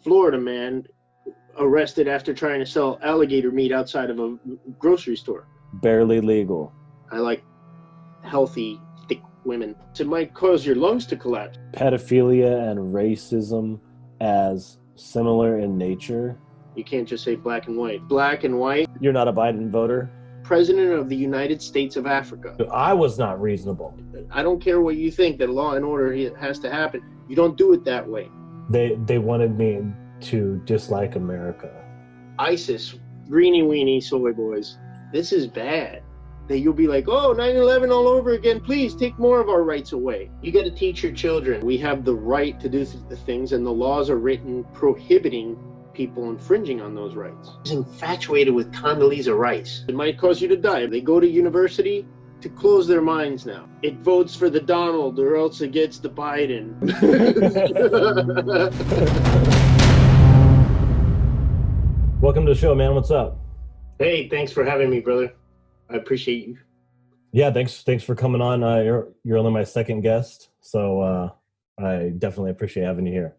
Florida man arrested after trying to sell alligator meat outside of a grocery store. Barely legal. I like healthy, thick women. It might cause your lungs to collapse. Pedophilia and racism as similar in nature. You can't just say black and white. Black and white. You're not a Biden voter? President of the United States of Africa. I was not reasonable. I don't care what you think that law and order has to happen. You don't do it that way. They wanted me to dislike America. ISIS, greeny weeny soy boys. This is bad. That you'll be like, oh, 9/11 all over again. Please take more of our rights away. You got to teach your children. We have the right to do the things, and the laws are written prohibiting people infringing on those rights. He's infatuated with Condoleezza Rice. It might cause you to die. They go to university to close their minds now. It votes for the Donald or else it gets the Biden. Welcome to the show, man. What's up? Hey, thanks for having me, brother. I appreciate you. Yeah, thanks for coming on. You're only my second guest, so I definitely appreciate having you here.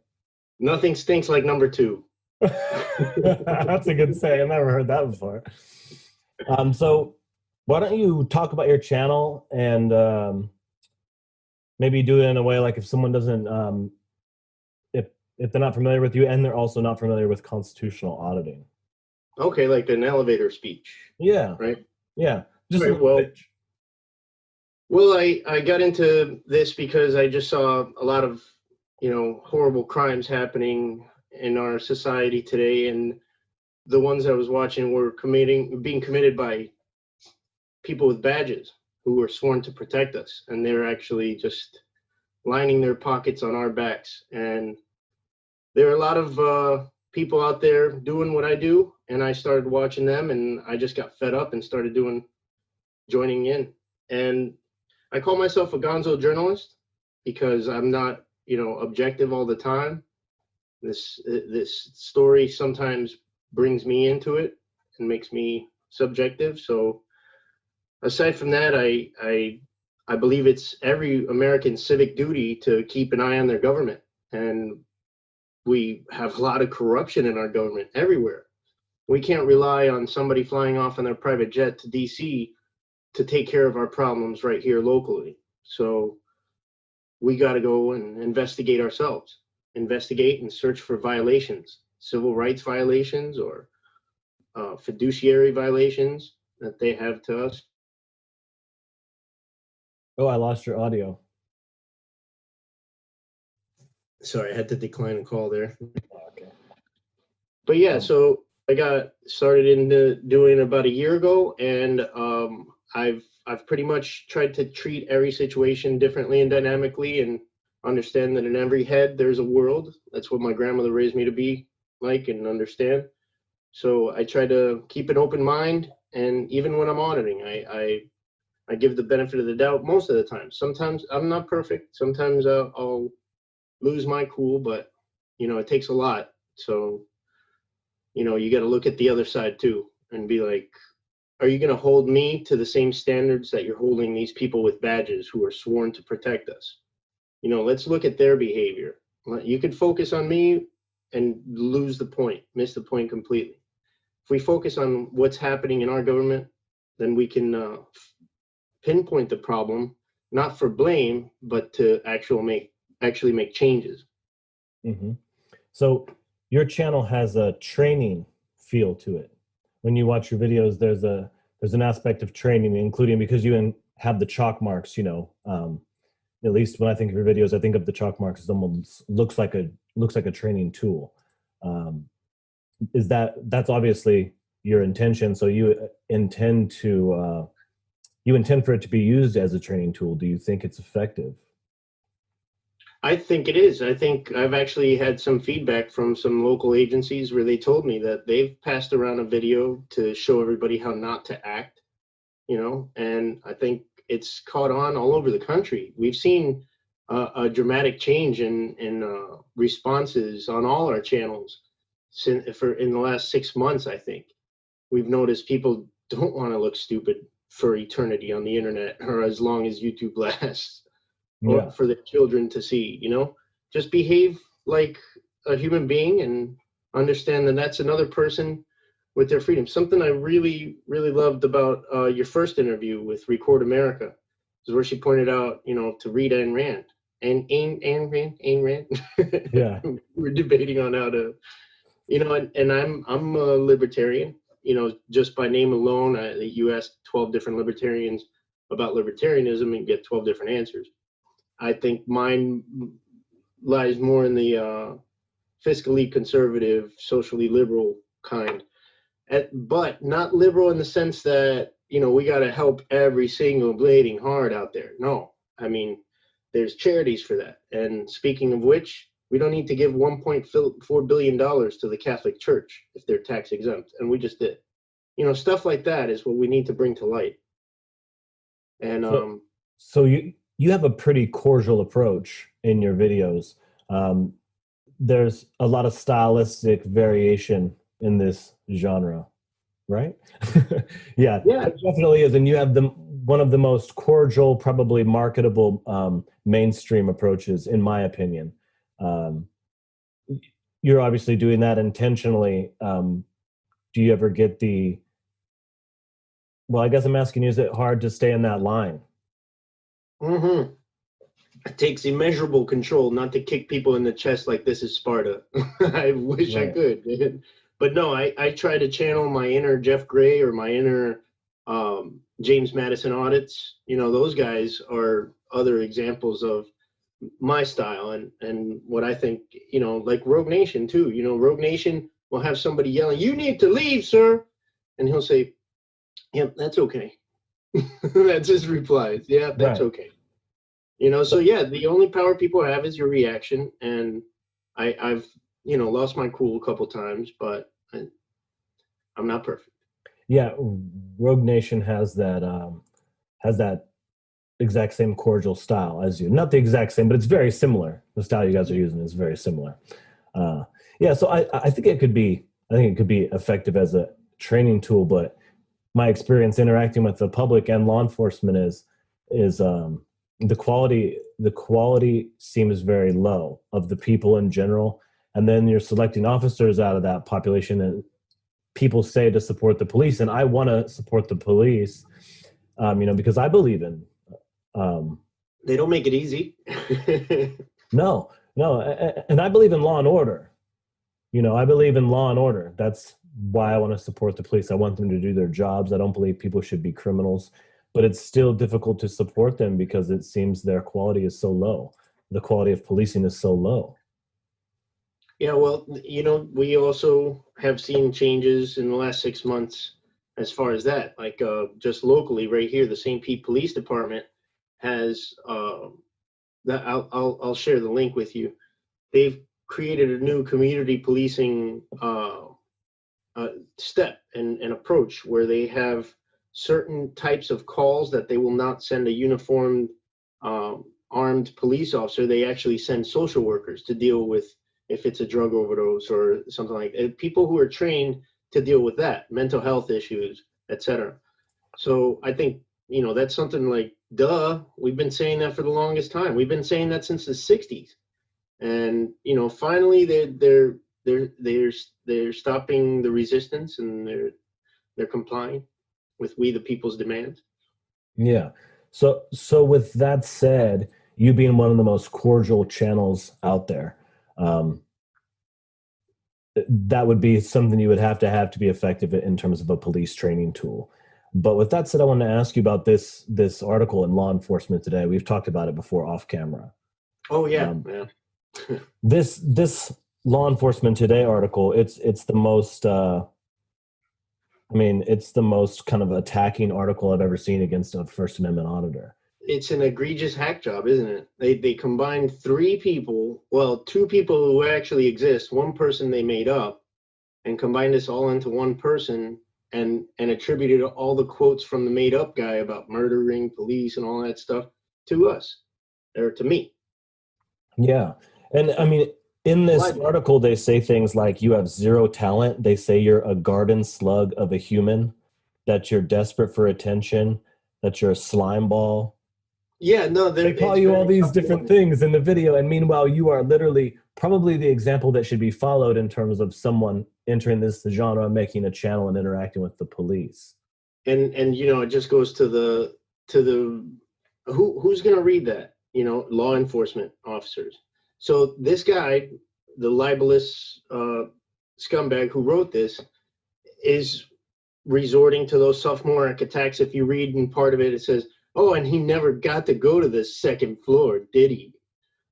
Nothing stinks like number two. That's a good saying. I've never heard that before. So why don't you talk about your channel and maybe do it in a way like if someone doesn't, if they're not familiar with you and they're also not familiar with constitutional auditing. Okay, like an elevator speech. Yeah. Right? Yeah. Just right, well, I got into this because I just saw a lot of, horrible crimes happening in our society today, and the ones I was watching were being committed by people with badges who were sworn to protect us, and they're actually just lining their pockets on our backs. And there are a lot of people out there doing what I do, and I started watching them, and I just got fed up and started joining in. And I call myself a Gonzo journalist because I'm not, objective all the time. This story sometimes brings me into it and makes me subjective. So aside from that, I believe it's every American's civic duty to keep an eye on their government. And we have a lot of corruption in our government everywhere. We can't rely on somebody flying off on their private jet to DC to take care of our problems right here locally. So we got to go and investigate ourselves. Investigate and search for violations, civil rights violations or fiduciary violations that they have to us. Oh, I lost your audio. Sorry, I had to decline a call there. Okay. But yeah, so I got started into doing about a year ago, and I've pretty much tried to treat every situation differently and dynamically, and understand that in every head there's a world. That's what my grandmother raised me to be like and understand. So I try to keep an open mind, and even when I'm auditing, I give the benefit of the doubt most of the time. Sometimes I'm not perfect. Sometimes I'll lose my cool, but it takes a lot. So you got to look at the other side too and be like, are you going to hold me to the same standards that you're holding these people with badges who are sworn to protect us? Let's look at their behavior. You could focus on me and miss the point completely. If we focus on what's happening in our government, then we can pinpoint the problem, not for blame, but to actually make changes. Mm-hmm. So your channel has a training feel to it. When you watch your videos, there's an aspect of training, including because you have the chalk marks. At least when I think of your videos, I think of the chalk marks as almost looks like a training tool. That's obviously your intention? So you intend for it to be used as a training tool. Do you think it's effective? I think it is. I think I've actually had some feedback from some local agencies where they told me that they've passed around a video to show everybody how not to act, and I think it's caught on all over the country. We've seen a dramatic change in responses on all our channels in the last 6 months. I think we've noticed people don't want to look stupid for eternity on the internet or as long as YouTube lasts. Or for the children to see, just behave like a human being and understand that that's another person with their freedom. Something I really, really loved about your first interview with Record America is where she pointed out, to read Ayn Rand. And Ayn Rand. Yeah. We're debating on how to, and I'm a libertarian, just by name alone. You asked 12 different libertarians about libertarianism and get 12 different answers. I think mine lies more in the fiscally conservative, socially liberal kind. But not liberal in the sense that, we got to help every single bleeding heart out there. No, I mean, there's charities for that. And speaking of which, we don't need to give $1.4 billion to the Catholic Church if they're tax exempt. And we just did. Stuff like that is what we need to bring to light. And so you have a pretty cordial approach in your videos. There's a lot of stylistic variation in this genre, right? Yeah, it definitely is. And you have one of the most cordial, probably marketable mainstream approaches, in my opinion. You're obviously doing that intentionally. Do you ever get well, I guess I'm asking you, is it hard to stay in that line? Mm-hmm. It takes immeasurable control not to kick people in the chest like this is Sparta. I wish I could. But no, I try to channel my inner Jeff Gray or my inner James Madison audits. Those guys are other examples of my style and what I think, like Rogue Nation too. Rogue Nation will have somebody yelling, "You need to leave, sir." And he'll say, "Yep, that's okay." That's his reply. "Yeah, that's okay." So yeah, the only power people have is your reaction. And I've, lost my cool a couple times, but I'm not perfect. Yeah, Rogue Nation has that exact same cordial style as you. Not the exact same, but it's very similar. The style you guys are using is very similar. So I think it could be effective as a training tool, but my experience interacting with the public and law enforcement is the quality seems very low of the people in general. And then you're selecting officers out of that population, and people say to support the police, and I want to support the police, because I believe in. They don't make it easy. No, and I believe in law and order. I believe in law and order. That's why I want to support the police. I want them to do their jobs. I don't believe people should be criminals, but it's still difficult to support them because it seems their quality is so low. The quality of policing is so low. Yeah, well, we also have seen changes in the last 6 months as far as that. Like just locally, right here, the St. Pete Police Department has that. I'll share the link with you. They've created a new community policing step and approach where they have certain types of calls that they will not send a uniformed armed police officer. They actually send social workers to deal with if it's a drug overdose or something like that. People who are trained to deal with that, mental health issues, etc. So I think, that's something like, duh, we've been saying that for the longest time. We've been saying that since the 60s. And, finally they're stopping the resistance and they're complying with we the people's demands. Yeah. So with that said, you being one of the most cordial channels out there, that would be something you would have to be effective in terms of a police training tool. But with that said, I want to ask you about this article in Law Enforcement Today. We've talked about it before off camera. Oh yeah. This Law Enforcement Today article, it's the most it's the most kind of attacking article I've ever seen against a First Amendment auditor. It's an egregious hack job, isn't it? They combined two people who actually exist, one person they made up, and combined this all into one person and attributed all the quotes from the made up guy about murdering police and all that stuff to us, or to me. Yeah. And in this article, they say things like you have zero talent. They say you're a garden slug of a human, that you're desperate for attention, that you're a slime ball. Yeah, no, They call it's you all very these different self-aware. things in the video, and meanwhile, you are literally probably the example that should be followed in terms of someone entering this genre, making a channel, and interacting with the police. And you know, it just goes to the who's going to read that? You know, law enforcement officers. So this guy, the libelous scumbag who wrote this, is resorting to those sophomoric attacks. If you read in part of it, it says, "Oh, and he never got to go to the second floor, did he?"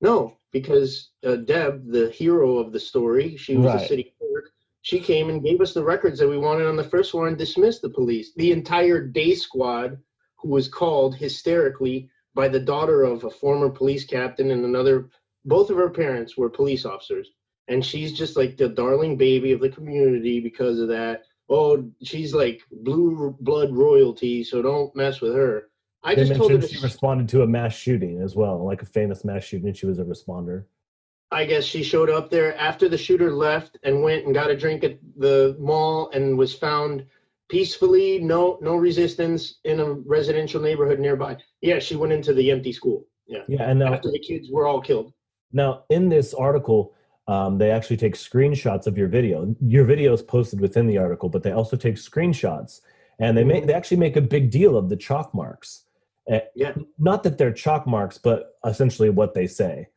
No, because Deb, the hero of the story, she was a Right. city clerk. She came and gave us the records that we wanted on the first floor and dismissed the police. The entire day squad, who was called hysterically by the daughter of a former police captain and another, both of her parents were police officers. And she's just like the darling baby of the community because of that. Oh, she's like blue blood royalty, so don't mess with her. I They just told her mentioned to she responded to a mass shooting as well, like a famous mass shooting. She was a responder. I guess she showed up there after the shooter left and went and got a drink at the mall and was found peacefully, no resistance in a residential neighborhood nearby. Yeah, she went into the empty school. Yeah, Yeah, and after the kids were all killed. now in this article, they actually take screenshots of your video. Your video is posted within the article, but they also take screenshots, and they actually make a big deal of the chalk marks. Yeah, Not that they're chalk marks, but essentially what they say,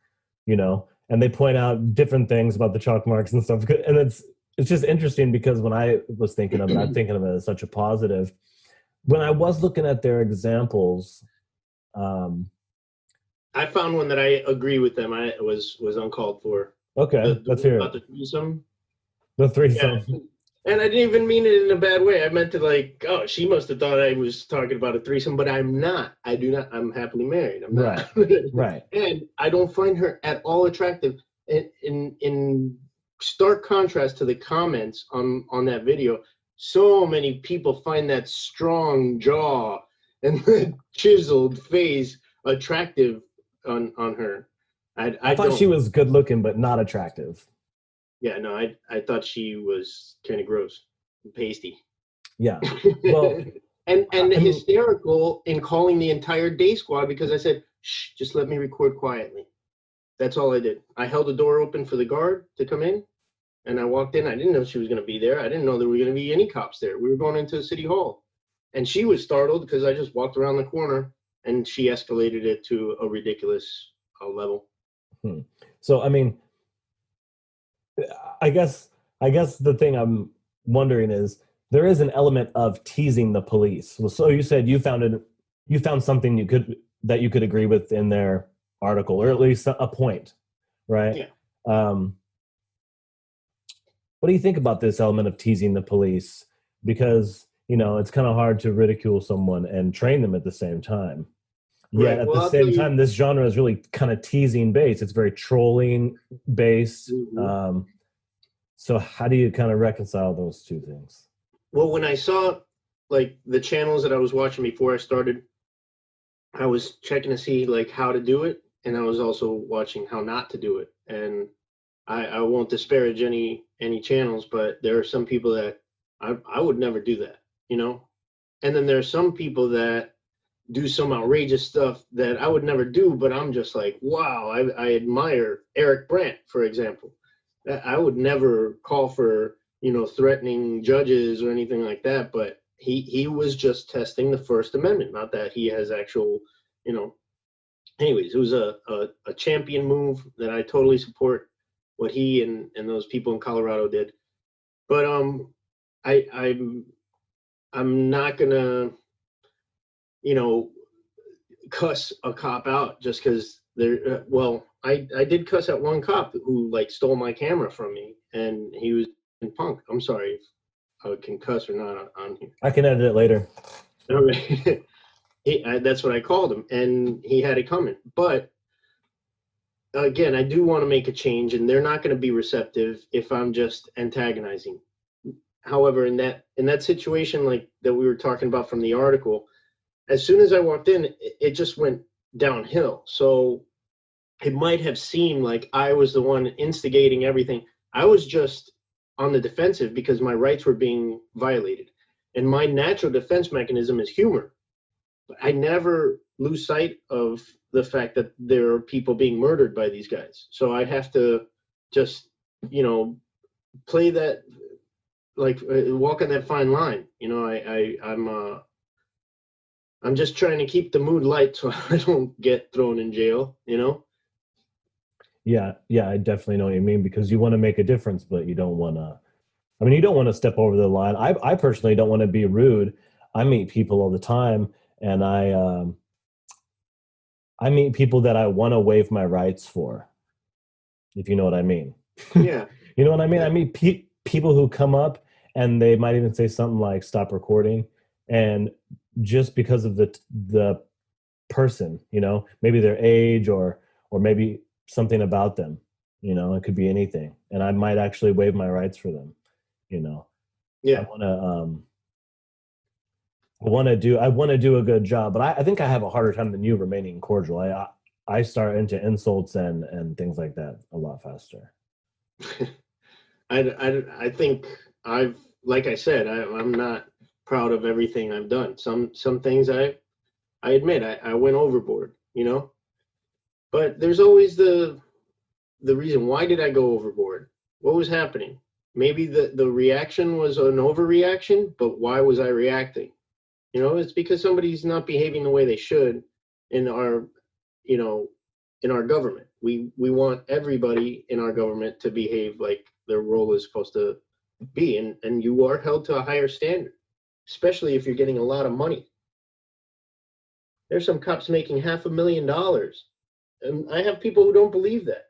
you know. And they point out different things about the chalk marks and stuff. And it's just interesting because when I was thinking of it, I'm thinking of it as such a positive. When I was looking at their examples, um, I found one that I agree with them. I was uncalled for. okay, The let's one hear about it. the threesome. The Yeah, threesome. and I didn't even mean it in a bad way. I meant to like, oh, she must have thought I was talking about a threesome, but I'm not. I do not. I'm happily married. I'm Right, not. right. And I don't find her at all attractive. In stark contrast to the comments on that video, so many people find that strong jaw and the chiseled face attractive on her. I I thought she don't. was good looking, but not attractive. Yeah, no, I thought she was kind of gross, and pasty. Yeah. Well, And I mean, hysterical in calling the entire day squad because I said, "Shh, just let me record quietly." That's all I did. I held the door open for the guard to come in, and I walked in. I didn't know she was going to be there. I didn't know there were going to be any cops there. We were going into City Hall, and she was startled because I just walked around the corner, and she escalated it to a ridiculous level. so I mean, I guess I guess the thing I'm wondering is there is an element of teasing the police. Well, so you said you found something you could agree with in their article, or at least a point, right? Yeah. Um, what do you think about this element of teasing the police? Because you know it's kind of hard to ridicule someone and train them at the same time. Yet Right. at the Well, I'll tell same you. time, this genre is really kind of teasing based. It's very trolling based. Mhm. So how do you kind of reconcile those two things? Well, when I saw like the channels that I was watching before I started, I was checking to see like how to do it, and I was also watching how not to do it. And I won't disparage any channels, but there are some people that I would never do that, you know. And then there are some people that do some outrageous stuff that I would never do, but I'm just like, wow, I admire Eric Brandt, for example. I would never call for, you know, threatening judges or anything like that, but he was just testing the First Amendment, not that he has actual, you know. Anyways, it was a champion move that I totally support what he and those people in Colorado did. But I'm not gonna, you know, cuss a cop out just because they're well, I did cuss at one cop who like stole my camera from me, and he was in punk. I'm sorry if I can cuss or not on here. I can edit it later. All right. That's what I called him, and he had it coming. But again, I do want to make a change, and they're not going to be receptive if I'm just antagonizing. However, in that situation, like that we were talking about from the article, as soon as I walked in, it just went downhill. So it might have seemed like I was the one instigating everything. I was just on the defensive because my rights were being violated. And my natural defense mechanism is humor. But I never lose sight of the fact that there are people being murdered by these guys. So I have to just, play that, like, walk on that fine line. I'm just trying to keep the mood light so I don't get thrown in jail. Yeah, I definitely know what you mean, because you want to make a difference, but you don't want to. I mean, you don't want to step over the line. I personally don't want to be rude. I meet people all the time, and I meet people that I want to waive my rights for, if you know what I mean. Yeah. You know what I mean? Yeah. I meet people who come up and they might even say something like "stop recording," and just because of the person, maybe their age or maybe something about them, it could be anything, and I might actually waive my rights for them. Yeah. I want to do a good job, but I think I have a harder time than you remaining cordial. I start into insults and things like that a lot faster. I think like I said, I'm not proud of everything I've done. Some things I admit I went overboard, but there's always the reason. Why did I go overboard? What was happening? Maybe the reaction was an overreaction, but why was I reacting? It's because somebody's not behaving the way they should in our, in our government. We want everybody in our government to behave like their role is supposed to be, and you are held to a higher standard, especially if you're getting a lot of money. There's some cops making $500,000, and I have people who don't believe that.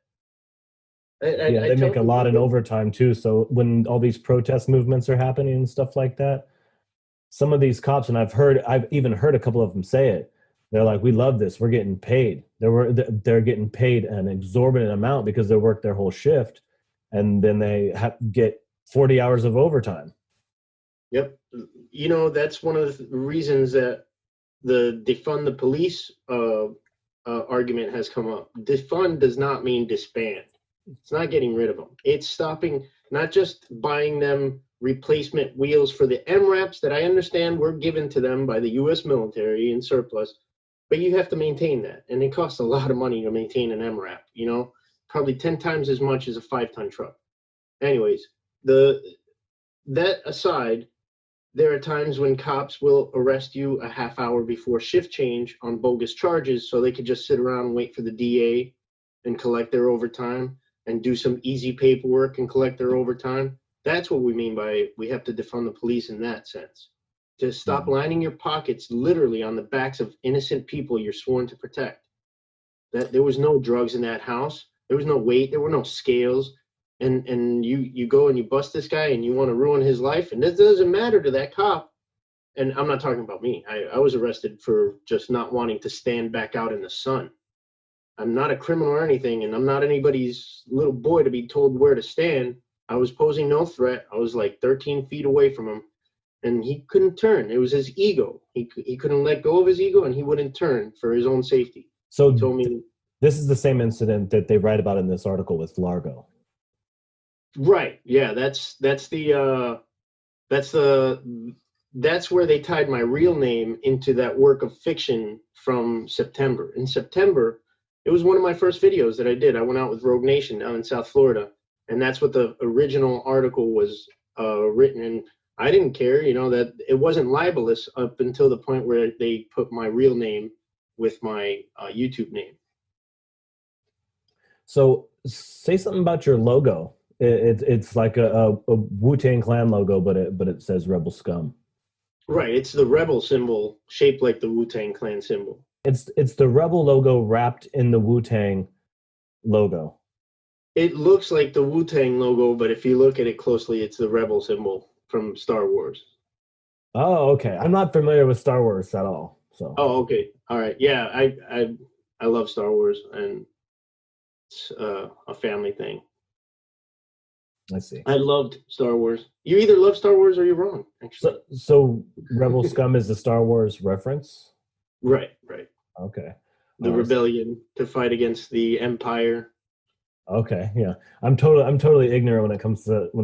They make a lot in overtime too. So when all these protest movements are happening and stuff like that, some of these cops, and I've even heard a couple of them say it. They're like, "We love this. We're getting paid. They're getting paid an exorbitant amount because they work their whole shift, and then they get 40 hours of overtime." Yep. That's one of the reasons that the defund the police argument has come up. Defund does not mean disband. It's not getting rid of them. It's stopping, not just buying them replacement wheels for the MRAPs that I understand were given to them by the U.S. military in surplus, but you have to maintain that, and it costs a lot of money to maintain an MRAP. Probably 10 times as much as a 5-ton truck. Anyways, that aside, there are times when cops will arrest you a half hour before shift change on bogus charges, so they could just sit around and wait for the DA and collect their overtime and do some easy paperwork and collect their overtime. That's what we mean by we have to defund the police in that sense. To stop lining your pockets literally on the backs of innocent people you're sworn to protect. That there was no drugs in that house. There was no weight. There were no scales. And you go and you bust this guy and you want to ruin his life. And this doesn't matter to that cop. And I'm not talking about me. I was arrested for just not wanting to stand back out in the sun. I'm not a criminal or anything, and I'm not anybody's little boy to be told where to stand. I was posing no threat. I was like 13 feet away from him, and he couldn't turn. It was his ego. He couldn't let go of his ego, and he wouldn't turn for his own safety. So he told me, this is the same incident that they write about in this article with Largo. Right. Yeah, that's where they tied my real name into that work of fiction from September. In September, it was one of my first videos that I did. I went out with Rogue Nation down in South Florida, and that's what the original article was written. And I didn't care, that it wasn't libelous up until the point where they put my real name with my YouTube name. So say something about your logo. It's like a Wu-Tang Clan logo, but it says Rebel Scum. Right. It's the rebel symbol shaped like the Wu-Tang Clan symbol. It's the rebel logo wrapped in the Wu-Tang logo. It looks like the Wu-Tang logo, but if you look at it closely, it's the rebel symbol from Star Wars. Oh, okay. I'm not familiar with Star Wars at all. So. Oh, okay. All right. Yeah, I love Star Wars, and it's a family thing. I see. I loved Star Wars. You either love Star Wars or you're wrong, actually. So Rebel Scum is the Star Wars reference? Right. Okay. The rebellion to fight against the Empire. Okay, yeah. I'm totally ignorant when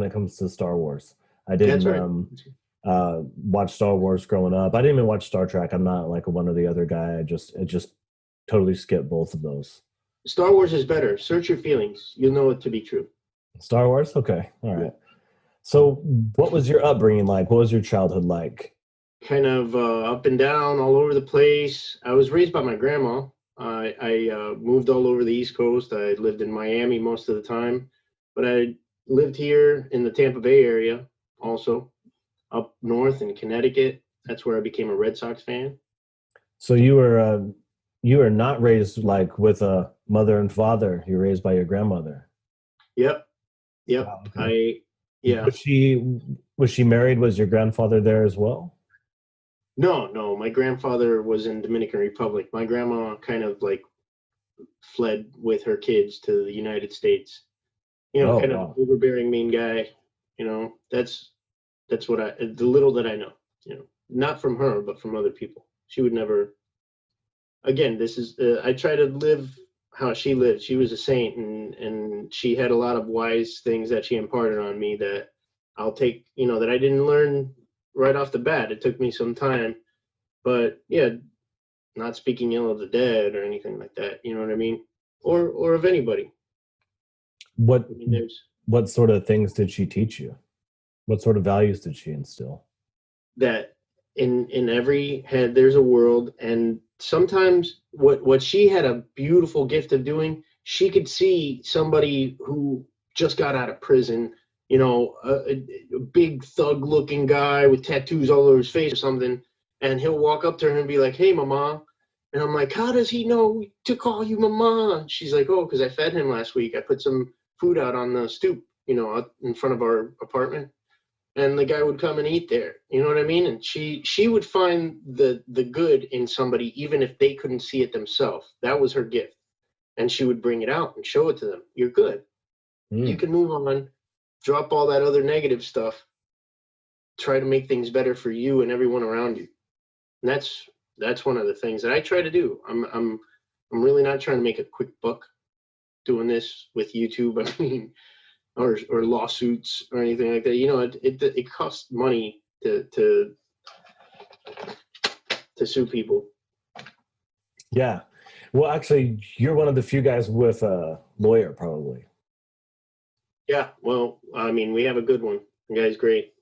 it comes to Star Wars. I didn't. That's right. Watched Star Wars growing up. I didn't even watch Star Trek. I'm not like one or the other guy. I just totally skipped both of those. Star Wars is better. Search your feelings. You'll know it to be true. Star Wars? Okay. All Yeah. right. So what was your upbringing like? What was your childhood like? Kind of up and down, all over the place. I was raised by my grandma. I moved all over the East Coast. I lived in Miami most of the time, but I lived here in the Tampa Bay area also, up north in Connecticut. That's where I became a Red Sox fan. So you were not raised like with a mother and father. You were raised by your grandmother. Yep, yep. Wow, okay. Yeah. Was she married? Was your grandfather there as well? No, no. My grandfather was in Dominican Republic. My grandma kind of like fled with her kids to the United States. Oh, Kind of wow. overbearing, mean guy. That's what the little that I know. Not from her, but from other people. She would never. Again, this is. I try to live how she lived. She was a saint, and she had a lot of wise things that she imparted on me that I'll take. That I didn't learn right off the bat. It took me some time, but yeah, not speaking ill of the dead or anything like that. You know what I mean? Or of anybody. What I mean, there's what sort of things did she teach you? What sort of values did she instill? that in every head there's a world, and sometimes what she had a beautiful gift of doing, she could see somebody who just got out of prison, a big thug looking guy with tattoos all over his face or something, and he'll walk up to her and be like, "Hey, mama." And I'm like, "How does he know to call you mama?" And she's like, "Oh, because I fed him last week. I put some food out on the stoop, out in front of our apartment, and the guy would come and eat there." You know what I mean? And she would find the good in somebody even if they couldn't see it themselves. That was her gift, and she would bring it out and show it to them. You're good. You Mm, can move on. Drop all that other negative stuff. Try to make things better for you and everyone around you. And that's one of the things that I try to do. I'm really not trying to make a quick buck doing this with YouTube. I mean, or lawsuits or anything like that. It costs money to sue people. yeah. Well, actually, you're one of the few guys with a lawyer, probably. Yeah, well, I mean, we have a good one. The guy's great.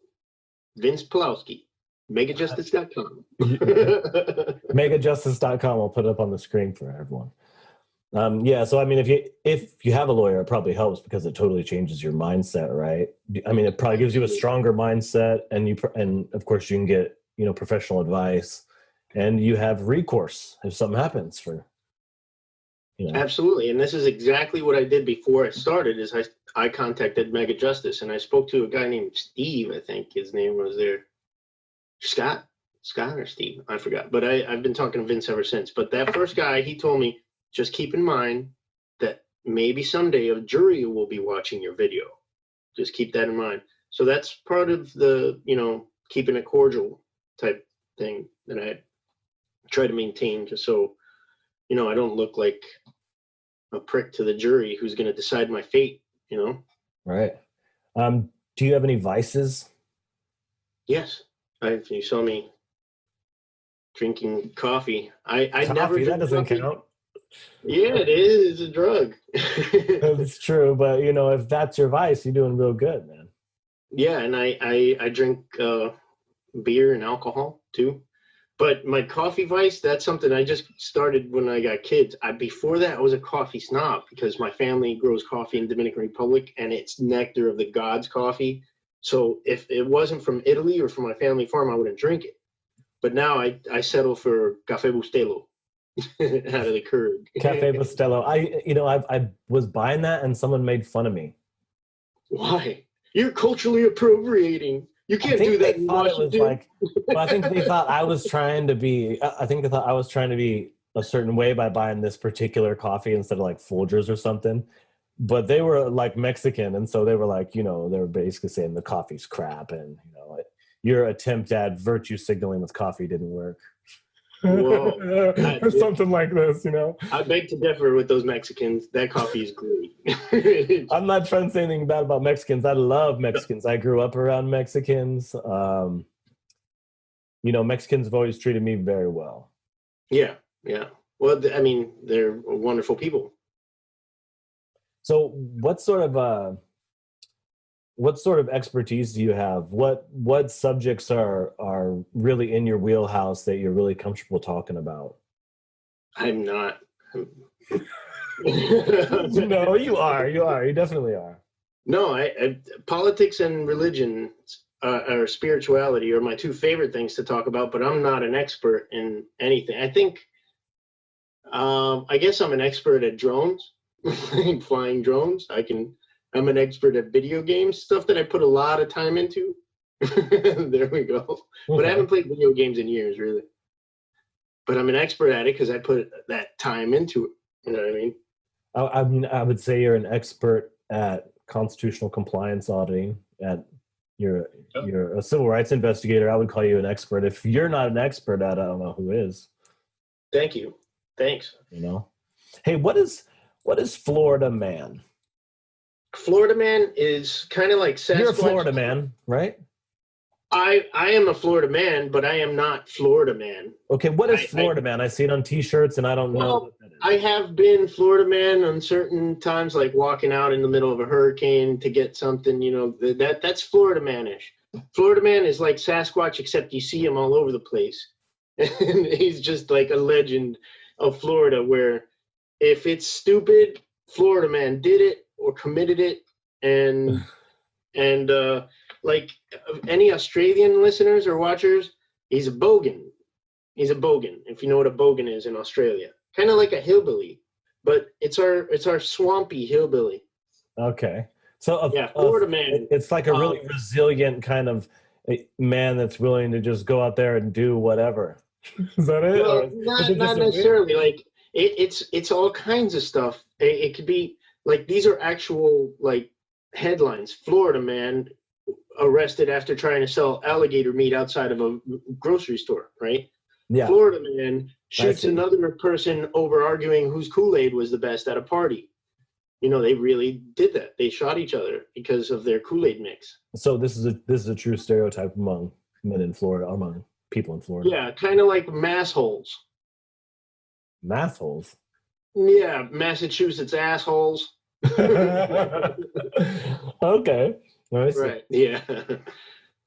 Vince Pulowski, megajustice.com. Megajustice.com. I'll put it up on the screen for everyone. Yeah, so I mean, if you have a lawyer, it probably helps because it totally changes your mindset, right? I mean, it probably gives you a stronger mindset, and of course you can get professional advice, and you have recourse if something happens for. Absolutely, and this is exactly what I did before I started. Is I contacted Mega Justice, and I spoke to a guy named Steve. I think his name was there. Scott or Steve, I forgot. But I've been talking to Vince ever since. But that first guy, he told me, just keep in mind that maybe someday a jury will be watching your video. Just keep that in mind. So that's part of the, keeping it cordial type thing that I try to maintain, just so, I don't look like a prick to the jury who's going to decide my fate. Right. Do you have any vices? Yes. If you saw me drinking coffee, I Coffee, never that drink doesn't coffee. count. Yeah, it is. It's a drug. That's true, but if that's your vice, you're doing real good, man. Yeah, and I drink beer and alcohol too. But my coffee vice, that's something I just started when I got kids. Before that, I was a coffee snob because my family grows coffee in Dominican Republic, and it's nectar of the gods coffee. So if it wasn't from Italy or from my family farm, I wouldn't drink it. But now I settle for Cafe Bustelo out of the Keurig. Cafe Bustelo. I was buying that and someone made fun of me. Why? You're culturally appropriating. You I can't think do they that in thought it was Washington. like, well, I think they thought I was trying to be, I think they thought I was trying to be a certain way by buying this particular coffee instead of like Folgers or something. But they were like Mexican. And so they were like, they were basically saying the coffee's crap. And, your attempt at virtue signaling with coffee didn't work. Whoa. Or something like this, I beg to differ with those Mexicans. That coffee is great. I'm not trying to say anything bad about Mexicans. I love Mexicans. I grew up around Mexicans. You know, Mexicans have always treated me very well. Yeah, yeah. Well, I mean, they're wonderful people. So what sort of expertise do you have? What subjects are really in your wheelhouse that you're really comfortable talking about? I'm not. No, you are. You definitely are. No, politics and religion or spirituality are my two favorite things to talk about, but I'm not an expert in anything. I think, I guess I'm an expert at drones, flying drones. I'm an expert at video games, stuff that I put a lot of time into. There we go. But I haven't played video games in years, really. But I'm an expert at it because I put that time into it. You know what I mean? I mean, I would say you're an expert at constitutional compliance auditing. You're a civil rights investigator. I would call you an expert. If you're not an expert at it, I don't know who is. Thank you. Thanks. You know, hey, what is Florida man? Florida man is kind of like Sasquatch. You're a Florida man, right? I am a Florida man, but I am not Florida man. Okay, what is Florida man? I see it on T-shirts, and I don't know what that is. I have been Florida man on certain times, like walking out in the middle of a hurricane to get something. You know, that's Florida man-ish. Florida man is like Sasquatch, except you see him all over the place, and he's just like a legend of Florida. Where if it's stupid, Florida man did it or committed it, and like any Australian listeners or watchers, he's a bogan. He's a bogan, if you know what a bogan is in Australia. Kind of like a hillbilly, but it's our swampy hillbilly. Okay. So Florida man. It's like a really resilient kind of man that's willing to just go out there and do whatever. Is that it? Well, not necessarily. Like it's all kinds of stuff. It could be like these are actual like headlines. Florida man arrested after trying to sell alligator meat outside of a grocery store, right? Yeah. Florida man shoots another person over arguing whose Kool-Aid was the best at a party. You know, they really did that. They shot each other because of their Kool-Aid mix. So this is a true stereotype among men in Florida, among people in Florida. Yeah, kind of like massholes. Massholes? Yeah, Massachusetts assholes. Okay. Nice. Right. Yeah.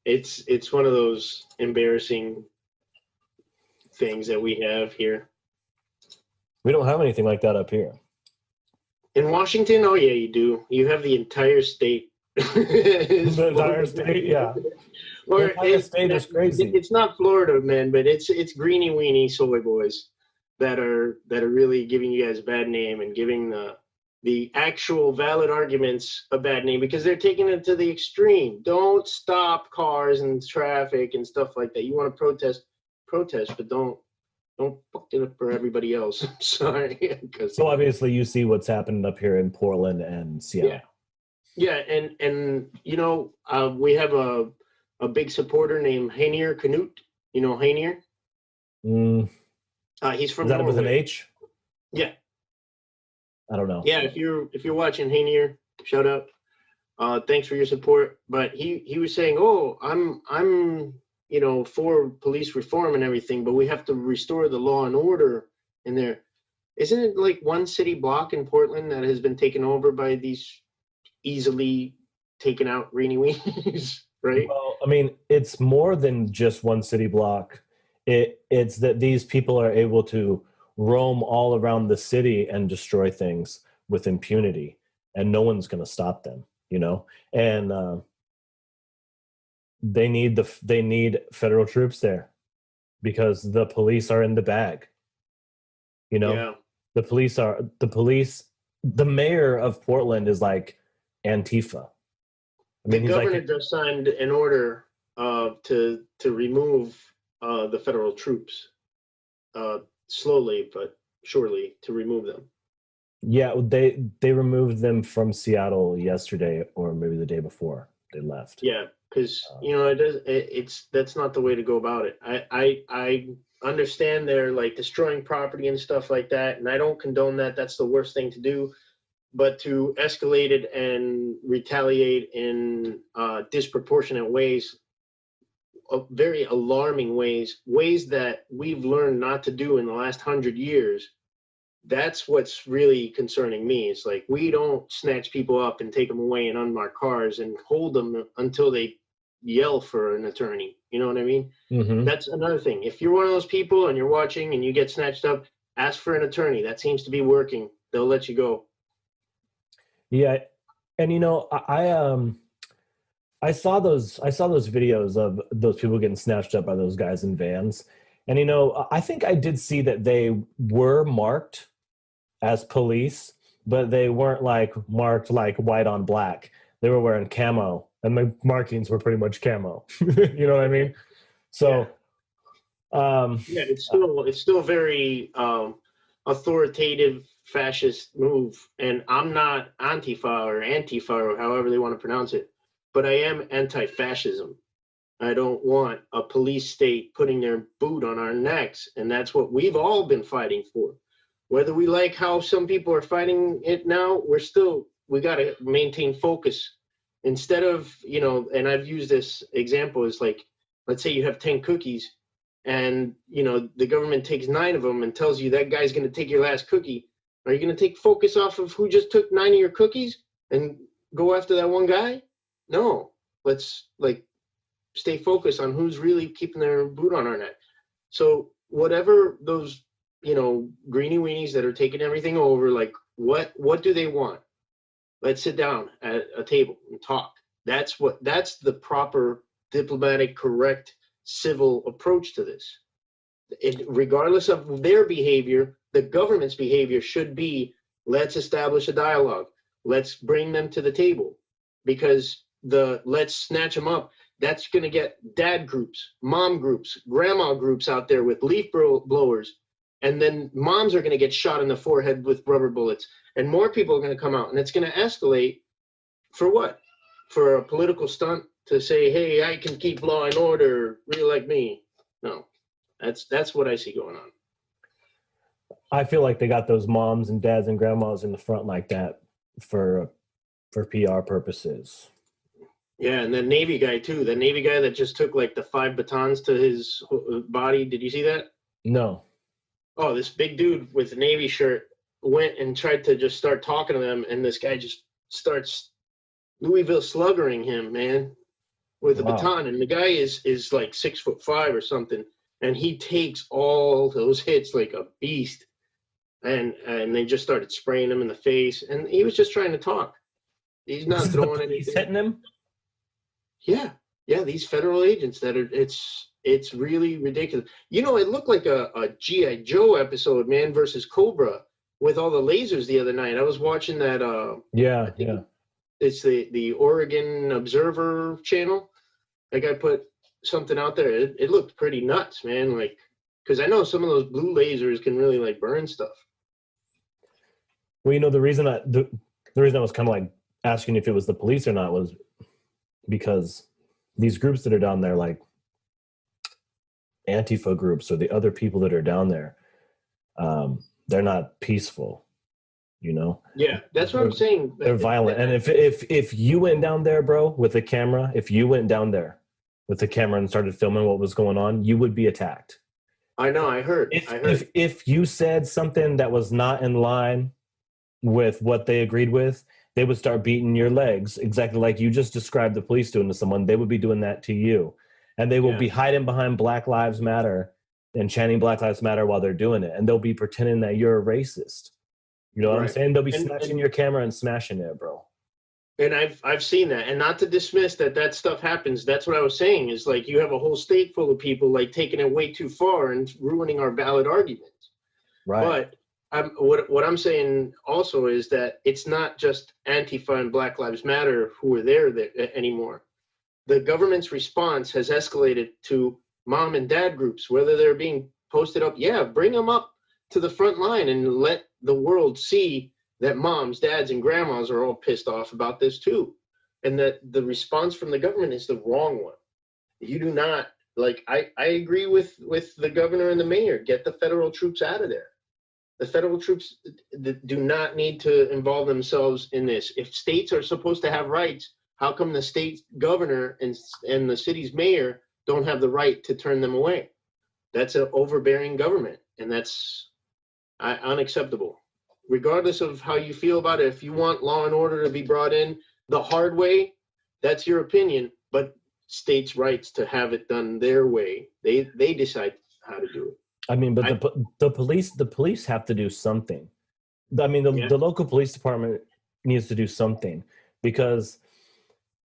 It's one of those embarrassing things that we have here. We don't have anything like that up here. In Washington, oh yeah, you do. You have the entire state. The entire state, yeah. Or the entire state is crazy. It's not Florida, man, but it's greeny weeny soy boys that are really giving you guys a bad name and giving the actual valid arguments a bad name because they're taking it to the extreme. Don't stop cars and traffic and stuff like that. You want to protest, but don't fuck it up for everybody else. I'm sorry. So obviously you see what's happening up here in Portland and Seattle. Yeah, and you know, we have a big supporter named Heinier Canute. You know Heinier? He's from Is that Norway. with an H? Yeah. I don't know. Yeah, if you're watching Heinier, shout out. Thanks for your support. But he was saying, "Oh, I'm you know, for police reform and everything, but we have to restore the law and order in there." Isn't it like one city block in Portland that has been taken over by these easily taken out greeny weenies, right? Well, I mean, it's more than just one city block. It's that these people are able to roam all around the city and destroy things with impunity, and no one's going to stop them, you know? And they need federal troops there because the police are in the bag. You know, Yeah. The mayor of Portland is like Antifa. I mean, the governor just signed an order to remove the federal troops slowly but surely to remove them. Yeah, they removed them from Seattle yesterday, or maybe the day before they left. Yeah, because you know that's not the way to go about it. I understand they're like destroying property and stuff like that, and I don't condone that. That's the worst thing to do. But to escalate it and retaliate in disproportionate ways, very alarming ways that we've learned not to do in the last 100 years. That's what's really concerning me. It's like, we don't snatch people up and take them away in unmarked cars and hold them until they yell for an attorney. You know what I mean? Mm-hmm. That's another thing. If you're one of those people and you're watching and you get snatched up, ask for an attorney. That seems to be working. They'll let you go. Yeah, and I saw those videos of those people getting snatched up by those guys in vans, and I think I did see that they were marked as police, but they weren't like marked like white on black. They were wearing camo, and the markings were pretty much camo. You know what I mean? So, yeah, it's still very authoritative fascist move, and I'm not Antifa or however they want to pronounce it, but I am anti-fascism. I don't want a police state putting their boot on our necks, and that's what we've all been fighting for. Whether we like how some people are fighting it now, we got to maintain focus. Instead of, and I've used this example, is like, let's say you have 10 cookies and, the government takes 9 of them and tells you that guy's going to take your last cookie. Are you going to take focus off of who just took 9 of your cookies and go after that one guy? No, let's stay focused on who's really keeping their boot on our neck. So whatever those, greenie weenies that are taking everything over, like what do they want? Let's sit down at a table and talk. That's the proper diplomatic, correct, civil approach to this. Regardless of their behavior, the government's behavior should be, let's establish a dialogue. Let's bring them to the table, because let's snatch them up, that's going to get dad groups, mom groups, grandma groups out there with leaf blowers. And then moms are going to get shot in the forehead with rubber bullets. And more people are going to come out. And it's going to escalate for what? For a political stunt to say, hey, I can keep law and order, reelect me. No, that's what I see going on. I feel like they got those moms and dads and grandmas in the front like that for PR purposes. Yeah, and the Navy guy too. The Navy guy that just took like the 5 batons to his body. Did you see that? No. Oh, this big dude with a Navy shirt went and tried to just start talking to them, and this guy just starts Louisville sluggering him, man, with a baton. And the guy is like 6'5" or something, and he takes all those hits like a beast. And they just started spraying him in the face, and he was just trying to talk. He's not throwing anything. He's hitting him? Yeah, these federal agents that are, it's really ridiculous. It looked like a G.I. Joe episode, Man versus Cobra, with all the lasers the other night. I was watching that. Yeah. It's the Oregon Observer channel. That guy put something out there. It looked pretty nuts, man. Like, because I know some of those blue lasers can really like burn stuff. Well, the reason I was kind of like asking if it was the police or not was because these groups that are down there, like Antifa groups or the other people that are down there, they're not peaceful, Yeah, that's what I'm saying. They're violent. And if you went down there, bro, with a camera, if you went down there with a camera and started filming what was going on, you would be attacked. I know, I heard. If you said something that was not in line with what they agreed with, they would start beating your legs, exactly like you just described the police doing to someone. They would be doing that to you. And they will be hiding behind Black Lives Matter and chanting Black Lives Matter while they're doing it. And they'll be pretending that you're a racist. You know what I'm saying? They'll be snatching your camera and smashing it, bro. And I've seen that. And not to dismiss that stuff happens. That's what I was saying, is like, you have a whole state full of people like taking it way too far and ruining our valid arguments. Right. But what I'm saying also is that it's not just Antifa and Black Lives Matter who are there anymore. The government's response has escalated to mom and dad groups, whether they're being posted up. Yeah, bring them up to the front line and let the world see that moms, dads, and grandmas are all pissed off about this too. And that the response from the government is the wrong one. You do not, I agree with the governor and the mayor, get the federal troops out of there. The federal troops do not need to involve themselves in this. If states are supposed to have rights, how come the state governor and the city's mayor don't have the right to turn them away. That's an overbearing government, and that's unacceptable. Regardless of how you feel about it, if you want law and order to be brought in the hard way, that's your opinion, but states' rights to have it done their way. They decide how to do it. I mean, but the police have to do something. I mean, Yeah. the local police department needs to do something, because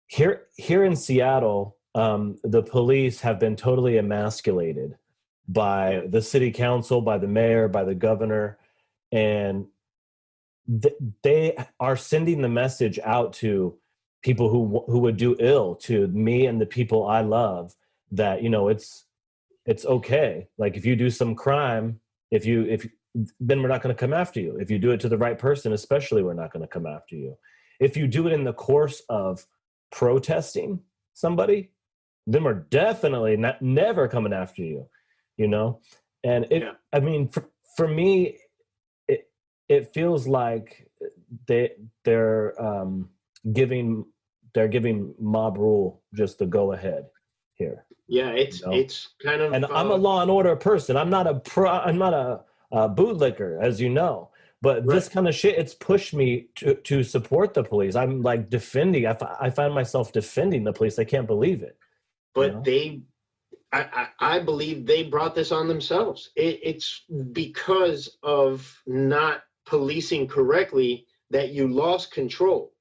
here in Seattle, the police have been totally emasculated by the city council, by the mayor, by the governor, and they are sending the message out to people who would do ill to me and the people I love, that, you know, it's okay. Like, if you do some crime, if then we're not going to come after you. If you do it to the right person, especially, we're not going to come after you. If you do it in the course of protesting somebody, then we're definitely never coming after you, you know? And I mean, for me, it feels like they're giving mob rule just the go ahead here. Yeah, it's kind of. And I'm a law and order person. I'm not a bootlicker, as you know. But Right. This kind of shit, it's pushed me to support the police. I'm like defending. I find myself defending the police. I can't believe it. But I believe they brought this on themselves. It's because of not policing correctly that you lost control.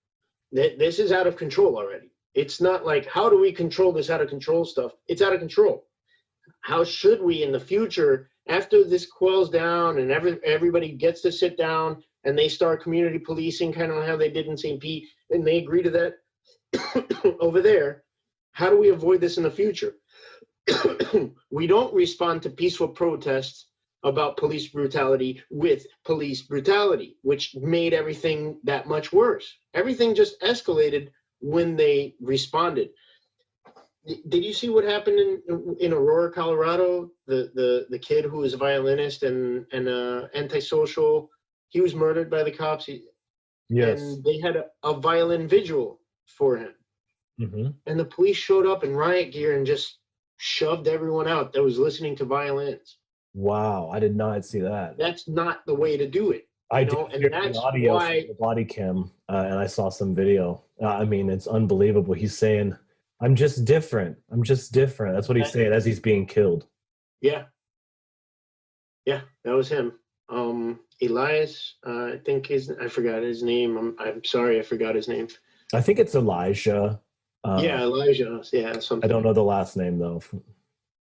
This is out of control already. It's not like, how do we control this out of control stuff? It's out of control. How should we in the future, after this quells down and everybody gets to sit down and they start community policing, kind of how they did in St. Pete, and they agree to that over there, how do we avoid this in the future? We don't respond to peaceful protests about police brutality with police brutality, which made everything that much worse. Everything just escalated when they responded. Did you see what happened in Aurora, Colorado? The kid who was a violinist and antisocial, he was murdered by the cops. Yes. And they had a violin vigil for him. Mm-hmm. And the police showed up in riot gear and just shoved everyone out that was listening to violins. Wow, I did not see that. That's not the way to do it. I did hear the audio from the body cam, and I saw some video. I mean, it's unbelievable. He's saying, "I'm just different. I'm just different." That's what he's saying as he's being killed. Yeah, that was him. Elias, I think I forgot his name. I'm sorry, I forgot his name. I think it's Elijah. Elijah. Yeah, something. I don't know the last name though.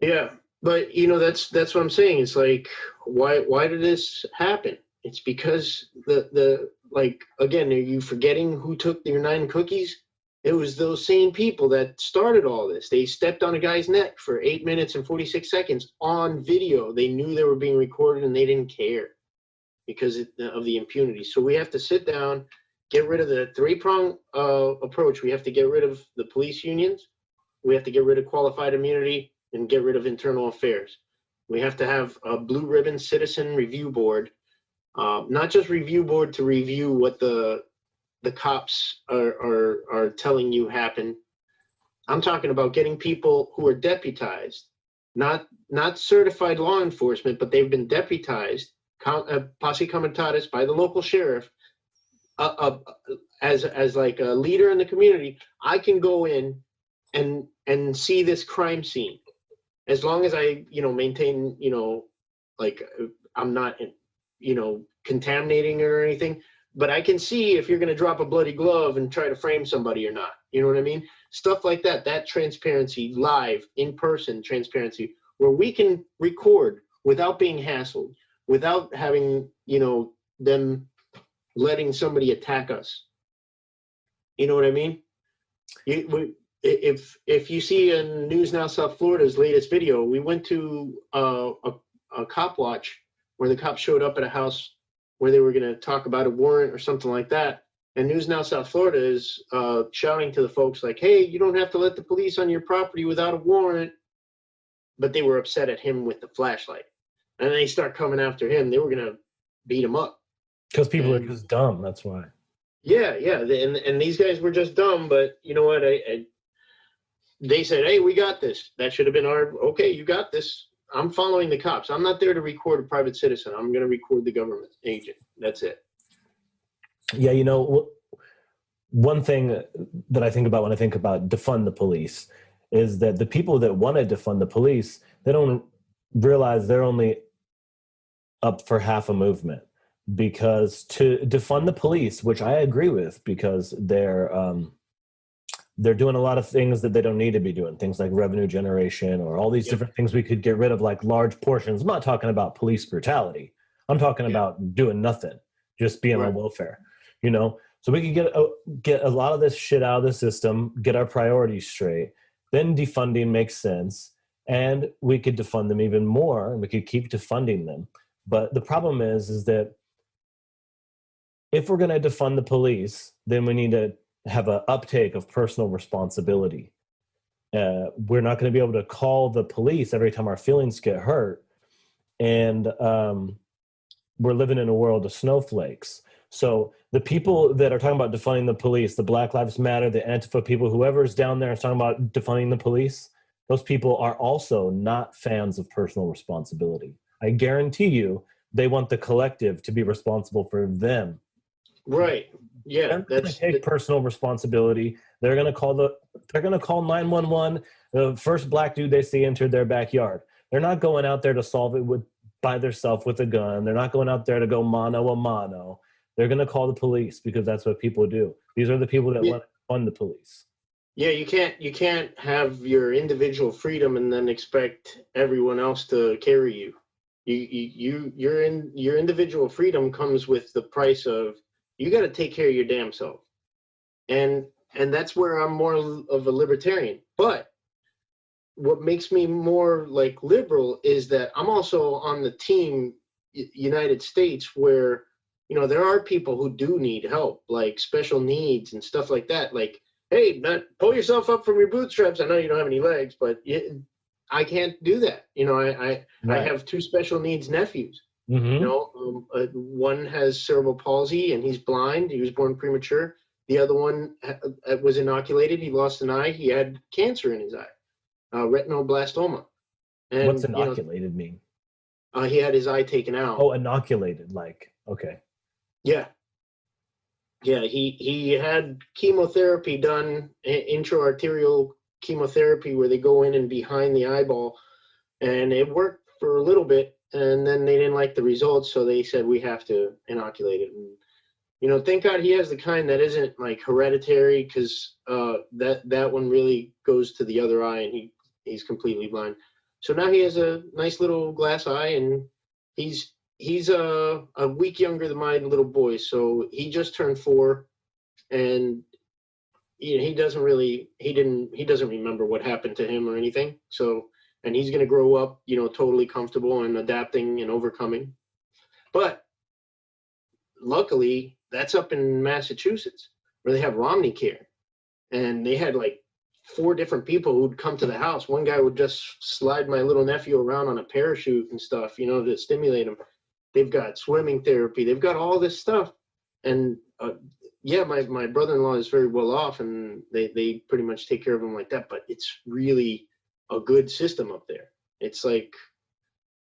Yeah, but you know, that's what I'm saying. It's like, why did this happen? It's because the like, again, are you forgetting who took your 9 cookies? It was those same people that started all this. They stepped on a guy's neck for 8 minutes and 46 seconds on video. They knew they were being recorded and they didn't care because of the impunity. So we have to sit down, get rid of the 3-prong approach. We have to get rid of the police unions. We have to get rid of qualified immunity and get rid of internal affairs. We have to have a blue ribbon citizen review board, not just review board to review what the cops are telling you happened. I'm talking about getting people who are deputized, not certified law enforcement, but they've been deputized, posse comitatus, by the local sheriff, as like a leader in the community. I can go in and see this crime scene, as long as I maintain like I'm not contaminating it or anything. But I can see if you're going to drop a bloody glove and try to frame somebody or not. You know what I mean? Stuff like that. That transparency, live, in-person transparency, where we can record without being hassled, without having them letting somebody attack us. You know what I mean? If you see in News Now South Florida's latest video, we went to a cop watch where the cops showed up at a house where they were going to talk about a warrant or something like that. And News Now South Florida is shouting to the folks like, hey, you don't have to let the police on your property without a warrant. But they were upset at him with the flashlight. And they start coming after him. They were going to beat him up. Because people are just dumb, that's why. Yeah. And these guys were just dumb. But you know what? they said, hey, we got this. That should have been our, okay, you got this. I'm following the cops. I'm not there to record a private citizen. I'm going to record the government agent. That's it. Yeah, you know, one thing that I think about when I think about defund the police is that the people that want to defund the police, they don't realize they're only up for half a movement. Because to defund the police, which I agree with, because they're doing a lot of things that they don't need to be doing, things like revenue generation or all these different things we could get rid of, like large portions. I'm not talking about police brutality. I'm talking about doing nothing, just being on welfare, you know? So we could get a lot of this shit out of the system, get our priorities straight, then defunding makes sense, and we could defund them even more, and we could keep defunding them. But the problem is that if we're going to defund the police, then we need to have an uptake of personal responsibility. We're not going to be able to call the police every time our feelings get hurt. And we're living in a world of snowflakes. So the people that are talking about defunding the police, the Black Lives Matter, the Antifa people, whoever's down there is talking about defunding the police, those people are also not fans of personal responsibility. I guarantee you they want the collective to be responsible for them. Right. Yeah. They're going to take personal responsibility. They're going to call 911. The first black dude they see entered their backyard. They're not going out there to solve it by themselves with a gun. They're not going out there to go mano a mano. They're going to call the police because that's what people do. These are the people that want to fund the police. Yeah, you can't have your individual freedom and then expect everyone else to carry you. Your individual freedom comes with the price of, you got to take care of your damn self. And that's where I'm more of a libertarian. But what makes me more like liberal is that I'm also on the team United States where, you know, there are people who do need help, like special needs and stuff like that. Like, hey, pull yourself up from your bootstraps. I know you don't have any legs, but I can't do that. You know, I have 2 special needs nephews. Mm-hmm. You know, one has cerebral palsy and he's blind. He was born premature. The other one was inoculated. He lost an eye. He had cancer in his eye, retinoblastoma. And, what's inoculated mean? He had his eye taken out. Oh, inoculated, like, okay. Yeah. Yeah, he had chemotherapy done, intraarterial chemotherapy, where they go in and behind the eyeball, and it worked for a little bit. And then they didn't like the results, so they said we have to inoculate it. And, you know, thank God he has the kind that isn't like hereditary, because that one really goes to the other eye, and he's completely blind. So now he has a nice little glass eye, and he's a week younger than my little boy. So he just turned 4, and he doesn't remember what happened to him or anything. So. And he's going to grow up, you know, totally comfortable and adapting and overcoming. But luckily, that's up in Massachusetts, where they have Romney Care. And they had like 4 different people who'd come to the house. One guy would just slide my little nephew around on a parachute and stuff, you know, to stimulate him. They've got swimming therapy. They've got all this stuff. And my brother-in-law is very well off, and they pretty much take care of him like that. But it's really a good system up there. It's like,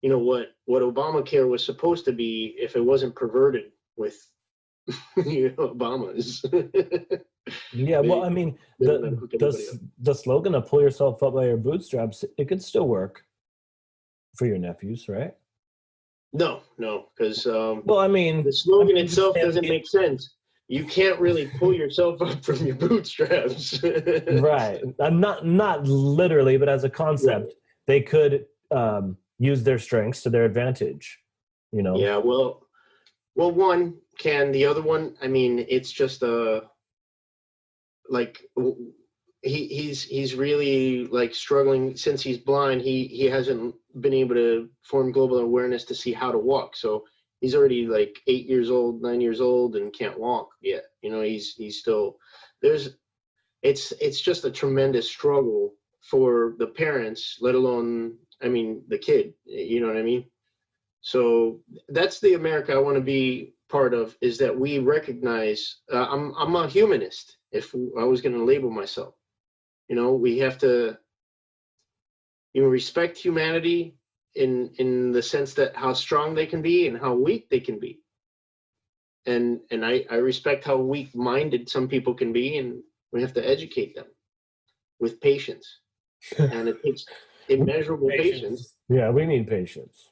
you know, what Obamacare was supposed to be if it wasn't perverted with Obama's. Yeah, well, I mean, the slogan of pull yourself up by your bootstraps, it could still work for your nephews, right? No, because well, I mean, the slogan itself doesn't make sense. You can't really pull yourself up from your bootstraps. Right. Not literally, but as a concept, they could use their strengths to their advantage, you know? Yeah, well, one can. The other one, I mean, it's just like he's really like struggling since he's blind. He hasn't been able to form global awareness to see how to walk. So he's already like 8 years old, 9 years old, and can't walk yet. You know, he's still it's just a tremendous struggle for the parents, let alone, I mean, the kid, you know what I mean? So that's the America I want to be part of, is that we recognize, I'm a humanist, if I was going to label myself. We have to respect humanity in the sense that how strong they can be and how weak they can be. And I respect how weak-minded some people can be, and we have to educate them with patience. And it takes immeasurable patience. Yeah, we need patience.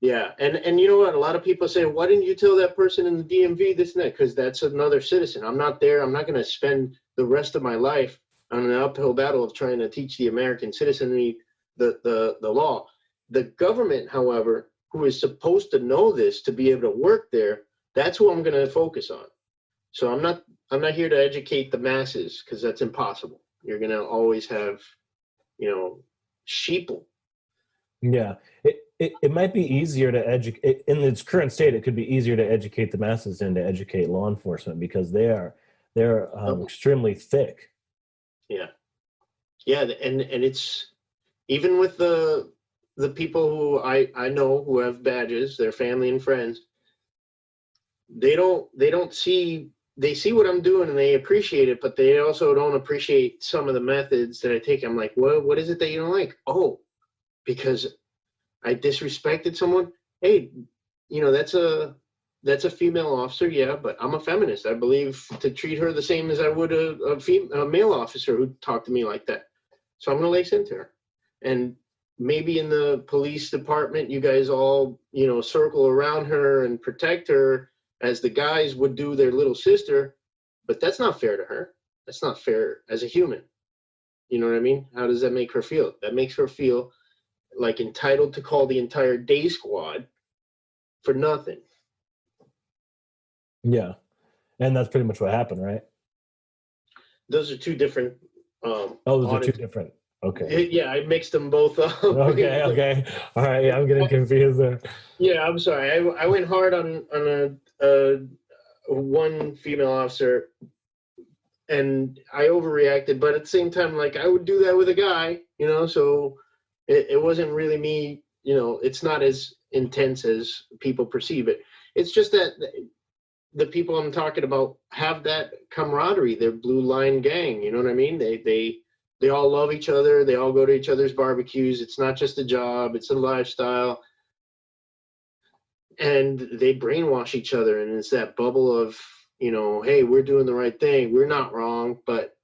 Yeah, and you know what? A lot of people say, why didn't you tell that person in the DMV this and that? Because that's another citizen. I'm not there. I'm not going to spend the rest of my life on an uphill battle of trying to teach the American citizenry the law. The government, however, who is supposed to know this to be able to work there, that's who I'm going to focus on. So I'm not here to educate the masses, because that's impossible. You're going to always have, sheeple. Yeah, it might be easier to educate in its current state. It could be easier to educate the masses than to educate law enforcement, because they're extremely thick. Yeah, and it's even with the people who I know who have badges, their family and friends. They see what I'm doing and they appreciate it, but they also don't appreciate some of the methods that I take. I'm like, what is it that you don't like? Oh, because I disrespected someone. Hey, that's a female officer, yeah, but I'm a feminist. I believe to treat her the same as I would a male officer who talked to me like that. So I'm gonna lace into her. And maybe in the police department, you guys all, circle around her and protect her as the guys would do their little sister, but that's not fair to her. That's not fair as a human. You know what I mean? How does that make her feel? That makes her feel like entitled to call the entire day squad for nothing. Yeah, and that's pretty much what happened, right? Those are two different. Those are two different. Okay. Yeah, I mixed them both up. Okay. All right. Yeah, I'm getting confused there. Yeah, I'm sorry. I went hard on a one female officer, and I overreacted. But at the same time, like, I would do that with a guy, So it wasn't really me. It's not as intense as people perceive it. It's just that the people I'm talking about have that camaraderie. They're blue line gang. You know what I mean? They all love each other. They all go to each other's barbecues. It's not just a job. It's a lifestyle. And they brainwash each other. And it's that bubble of, hey, we're doing the right thing. We're not wrong. But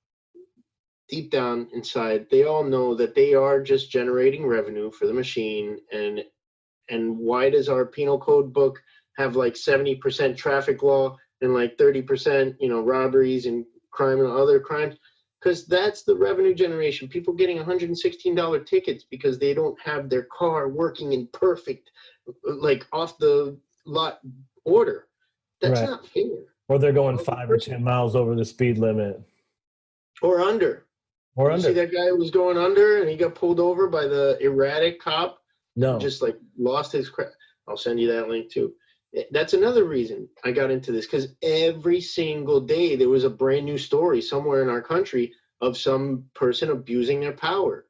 deep down inside, they all know that they are just generating revenue for the machine. And why does our penal code book have like 70% traffic law and like 30%, robberies and crime and other crimes? Because that's the revenue generation. People getting $116 tickets because they don't have their car working in perfect, like, off the lot order. That's right. Not fair. Or they're going 5 or 10 miles over the speed limit. Or under. See that guy who was going under and he got pulled over by the erratic cop? No. Just like lost his crap. I'll send you that link too. That's another reason I got into this, because every single day there was a brand new story somewhere in our country of some person abusing their power.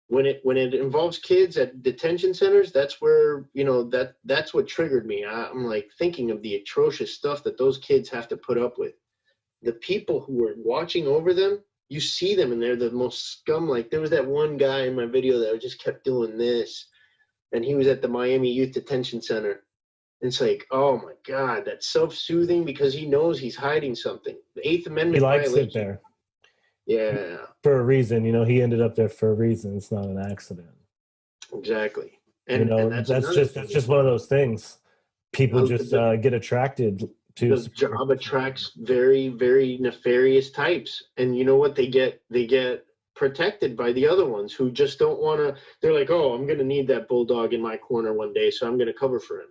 When it involves kids at detention centers, that's where, that's what triggered me. I'm like thinking of the atrocious stuff that those kids have to put up with. The people who are watching over them, you see them and they're the most scum. Like, there was that one guy in my video that just kept doing this. And he was at the Miami Youth Detention Center. It's like, oh my God, that's self-soothing, because he knows he's hiding something. The Eighth Amendment. He likes it there. Yeah. For a reason, he ended up there for a reason. It's not an accident. Exactly. And that's just one of those things. People just get attracted to. The job attracts very, very nefarious types. And you know what? They get protected by the other ones who just don't want to. They're like, oh, I'm going to need that bulldog in my corner one day, so I'm going to cover for him.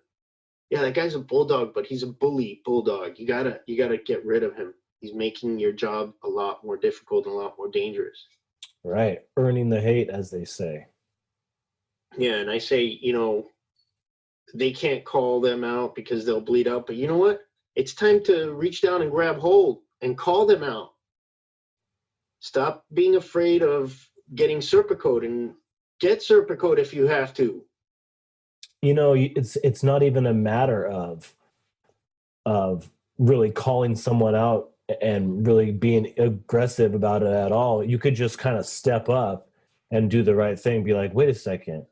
Yeah, that guy's a bulldog, but he's a bully bulldog. You gotta get rid of him. He's making your job a lot more difficult and a lot more dangerous. Right. Earning the hate, as they say. Yeah, and I say, they can't call them out because they'll bleed out. But you know what? It's time to reach down and grab hold and call them out. Stop being afraid of getting Serpicode, and get Serpicode if you have to. It's not even a matter of really calling someone out and really being aggressive about it at all. You could just kind of step up and do the right thing. Be like, wait a second,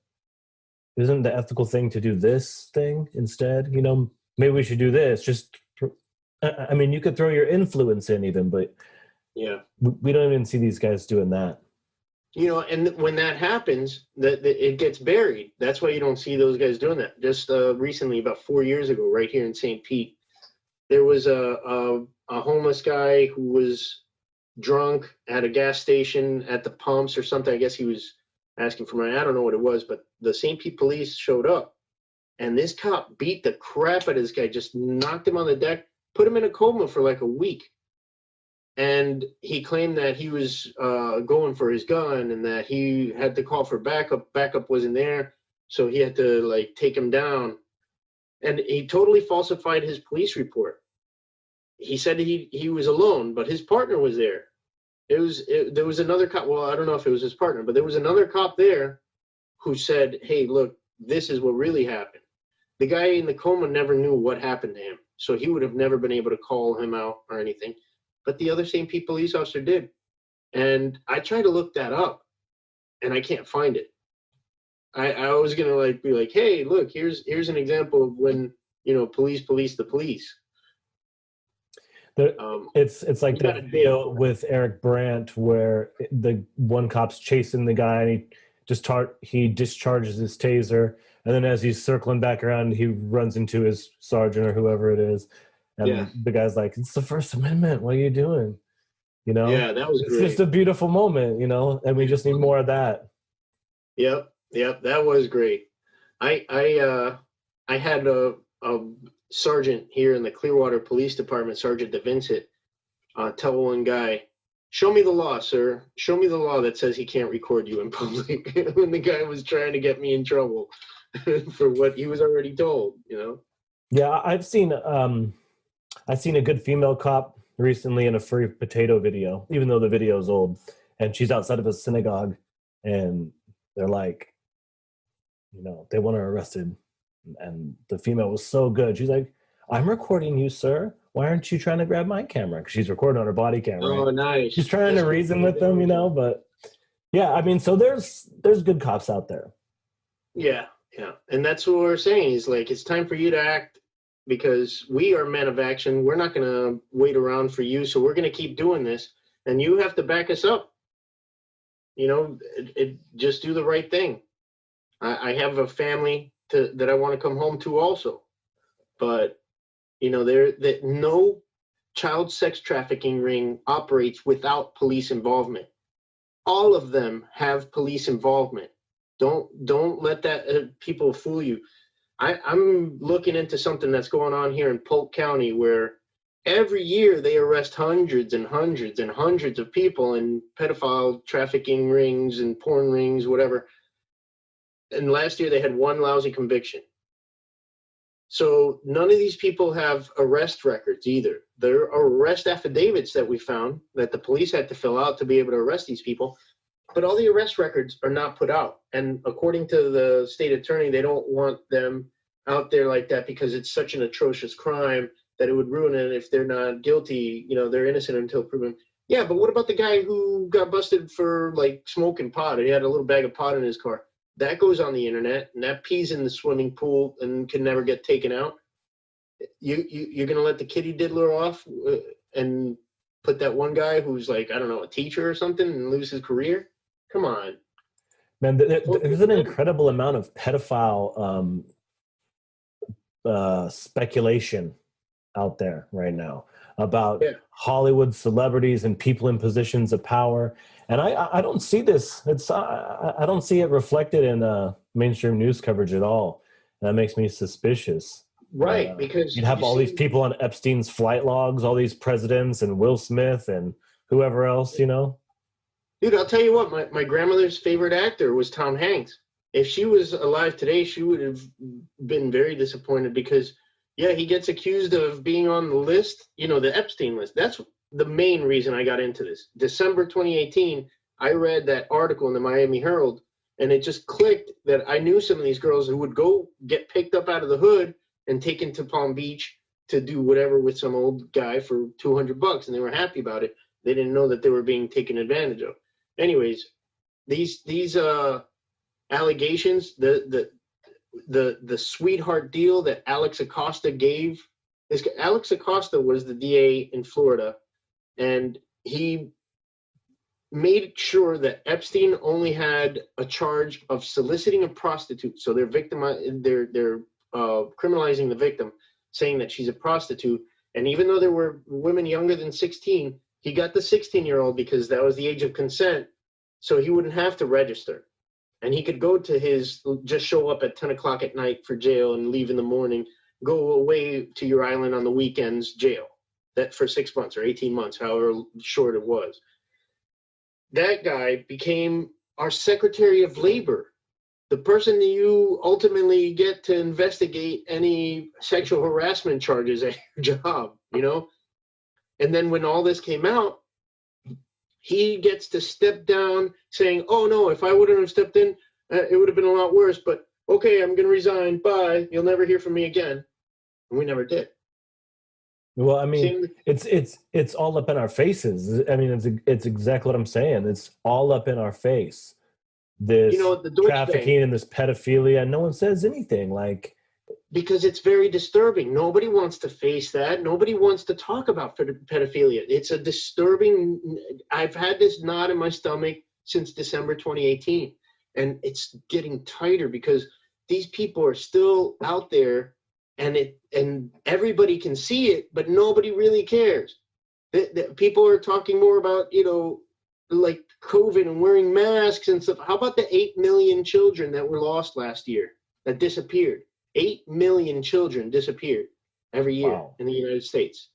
isn't the ethical thing to do this thing instead? You know, maybe we should do this. Just, I mean, you could throw your influence in even, but Yeah. we don't even see these guys doing that. You know, and when that happens, that it gets buried. That's why you don't see those guys doing that. Just recently, about 4 years ago, right here in St. Pete, there was a homeless guy who was drunk at a gas station at the pumps or something. I guess he was asking for money. I don't know what it was, but the St. Pete police showed up, and this cop beat the crap out of this guy, just knocked him on the deck, put him in a coma for like a week. And he claimed that he was going for his gun and that he had to call for backup. Backup wasn't there, so he had to like take him down. And he totally falsified his police report. He said he was alone, but his partner was there. There was another cop. Well, I don't know if it was his partner, but there was another cop there who said, "Hey, look, this is what really happened." The guy in the coma never knew what happened to him, so he would have never been able to call him out or anything. But the other St. Pete police officer did. And I tried to look that up, and I can't find it. I was gonna like be like, hey, look, here's an example of when, you know, police the police. It's like that video with Eric Brandt where the one cop's chasing the guy and he discharges his taser, and then as he's circling back around, he runs into his sergeant or whoever it is. And the guy's like, it's the First Amendment. What are you doing? You know? Yeah, that was great. It's just a beautiful moment, you know, and we just need more of that. Yep, that was great. I had a sergeant here in the Clearwater Police Department, Sergeant DeVincent, tell one guy, show me the law, sir. Show me the law that says he can't record you in public. When the guy was trying to get me in trouble for what he was already told, you know? Yeah, I've seen a good female cop recently in a free potato video, even though the video is old, and she's outside of a synagogue, and they're like, you know, they want her arrested, and the female was so good. She's like, I'm recording you, sir. Why aren't you trying to grab my camera? Because she's recording on her body camera. Oh, nice. She's trying to reason with them, you know, but yeah, I mean, so there's good cops out there. Yeah. And that's what we're saying is like, it's time for you to act, because we are men of action. We're not going to wait around for you. So we're going to keep doing this, and you have to back us up. You know, just do the right thing. I have a family that I want to come home to also, but you know, that no child sex trafficking ring operates without police involvement. All of them have police involvement. Don't let that people fool you. I'm looking into something that's going on here in Polk County where every year they arrest hundreds and hundreds and hundreds of people in pedophile trafficking rings and porn rings, whatever. And last year they had one lousy conviction. So none of these people have arrest records either. There are arrest affidavits that we found that the police had to fill out to be able to arrest these people, but all the arrest records are not put out. And according to the state attorney, they don't want them out there like that because it's such an atrocious crime that it would ruin it if they're not guilty. You know, they're innocent until proven. Yeah, but what about the guy who got busted for like smoking pot? He had a little bag of pot in his car. That goes on the internet, and that pees in the swimming pool and can never get taken out. You're gonna let the kitty diddler off and put that one guy who's like, I don't know, a teacher or something, and lose his career? Come on, man. There's an incredible amount of pedophile speculation out there right now about Hollywood celebrities and people in positions of power. And I don't see this. I don't see it reflected in mainstream news coverage at all. And that makes me suspicious. Right, because you'd have all these people on Epstein's flight logs, all these presidents and Will Smith and whoever else, you know? Dude, I'll tell you what, my grandmother's favorite actor was Tom Hanks. If she was alive today, she would have been very disappointed because, yeah, he gets accused of being on the list, you know, the Epstein list. That's the main reason I got into this. December 2018, I read that article in the Miami Herald, and it just clicked that I knew some of these girls who would go get picked up out of the hood and taken to Palm Beach to do whatever with some old guy for $200, and they were happy about it. They didn't know that they were being taken advantage of. Anyways, these allegations, the sweetheart deal that Alex Acosta gave. Alex Acosta was the DA in Florida, and he made sure that Epstein only had a charge of soliciting a prostitute. So they're criminalizing the victim, saying that she's a prostitute. And even though there were women younger than 16, he got the 16-year-old because that was the age of consent, so he wouldn't have to register. And he could go to just show up at 10 o'clock at night for jail and leave in the morning, go away to your island on the weekends, jail. That for 6 months or 18 months, however short it was. That guy became our Secretary of Labor, the person that you ultimately get to investigate any sexual harassment charges at your job, you know? And then when all this came out, he gets to step down saying, oh no, if I wouldn't have stepped in, it would have been a lot worse, but okay, I'm going to resign. Bye. You'll never hear from me again. And we never did. Well, I mean, it's all up in our faces. I mean, it's exactly what I'm saying. It's all up in our face. This the trafficking and this pedophilia. No one says anything. Like, because it's very disturbing. Nobody wants to face that. Nobody wants to talk about pedophilia. It's a disturbing. I've had this knot in my stomach since December 2018, and it's getting tighter because these people are still out there. And everybody can see it, but nobody really cares. People are talking more about, like COVID and wearing masks and stuff. How about the 8 million children that were lost last year, that disappeared? 8 million children disappeared every year in the United States.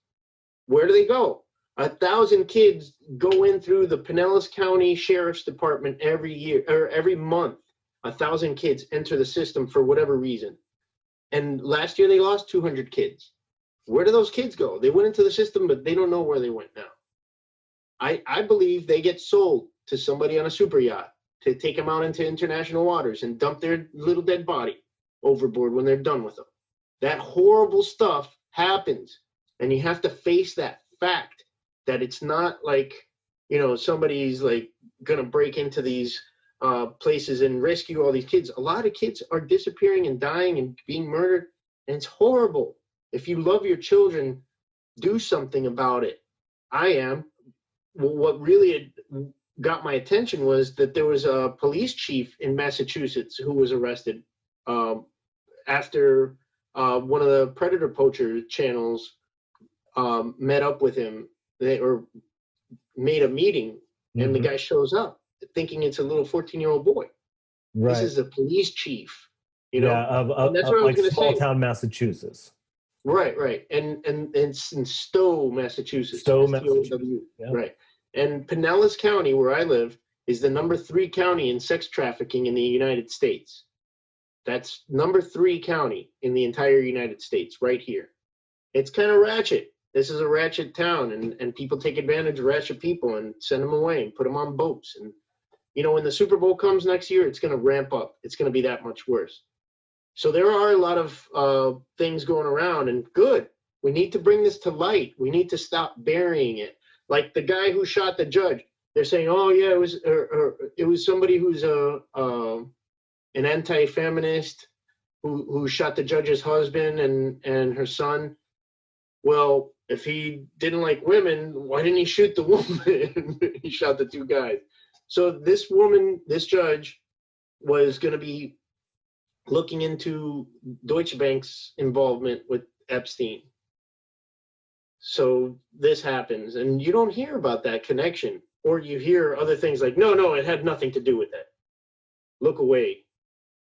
Where do they go? 1,000 kids go in through the Pinellas County Sheriff's Department every year, or every month. 1,000 kids enter the system for whatever reason. And last year they lost 200 kids. Where do those kids go? They went into the system, but they don't know where they went now. I believe they get sold to somebody on a super yacht to take them out into international waters and dump their little dead body overboard when they're done with them. That horrible stuff happens. And you have to face that fact that it's not like, somebody's like going to break into these places and rescue all these kids. A lot of kids are disappearing and dying and being murdered, and it's horrible. If you love your children, do something about it. I am. What really got my attention was that there was a police chief in Massachusetts who was arrested after one of the predator poacher channels met up with him, or made a meeting, and the guy shows up thinking it's a little 14-year-old boy. Right. This is a police chief, Yeah, and that's what I was going to say. Small town Massachusetts. Right. And it's in Stowe, Massachusetts. Massachusetts. Yeah. Right. And Pinellas County, where I live, is the number 3 county in sex trafficking in the United States. That's number 3 county in the entire United States, right here. It's kind of ratchet. This is a ratchet town, and people take advantage of ratchet people and send them away and put them on boats. And, when the Super Bowl comes next year, it's going to ramp up. It's going to be that much worse. So there are a lot of things going around, and good. We need to bring this to light. We need to stop burying it. Like the guy who shot the judge, they're saying, oh, yeah, it was somebody who's an anti-feminist who shot the judge's husband and her son. Well, if he didn't like women, why didn't he shoot the woman? He shot the 2 guys. So this judge, was going to be looking into Deutsche Bank's involvement with Epstein. So this happens, and you don't hear about that connection, or you hear other things like, no, it had nothing to do with that. Look away.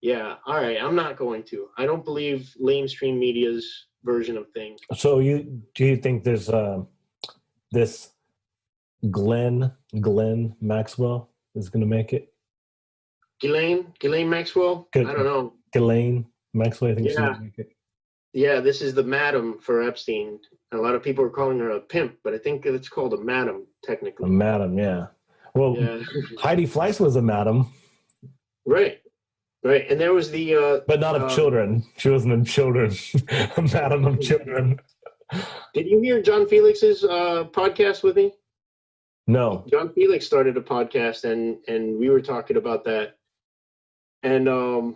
Yeah, all right, I'm not going to. I don't believe lamestream media's version of things. So do you think there's this Glenn Maxwell is going to make it? Ghislaine Maxwell? I don't know. Ghislaine Maxwell, I think she's going to make it. Yeah, this is the madam for Epstein. A lot of people are calling her a pimp, but I think it's called a madam, technically. A madam, yeah. Well, yeah. Heidi Fleiss was a madam. Right. And there was the... but not of children. She wasn't in children. A madam of children. Did you hear John Felix's podcast with me? No. John Felix started a podcast, and we were talking about that. And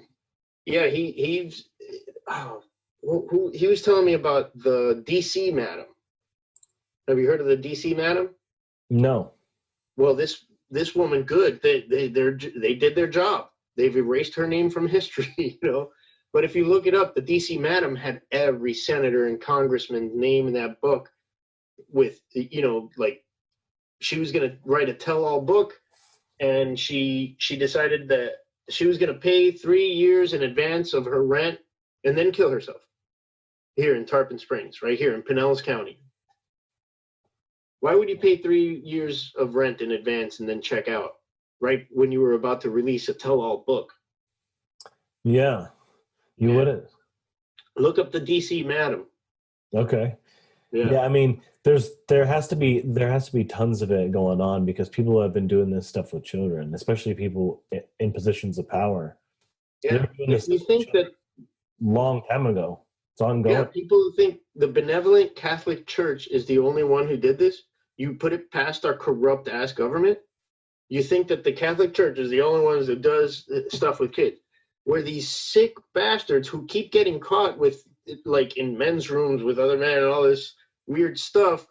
yeah, he was telling me about the DC madam. Have you heard of the DC madam? No. Well, this woman, good. They did their job. They've erased her name from history, you know. But if you look it up, the DC madam had every senator and congressman's name in that book. With, you know, like, she was going to write a tell-all book, and she decided that she was going to pay 3 years in advance of her rent and then kill herself here in Tarpon Springs, right here in Pinellas County. Why would you pay 3 years of rent in advance and then check out right when you were about to release a tell-all book? Yeah, you wouldn't. Look up the DC madam. Okay. Yeah. I mean, there has to be tons of it going on, because people have been doing this stuff with children, especially people in positions of power. Yeah. You think that long time ago. It's ongoing. Yeah, people who think the benevolent Catholic Church is the only one who did this, you put it past our corrupt ass government. You think that the Catholic Church is the only one that does stuff with kids, where these sick bastards who keep getting caught with, like, in men's rooms with other men and all this weird stuff,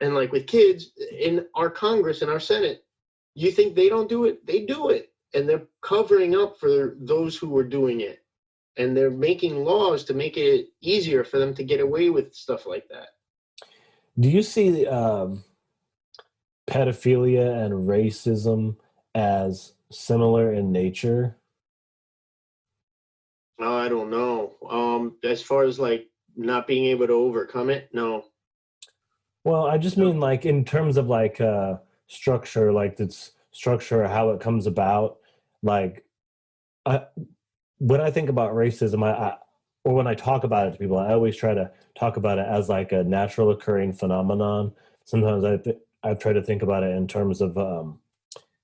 and like with kids in our Congress and our Senate. You think they don't do it? They do it, and they're covering up for those who were doing it, and they're making laws to make it easier for them to get away with stuff like that. Do you see pedophilia and racism as similar in nature? I don't know. As far as like not being able to overcome it, no. Well, I just mean like in terms of like structure, like its structure, how it comes about. Like, when I think about racism, or when I talk about it to people, I always try to talk about it as like a natural occurring phenomenon. Sometimes I try to think about it in terms of,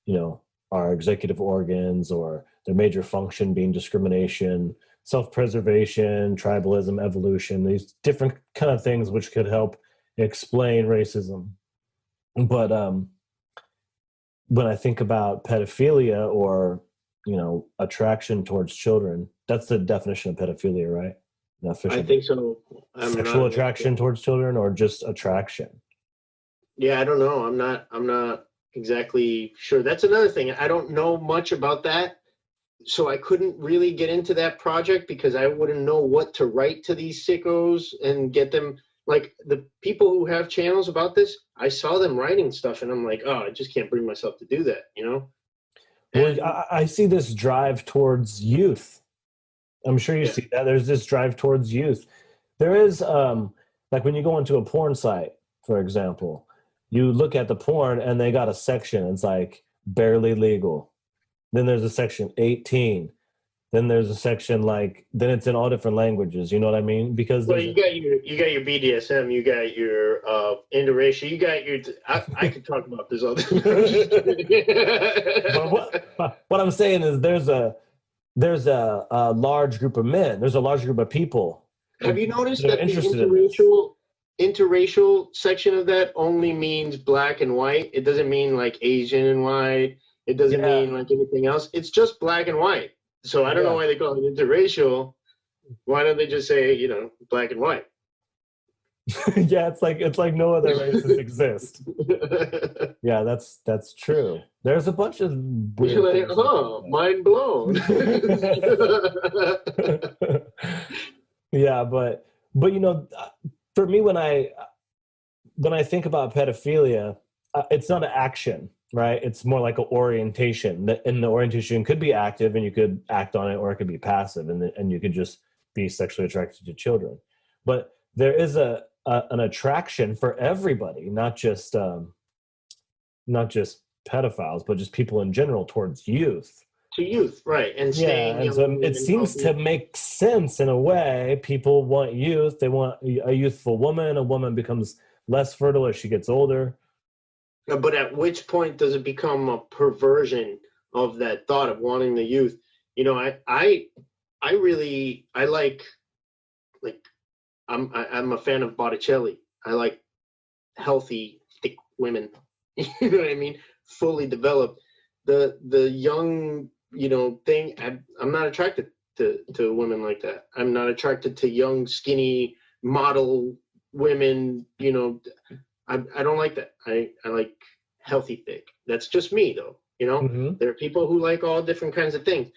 you know, our executive organs or their major function being discrimination, self-preservation, tribalism, evolution, these different kind of things which could help explain racism. But when I think about pedophilia or, you know, attraction towards children, that's the definition of pedophilia, right? I think so. Sexual attraction towards children, or just attraction? Yeah, I don't know. I'm not exactly sure. That's another thing. I don't know much about that. So I couldn't really get into that project because I wouldn't know what to write to these sickos and get them, like the people who have channels about this, I saw them writing stuff and I'm like, oh, I just can't bring myself to do that, you know? Well, I see this drive towards youth. I'm sure you see that. There's this drive towards youth. There is, like when you go into a porn site, for example, you look at the porn and they got a section. It's like barely legal. Then there's a section 18. Then there's a section like, then it's in all different languages. You know what I mean? Because you got your BDSM, you got your interracial, you got your. I could talk about this all day. But what I'm saying is there's a large group of men. There's a large group of people. Have you noticed that the interracial section of that only means black and white? It doesn't mean like Asian and white. It doesn't mean like anything else. It's just black and white. So I don't know why they call it interracial. Why don't they just say, you know, black and white? Yeah, it's like no other races exist. Yeah, that's true. There's a bunch of weird You're like, oh, mind blown. Yeah, but you know, for me, when I think about pedophilia, it's not an action, right? It's more like an orientation. And the orientation could be active, and you could act on it, or it could be passive, and you could just be sexually attracted to children. But there is an attraction for everybody, not just pedophiles, but just people in general towards youth. To youth, right? And and so it seems to make sense in a way. People want youth. They want a youthful woman. A woman becomes less fertile as she gets older. But at which point does it become a perversion of that thought of wanting the youth? You know, I I'm a fan of Botticelli. I like healthy, thick women. You know what I mean? Fully developed. The young, thing. I'm not attracted to women like that. I'm not attracted to young, skinny model women. I don't like that. I like healthy, thick. That's just me, though. Mm-hmm. There are people who like all different kinds of things.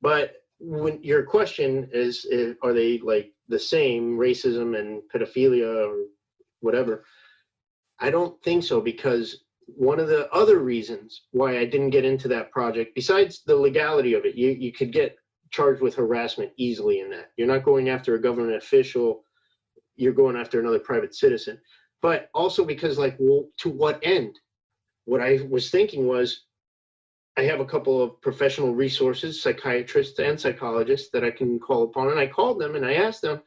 But when your question is, are they like the same, racism and pedophilia or whatever? I don't think so, because one of the other reasons why I didn't get into that project, besides the legality of it, you could get charged with harassment easily in that. You're not going after a government official, you're going after another private citizen. But also because, like, well, to what end? What I was thinking was, I have a couple of professional resources, psychiatrists and psychologists, that I can call upon. And I called them and I asked them,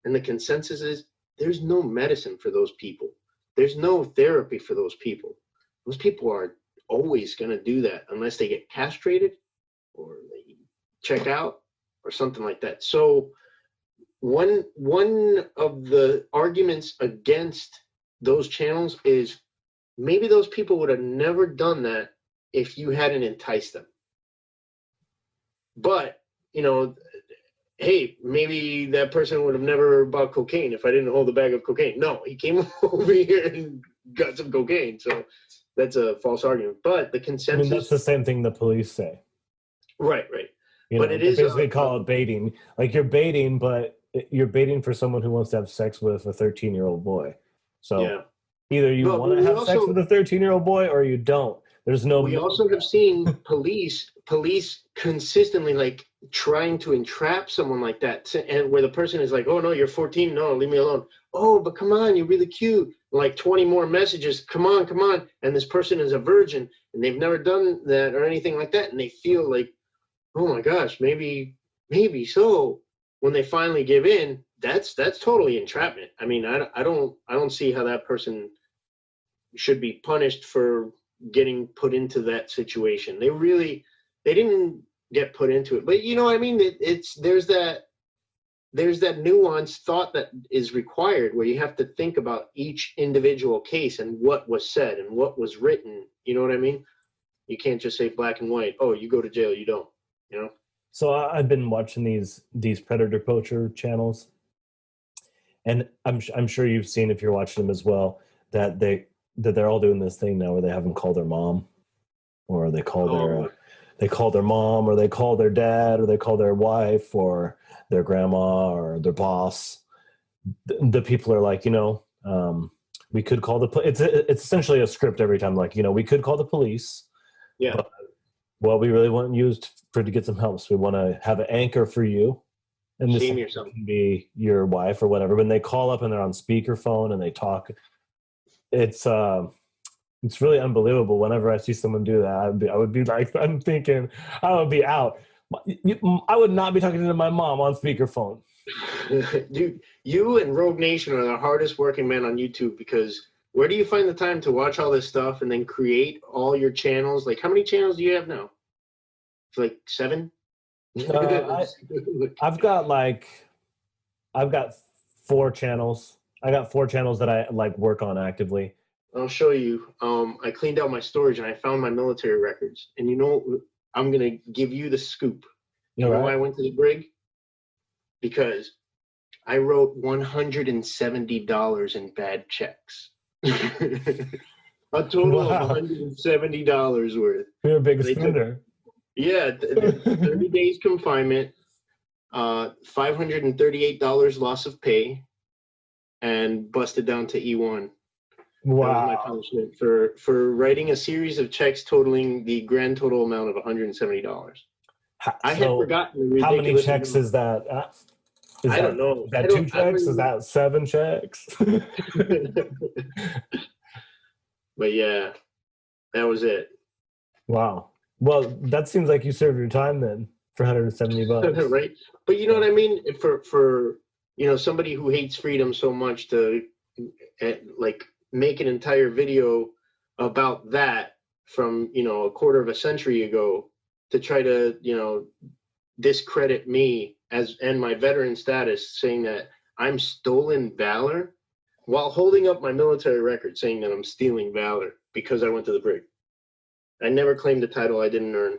and the consensus is there's no medicine for those people. There's no therapy for those people. Those people are always going to do that unless they get castrated or they check out or something like that. So one of the arguments against those channels is maybe those people would have never done that if you hadn't enticed them. But, hey, maybe that person would have never bought cocaine if I didn't hold a bag of cocaine. No, he came over here and got some cocaine. So that's a false argument. But the consensus... I mean, that's the same thing the police say. Right. But it is basically call it baiting. Like, you're baiting, but you're baiting for someone who wants to have sex with a 13-year-old boy. So yeah. Either you want to have sex with a 13-year-old boy or you don't. There's no... We also have seen police consistently, like, trying to entrap someone like that, and where the person is like, oh, no, you're 14. No, leave me alone. Oh, but come on, you're really cute. Like 20 more messages. Come on. And this person is a virgin, and they've never done that or anything like that. And they feel like, oh, my gosh, maybe so. When they finally give in, that's totally entrapment. I mean, I don't see how that person should be punished for getting put into that situation. They didn't get put into it, but I mean, there's that nuanced thought that is required, where you have to think about each individual case and what was said and what was written. You know what I mean? You can't just say black and white. Oh, you go to jail, you don't. So I've been watching these predator poacher channels, and I'm sure you've seen, if you're watching them as well, that they're all doing this thing now where they have them call their mom, or they call their mom, or they call their dad, or they call their wife, or their grandma, or their boss. The people are like, we could call it's essentially a script every time. Like, we could call the police. Yeah. But what we really want you to get some help. So we want to have an anchor for you. And this can be your wife or whatever. When they call up and they're on speakerphone and they talk, it's really unbelievable. Whenever I see someone do that, I would be like, I'm thinking, I would be out. I would not be talking to my mom on speakerphone. Dude, you and Rogue Nation are the hardest working men on YouTube, because where do you find the time to watch all this stuff and then create all your channels? Like, how many channels do you have now? It's like 7? I've got 4 channels. I got 4 channels that I work on actively. I'll show you. I cleaned out my storage and I found my military records. And I'm going to give you the scoop. You know why I went to the brig? Because I wrote $170 in bad checks. A total of $170 worth. You're a big spender. Yeah, 30 days confinement, $538 loss of pay, and busted down to E1. Wow. That was my punishment for writing a series of checks totaling the grand total amount of $170. I had forgotten the how many checks is that? I don't know. Is that 2 checks? Is that 7 checks? But yeah, that was it. Wow. Well, that seems like you served your time then for $170. Right? But you know what I mean? For somebody who hates freedom so much to make an entire video about that from, a quarter of a century ago, to try to, discredit me and my veteran status, saying that I'm stolen valor while holding up my military record saying that I'm stealing valor because I went to the brig. I never claimed a title I didn't earn.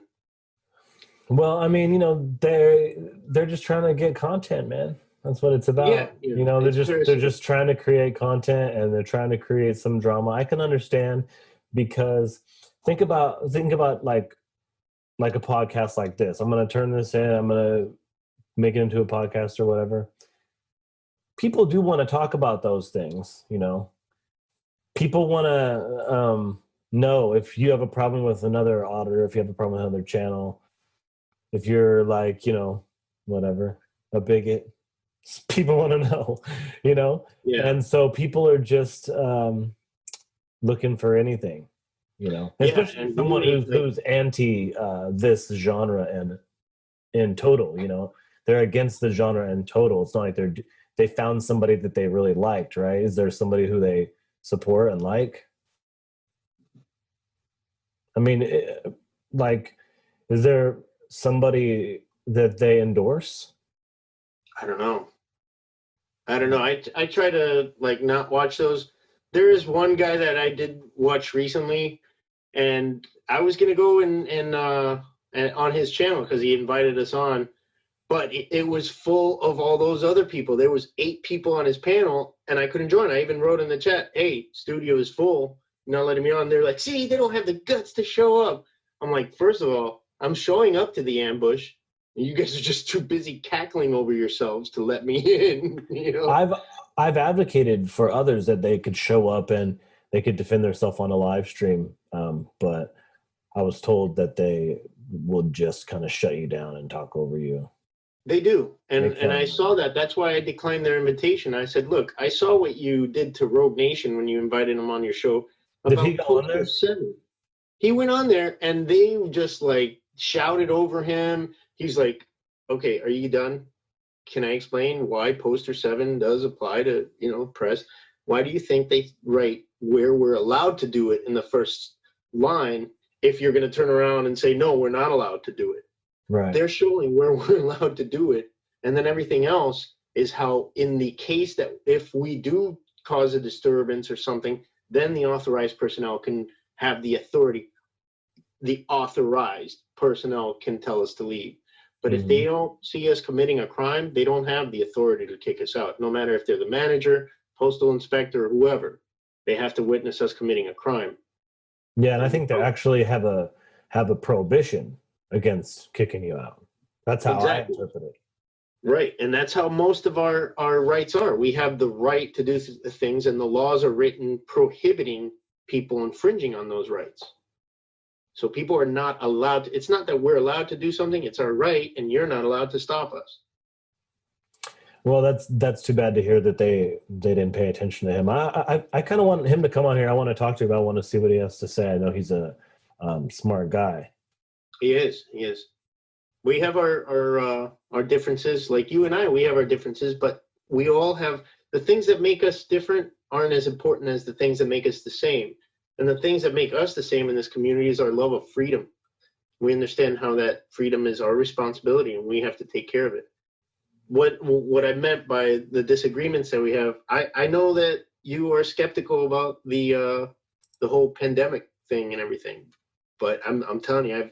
Well, I mean, they're just trying to get content, man. That's what it's about. Yeah, They're just trying to create content, and they're trying to create some drama. I can understand, because think about like a podcast like this. I'm going to turn this in. I'm going to make it into a podcast or whatever. People do want to talk about those things, People want to know if you have a problem with another auditor, if you have a problem with another channel, if you're like, whatever, a bigot. People want to know, Yeah. And so people are just looking for anything, especially and someone who's anti this genre and in total, they're against the genre in total. It's not like they found somebody that they really liked, right? Is there somebody who they support and like? I mean, is there somebody that they endorse? I don't know. I try to not watch those. There is one guy that I did watch recently, and I was gonna go and on his channel because he invited us on, but it was full of all those other people. There was 8 people on his panel, and I couldn't join. I even wrote in the chat, "Hey, studio is full. You're not letting me on." They're like, "See, they don't have the guts to show up." I'm like, first of all, I'm showing up to the ambush. You guys are just too busy cackling over yourselves to let me in. I've advocated for others that they could show up and they could defend themselves on a live stream, but I was told that they will just kind of shut you down and talk over you. They do, and I saw that. That's why I declined their invitation. I said, "Look, I saw what you did to Rogue Nation when you invited him on your show." Did he go on there? 7. He went on there, and they just shouted over him. He's like, "Okay, are you done? Can I explain why Poster 7 does apply to, press? Why do you think they write where we're allowed to do it in the first line if you're going to turn around and say, no, we're not allowed to do it?" Right. They're showing where we're allowed to do it. And then everything else is how, in the case that if we do cause a disturbance or something, then the authorized personnel can have the authority. The authorized personnel can tell us to leave. But if they don't see us committing a crime, they don't have the authority to kick us out. No matter if they're the manager, postal inspector, or whoever, they have to witness us committing a crime. Yeah, and I think they actually have a prohibition against kicking you out. That's how I interpret it. Right, and that's how most of our rights are. We have the right to do things, and the laws are written prohibiting people infringing on those rights. So people are not allowed to, it's not that we're allowed to do something, it's our right, and you're not allowed to stop us. Well, that's too bad to hear that they didn't pay attention to him. I kind of want him to come on here. I want to talk to him. I want to see what he has to say. I know he's a smart guy. He is. We have our differences, like you and I, we have our differences, but we all have the things that make us different aren't as important as the things that make us the same. And the things that make us the same in this community is our love of freedom. We understand how that freedom is our responsibility and we have to take care of it. What I meant by the disagreements that we have, I know that you are skeptical about the whole pandemic thing and everything, but I'm telling you,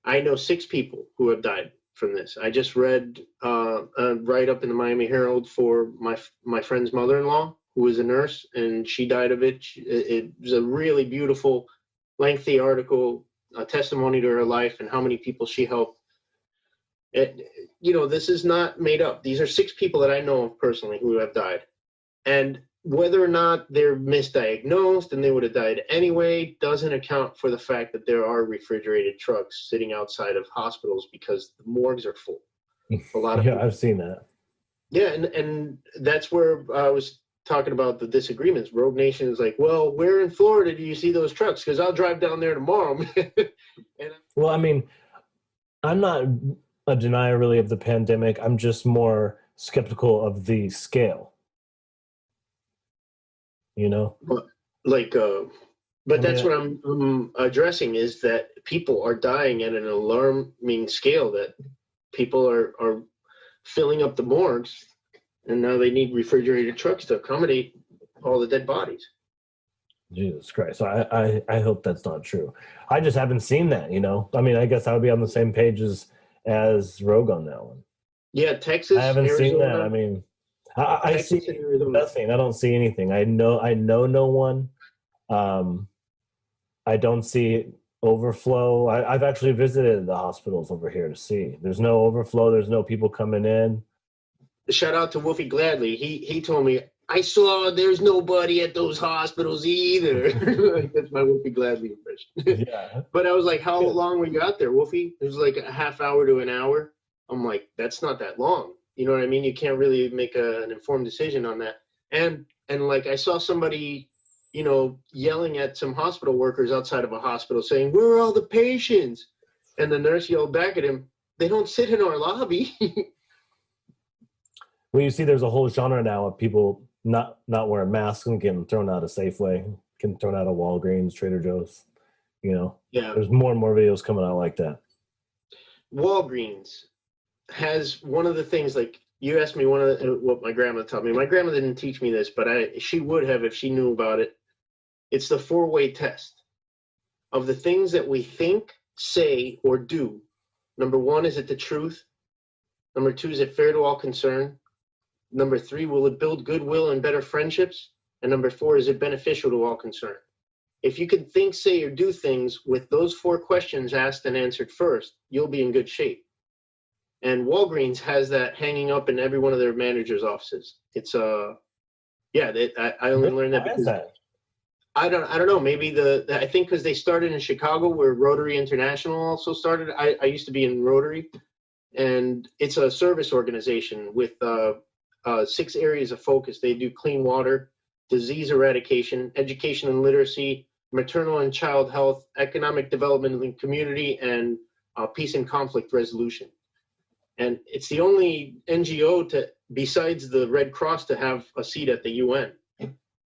I know 6 people who have died from this. I just read a write-up in the Miami Herald for my friend's mother-in-law, who was a nurse, and she died of it. It was a really beautiful, lengthy article, a testimony to her life and how many people she helped. This is not made up. These are 6 people that I know of personally who have died. And whether or not they're misdiagnosed and they would have died anyway doesn't account for the fact that there are refrigerated trucks sitting outside of hospitals because the morgues are full. A lot of people. I've seen that. Yeah, and that's where I was talking about the disagreements. Rogue Nation is like, well, where in Florida do you see those trucks? Because I'll drive down there tomorrow. Well, I mean, I'm not a denier really of the pandemic. I'm just more skeptical of the scale. But that's what I'm addressing is that people are dying at an alarming scale, that people are filling up the morgues And now they need refrigerated trucks to accommodate all the dead bodies. Jesus Christ. I hope that's not true. I just haven't seen that, you know? I mean, I guess I would be on the same page as Rogue on that one. Yeah, Texas, I haven't Arizona, seen that. I mean, I Texas see and Arizona. nothing. I don't see anything. I know no one. I don't see overflow. I've actually visited the hospitals over here to see. There's no overflow. There's no people coming in. Shout out to Wolfie Gladly. He told me, I saw there's nobody at those hospitals either. Like, that's my Wolfie Gladly impression. Yeah. But I was like, how long were you out there, Wolfie? It was like a half hour to an hour. I'm like, that's not that long. You know what I mean? You can't really make an informed decision on that. And like I saw somebody, you know, yelling at some hospital workers outside of a hospital saying, where are all the patients? And the nurse yelled back at him, they don't sit in our lobby. Well, you see, there's a whole genre now of people not wearing masks and getting thrown out of Safeway, getting thrown out of Walgreens, Trader Joe's. You know, Yeah. there's more and more videos coming out like that. Walgreens has one of the things, like you asked me what my grandma taught me. My grandma didn't teach me this, but she would have if she knew about it. It's the four-way test of the things that we think, say, or do. Number one, is it the truth? Number two, is it fair to all concerned? Number three, will it build goodwill and better friendships? And number four, is it beneficial to all concerned? If you can think, say, or do things with those four questions asked and answered first, you'll be in good shape. And Walgreens has that hanging up in every one of their managers' offices. It's I only learned that because I don't know. Maybe I think because they started in Chicago, where Rotary International also started. I used to be in Rotary, and it's a service organization with 6 areas of focus. They do clean water, disease eradication, education and literacy, maternal and child health, economic development in the community, and peace and conflict resolution. And it's the only NGO besides the Red Cross to have a seat at the UN.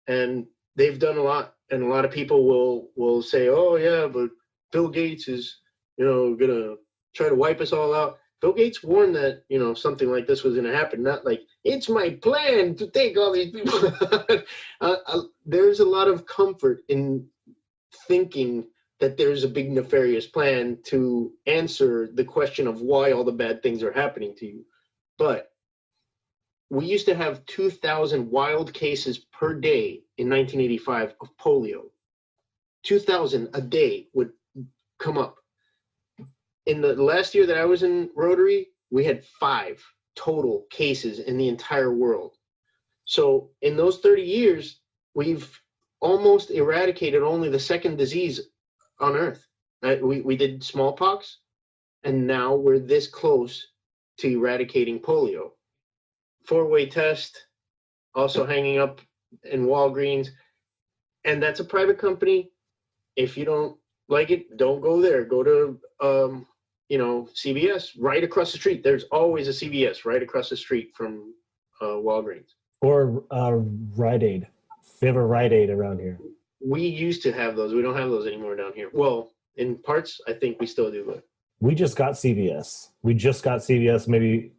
And they've done a lot. And a lot of people will say, oh yeah, but Bill Gates is, gonna try to wipe us all out. Bill Gates warned that, something like this was gonna happen. Not like, it's my plan to take all these people. There's a lot of comfort in thinking that there's a big nefarious plan to answer the question of why all the bad things are happening to you. But we used to have 2,000 wild cases per day in 1985 of polio. 2,000 a day would come up. In the last year that I was in Rotary, we had 5 total cases in the entire world. So in those 30 years, we've almost eradicated only the second disease on Earth. We did smallpox, and now we're this close to eradicating polio. 4-way test, also hanging up in Walgreens, and that's a private company. If you don't like it, don't go there. Go to CVS right across the street. There's always a CVS right across the street from Walgreens. Or Rite Aid. We have a Rite Aid around here. We used to have those. We don't have those anymore down here. Well, in parts, I think we still do. But we just got CVS. We just got CVS maybe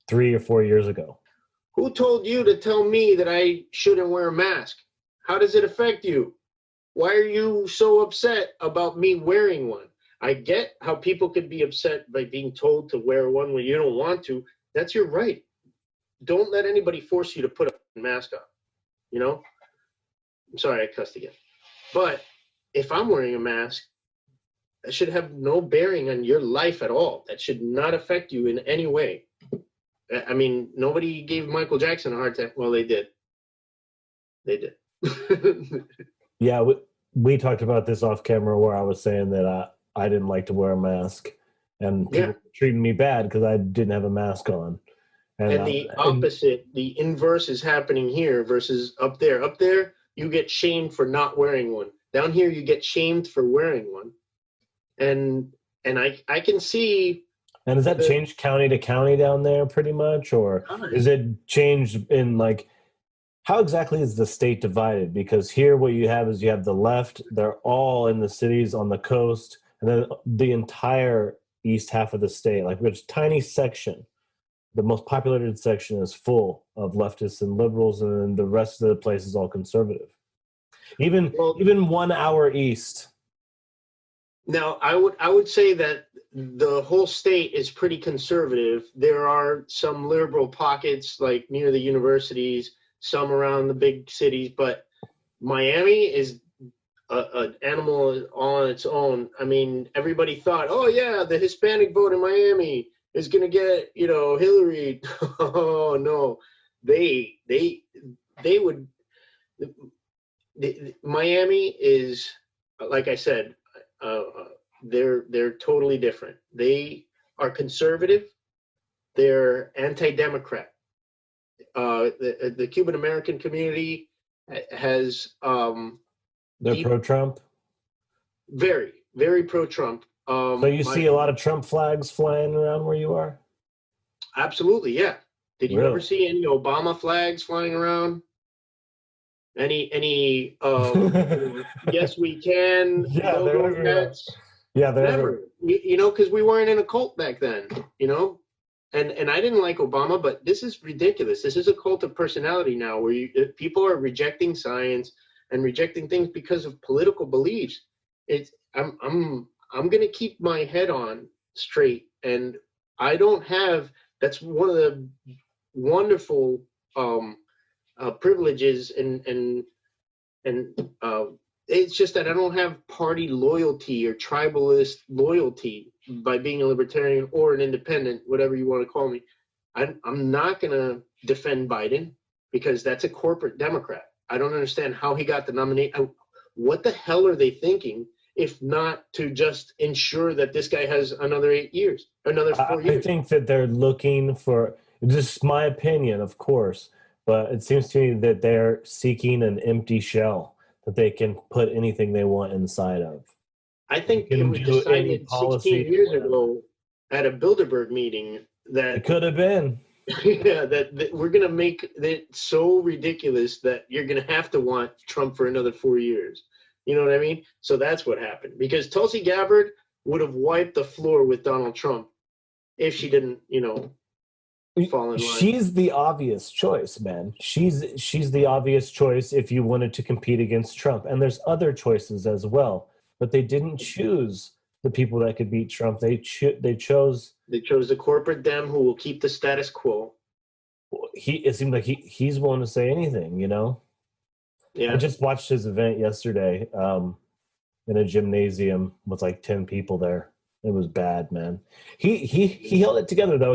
3 or 4 years ago. Who told you to tell me that I shouldn't wear a mask? How does it affect you? Why are you so upset about me wearing one? I get how people could be upset by being told to wear one when you don't want to. That's your right. Don't let anybody force you to put a mask on. I'm sorry, I cussed again. But if I'm wearing a mask, that should have no bearing on your life at all. That should not affect you in any way. I mean, nobody gave Michael Jackson a heart attack. Well, they did. They did. Yeah, we talked about this off camera where I was saying that I didn't like to wear a mask. And people were treating me bad because I didn't have a mask on. And the opposite, the inverse is happening here versus up there. Up there, you get shamed for not wearing one. Down here, you get shamed for wearing one. And I can see. And does that change county to county down there pretty much? Or is it changed in how exactly is the state divided? Because here what you have is you have the left, they're all in the cities on the coast, and then the entire east half of the state, which tiny section the most populated section is full of leftists and liberals, and then the rest of the place is all conservative. Even 1 hour east. Now, I would say that the whole state is pretty conservative. There are some liberal pockets, like near the universities, some around the big cities, but Miami is an animal on its own. I mean, everybody thought, oh yeah, the Hispanic vote in Miami is going to get, Hillary. Oh no, they would. Miami is, like I said, they're totally different. They are conservative. They're anti-democrat. The Cuban American community has they're pro-Trump. Very, very pro-Trump. So you see a lot of Trump flags flying around where you are? Absolutely, yeah. Did you Really? ever see any Obama flags flying around? Any yes we can, yeah, go Mets? Yeah, never. Because we weren't in a cult back then, and I didn't like Obama, but this is ridiculous. This is a cult of personality now, where people are rejecting science and rejecting things because of political beliefs. I'm gonna keep my head on straight, and I don't have. That's one of the wonderful privileges, and it's just that I don't have party loyalty or tribalist loyalty by being a libertarian or an independent, whatever you want to call me. I'm not going to defend Biden because that's a corporate Democrat. I don't understand how he got the nomination. What the hell are they thinking, if not to just ensure that this guy has another 8 years, another 4 years? I think that they're looking for, just my opinion, of course, but it seems to me that they're seeking an empty shell that they can put anything they want inside of. I think it was decided 16 years ago at a Bilderberg meeting that it could have been. Yeah, that we're going to make it so ridiculous that you're going to have to want Trump for another 4 years. You know what I mean? So that's what happened. Because Tulsi Gabbard would have wiped the floor with Donald Trump if she didn't, fall in line. She's the obvious choice, man. She's the obvious choice if you wanted to compete against Trump. And there's other choices as well. But they didn't choose the people that could beat Trump. They chose the corporate Dem who will keep the status quo. It seemed like he's willing to say anything, Yeah. I just watched his event yesterday in a gymnasium with like 10 people there. It was bad, man. He held it together though.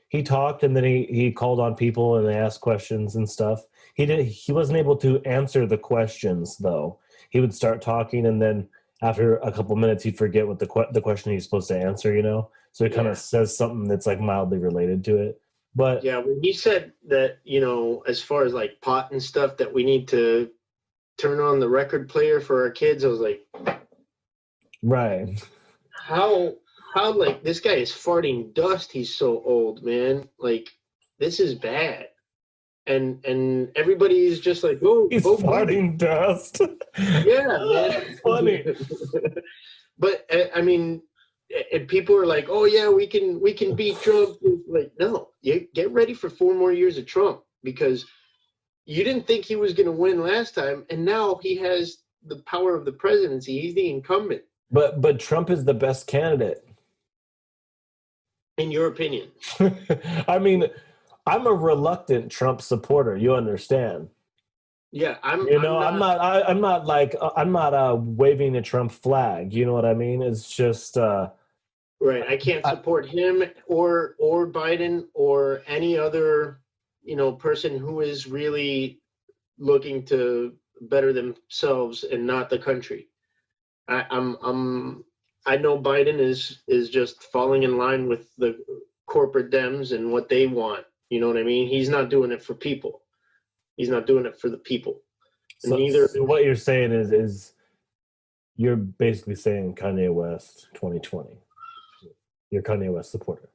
He talked, and then he called on people and they asked questions and stuff. He wasn't able to answer the questions though. He would start talking, and then after a couple minutes he'd forget what the question he's supposed to answer, So he kind of says something that's like mildly related to it. But yeah, when he said that, as far as like pot and stuff, that we need to turn on the record player for our kids, I was like, right. How like this guy is farting dust? He's so old, man. Like, this is bad. And everybody is just like, oh, he's farting dust. Yeah, man. Funny. But I mean, and people are like, oh yeah, we can beat Trump. Like, no, you get ready for 4 more years of Trump, because you didn't think he was going to win last time, and now he has the power of the presidency. He's the incumbent. But Trump is the best candidate. In your opinion? I mean, I'm a reluctant Trump supporter. You understand? Yeah, I'm not waving a Trump flag. You know what I mean? It's just right. I can't support him or Biden or any other person who is really looking to better themselves and not the country. I know Biden is just falling in line with the corporate Dems and what they want. You know what I mean? He's not doing it for people. He's not doing it for the people. So what you're saying is you're basically saying Kanye West 2020. You're Kanye West supporter.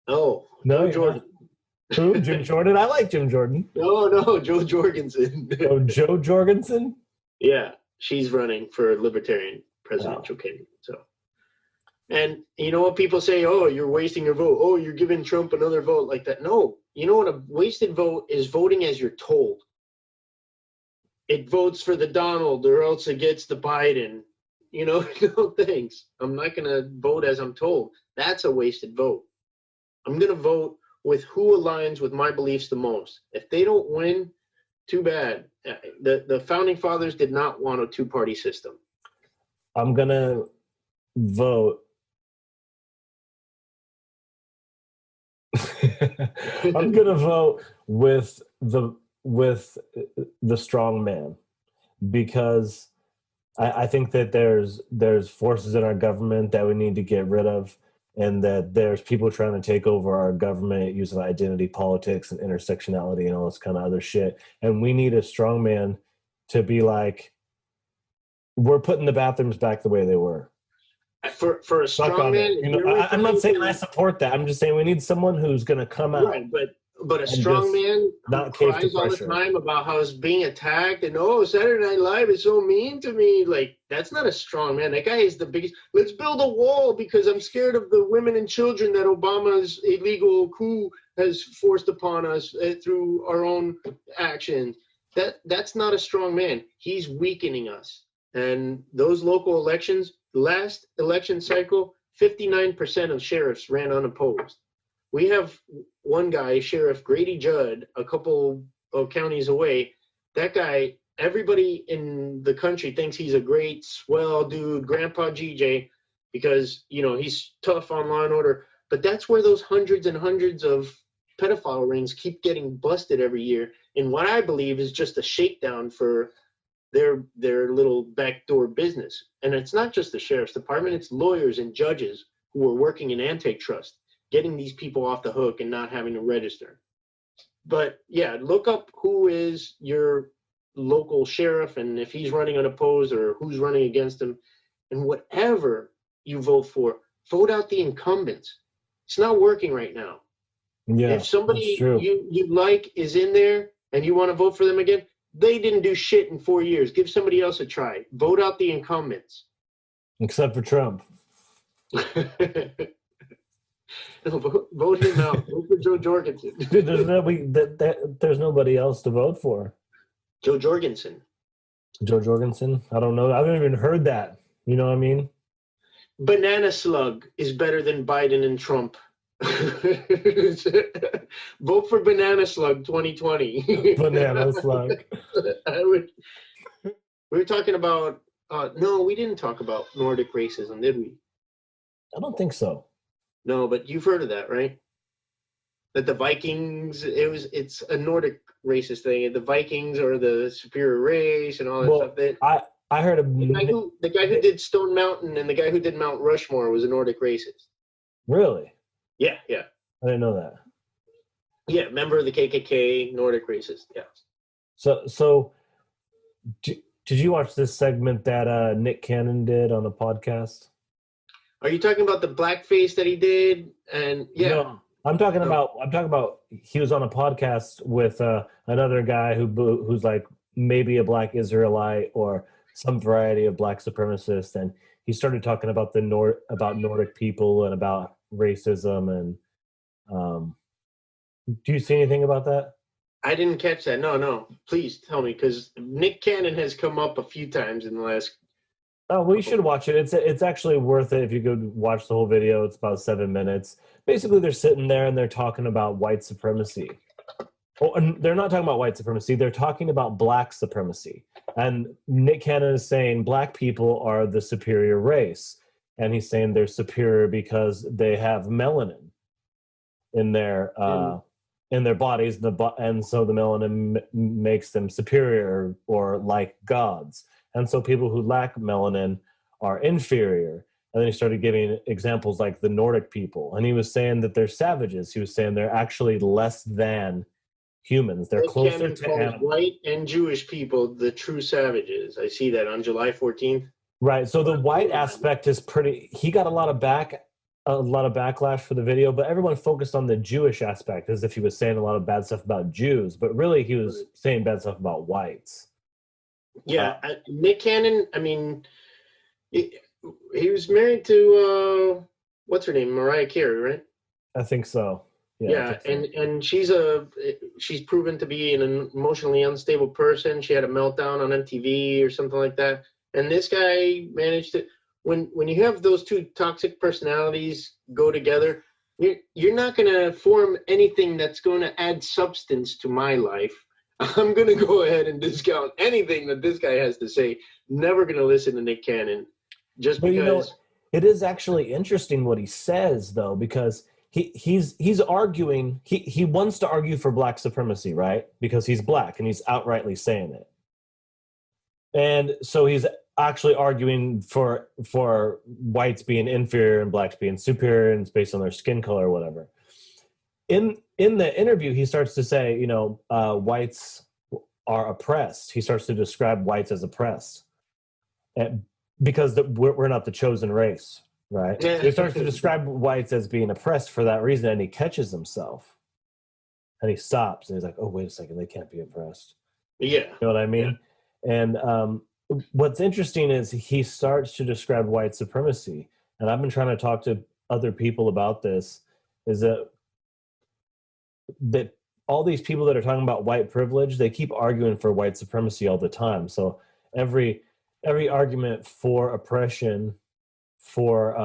No, Jordan. Who? Jim Jordan? I like Jim Jordan. No, Joe Jorgensen. Oh, Joe Jorgensen? Yeah, she's running for libertarian presidential candidate. So And you know what people say? Oh, you're wasting your vote. Oh, you're giving Trump another vote like that. No, you know what a wasted vote is? Voting as you're told. It votes for the Donald or else it gets the Biden. No thanks. I'm not going to vote as I'm told. That's a wasted vote. I'm going to vote with who aligns with my beliefs the most. If they don't win, too bad. The founding fathers did not want a two-party system. I'm going to vote. I'm going to vote with the strong man, because I think that there's forces in our government that we need to get rid of, and that there's people trying to take over our government using identity politics and intersectionality and all this kind of other shit. And we need a strong man to be like, we're putting the bathrooms back the way they were. For a strong man, I'm not saying I support that. I'm just saying we need someone who's going to come out. Right, but a strong man who cries all the time about how it's being attacked and Saturday Night Live is so mean to me. Like, that's not a strong man. That guy is the biggest. Let's build a wall because I'm scared of the women and children that Obama's illegal coup has forced upon us through our own actions. That's not a strong man. He's weakening us. And those local elections, last election cycle, 59% of sheriffs ran unopposed. We have one guy, Sheriff Grady Judd, a couple of counties away. That guy, everybody in the country thinks he's a great, swell dude, Grandpa GJ, because, he's tough on law and order. But that's where those hundreds and hundreds of pedophile rings keep getting busted every year in what I believe is just a shakedown for their little backdoor business. And it's not just the sheriff's department, it's lawyers and judges who are working in antitrust, getting these people off the hook and not having to register. But yeah, look up who is your local sheriff and if he's running unopposed or who's running against him. And whatever you vote for, vote out the incumbents. It's not working right now. Yeah, if somebody you like is in there and you want to vote for them again, they didn't do shit in 4 years. Give somebody else a try. Vote out the incumbents. Except for Trump. No, vote him out. Vote for Joe Jorgensen. Dude, there's nobody else to vote for. Joe Jorgensen. Joe Jorgensen? I don't know. I haven't even heard that. You know what I mean? Banana Slug is better than Biden and Trump. Vote for Banana Slug 2020. Banana Slug. We were talking about no, we didn't talk about Nordic racism, did we? I don't think so. No, but you've heard of that, right? That the Vikings, it's a Nordic racist thing. The Vikings are the superior race and all that stuff. I heard of the guy who did Stone Mountain and the guy who did Mount Rushmore was a Nordic racist. Really? Yeah. I didn't know that. Yeah, member of the KKK, Nordic racist. Yeah. So did you watch this segment that Nick Cannon did on a podcast? Are you talking about the blackface that he did? And yeah, no, I'm talking about he was on a podcast with another guy who's like maybe a black Israelite or some variety of black supremacist, and he started talking about about Nordic people and about racism. And do you see anything about that? I didn't catch that. No. Please tell me, because Nick Cannon has come up a few times in the last. Oh, well, you should watch it. It's actually worth it if you go watch the whole video. It's about 7 minutes. Basically, they're sitting there and they're talking about white supremacy. Oh, and they're not talking about white supremacy. They're talking about black supremacy. And Nick Cannon is saying black people are the superior race. And he's saying they're superior because they have melanin in their bodies, and so the melanin makes them superior or like gods. And so people who lack melanin are inferior. And then he started giving examples like the Nordic people. And he was saying that they're savages. He was saying they're actually less than humans. They're closer to animals. White and Jewish people the true savages. I see that on July 14th. Right. So the white aspect is pretty. He got a lot of backlash for the video, but everyone focused on the Jewish aspect as if he was saying a lot of bad stuff about Jews, but really he was saying bad stuff about whites. Yeah, Nick Cannon. I mean, he was married to what's her name, Mariah Carey, right? I think so. Yeah, and she's proven to be an emotionally unstable person. She had a meltdown on MTV or something like that. And this guy managed to, when you have those two toxic personalities go together, you're not going to form anything that's going to add substance to my life. I'm going to go ahead and discount anything that this guy has to say. Never going to listen to Nick Cannon just But because. it is actually interesting what he says, though, because he's arguing, he wants to argue for black supremacy, right? Because he's black and he's outrightly saying it. And so he's actually arguing for whites being inferior and blacks being superior, and it's based on their skin color or whatever. In the interview, he starts to say, whites are oppressed. He starts to describe whites as oppressed, because we're not the chosen race, right? So he starts to describe whites as being oppressed for that reason, and he catches himself, and he stops, and he's like, "Oh, wait a second, they can't be oppressed." Yeah, you know what I mean? Yeah. And what's interesting is he starts to describe white supremacy, and I've been trying to talk to other people about this. Is that all these people that are talking about white privilege, they keep arguing for white supremacy all the time. So every argument for oppression, for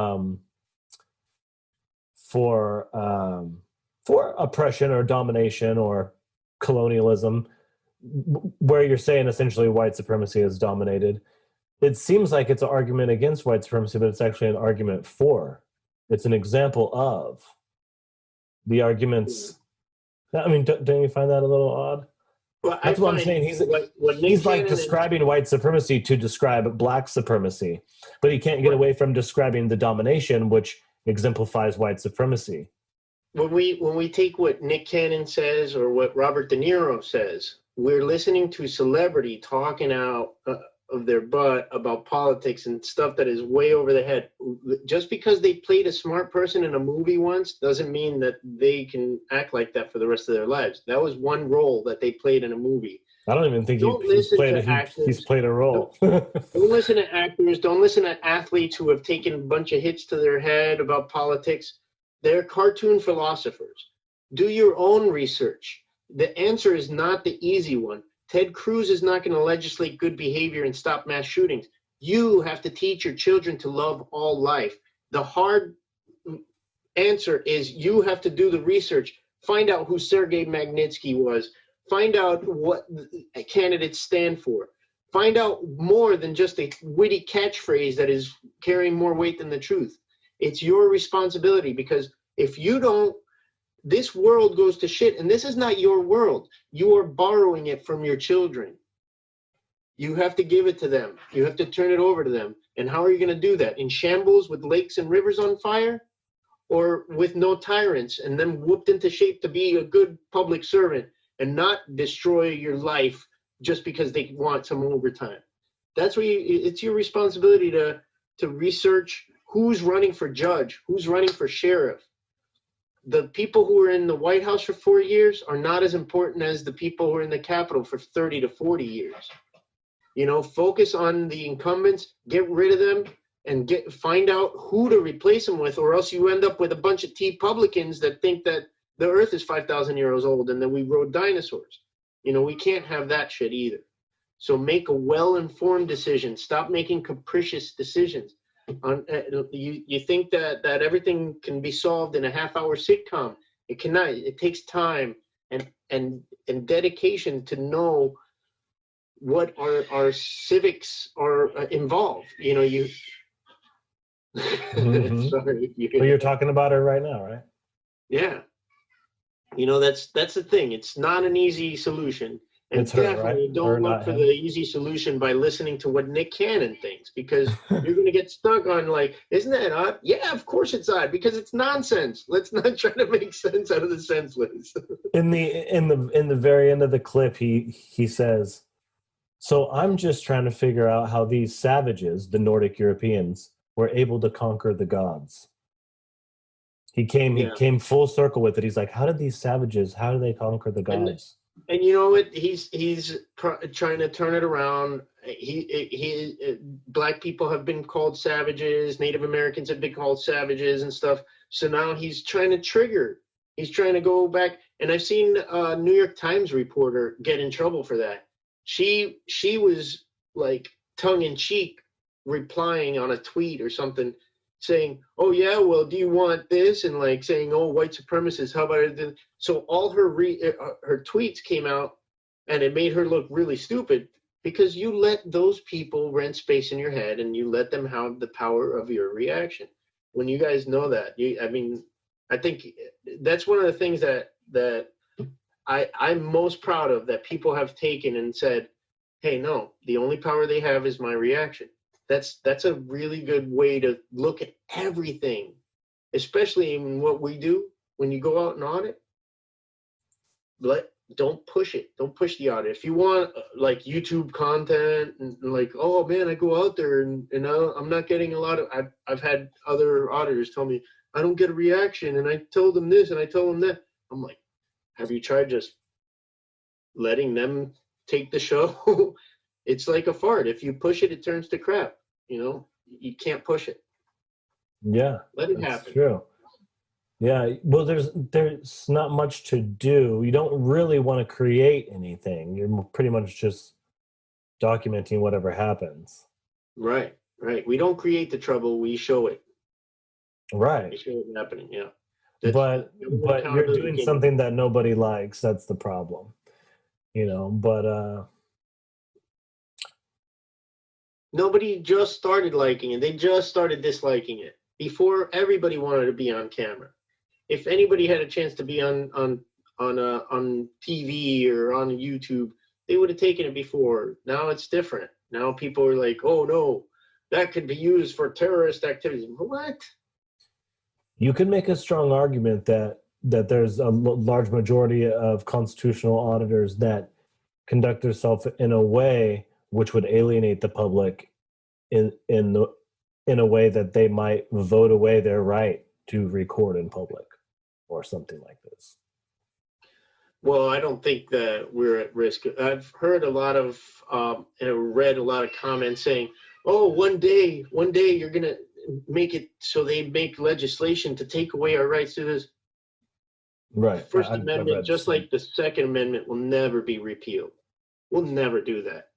oppression or domination or colonialism, where you're saying essentially white supremacy is dominated, it seems like it's an argument against white supremacy, but it's actually an argument for. It's an example of the arguments. I mean, don't you find that a little odd? Well, that's what I'm saying. He's like describing white supremacy to describe black supremacy, but he can't get away from describing the domination, which exemplifies white supremacy. When we take what Nick Cannon says or what Robert De Niro says, we're listening to celebrity talking out of their butt about politics and stuff that is way over the head. Just because they played a smart person in a movie once doesn't mean that they can act like that for the rest of their lives. That was one role that they played in a movie. I don't even think he's played a role. Don't listen to actors. Don't listen to athletes who have taken a bunch of hits to their head about politics. They're cartoon philosophers. Do your own research. The answer is not the easy one. Ted Cruz is not going to legislate good behavior and stop mass shootings. You have to teach your children to love all life. The hard answer is you have to do the research. Find out who Sergei Magnitsky was. Find out what candidates stand for. Find out more than just a witty catchphrase that is carrying more weight than the truth. It's your responsibility, because if you don't, this world goes to shit, and this is not your world. You are borrowing it from your children. You have to give it to them. You have to turn it over to them. And how are you going to do that? In shambles with lakes and rivers on fire? Or with no tyrants and then whooped into shape to be a good public servant and not destroy your life just because they want some overtime? That's where it's your responsibility to research who's running for judge, who's running for sheriff. The people who are in the White House for 4 years are not as important as the people who are in the Capitol for 30 to 40 years. Focus on the incumbents, get rid of them, and find out who to replace them with, or else you end up with a bunch of T-publicans that think that the Earth is 5,000 years old and that we rode dinosaurs. We can't have that shit either. So make a well-informed decision. Stop making capricious decisions. You think that everything can be solved in a half-hour sitcom. It cannot. It takes time and dedication to know what our civics are involved. Mm-hmm. Sorry. You're talking about it right now, right? Yeah. That's the thing. It's not an easy solution. And definitely don't look for the easy solution by listening to what Nick Cannon thinks, because you're going to get stuck on isn't that odd? Yeah, of course it's odd, because it's nonsense. Let's not try to make sense out of the senseless. In the very end of the clip, he says, "So I'm just trying to figure out how these savages, the Nordic Europeans, were able to conquer the gods." He came full circle with it. He's like, how do they conquer the gods? And you know what? He's trying to turn it around Black people have been called savages, Native Americans have been called savages and stuff. So now he's trying to trigger. He's trying to go back. And I've seen a New York Times reporter get in trouble for that. She was like tongue in cheek replying on a tweet or something saying, oh yeah, well, do you want this? And like saying, oh, white supremacists, how about it? So all her tweets came out and it made her look really stupid because you let those people rent space in your head and you let them have the power of your reaction. When you guys know that, I think that's one of the things that I'm most proud of, that people have taken and said, hey, no, the only power they have is my reaction. That's a really good way to look at everything, especially in what we do when you go out and audit. Don't push it. Don't push the audit. If you want like YouTube content and like, oh man, I go out there and I'm not getting a lot of. I've had other auditors tell me I don't get a reaction, and I told them this and I told them that. I'm like, have you tried just letting them take the show? It's like a fart. If you push it, it turns to crap. You can't push it. Yeah, let it happen. True. Yeah, well, there's not much to do. You don't really want to create anything. You're pretty much just documenting whatever happens. Right. We don't create the trouble. We show it. Right. We show it happening. Yeah. But you're doing something that nobody likes. That's the problem. But nobody just started liking it. They just started disliking it before everybody wanted to be on camera. If anybody had a chance to be on TV or on YouTube, they would have taken it before. Now it's different. Now people are like, oh no, that could be used for terrorist activities. What? You can make a strong argument that there's a large majority of constitutional auditors that conduct themselves in a way which would alienate the public in a way that they might vote away their right to record in public or something like this. Well, I don't think that we're at risk. I've heard a lot of and read a lot of comments saying, oh, one day you're going to make it so they make legislation to take away our rights to this. Right. First Amendment, just like the Second Amendment, will never be repealed. We'll never do that.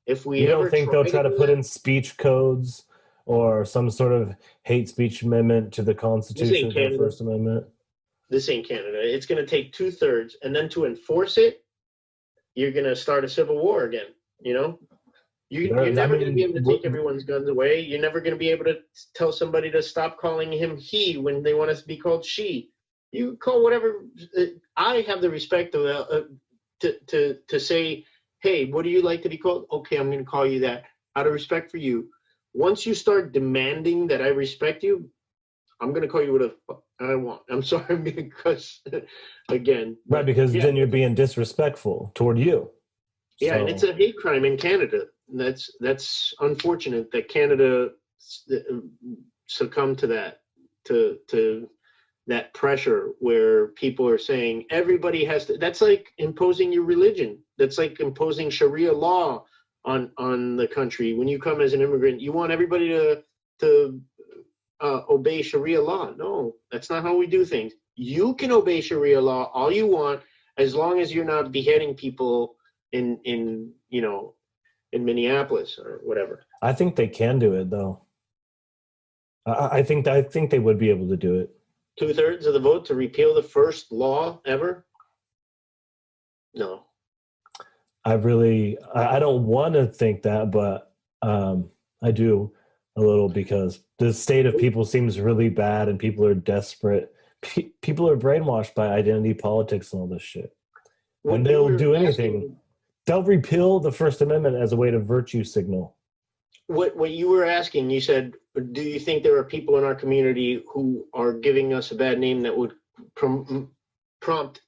If we you don't think they'll try to put in speech codes or some sort of hate speech amendment to the Constitution, to the First Amendment? This ain't Canada. It's going to take 2/3, and then to enforce it, you're going to start a civil war again. You're never going to be able to take everyone's guns away. You're never going to be able to tell somebody to stop calling him he when they want us to be called she. You call whatever. I have the respect to say, hey, what do you like to be called? Okay, I'm going to call you that out of respect for you. Once you start demanding that I respect you, I'm going to call you whatever I want. I'm sorry, I'm going to cuss again. Right, because then you're being disrespectful toward you. Yeah, and it's a hate crime in Canada. That's unfortunate that Canada succumbed to that, to that pressure where people are saying everybody has to. That's like imposing your religion. That's like imposing Sharia law on the country. When you come as an immigrant, you want everybody to obey Sharia law. No, that's not how we do things. You can obey Sharia law all you want, as long as you're not beheading people in Minneapolis or whatever. I think they can do it though. I think they would be able to do it. 2/3 of the vote to repeal the first law ever? No. I don't want to think that, but I do a little, because the state of people seems really bad and people are desperate. People are brainwashed by identity politics and all this shit. And they'll do anything. They'll repeal the First Amendment as a way to virtue signal. What you were asking, you said, do you think there are people in our community who are giving us a bad name that would prompt,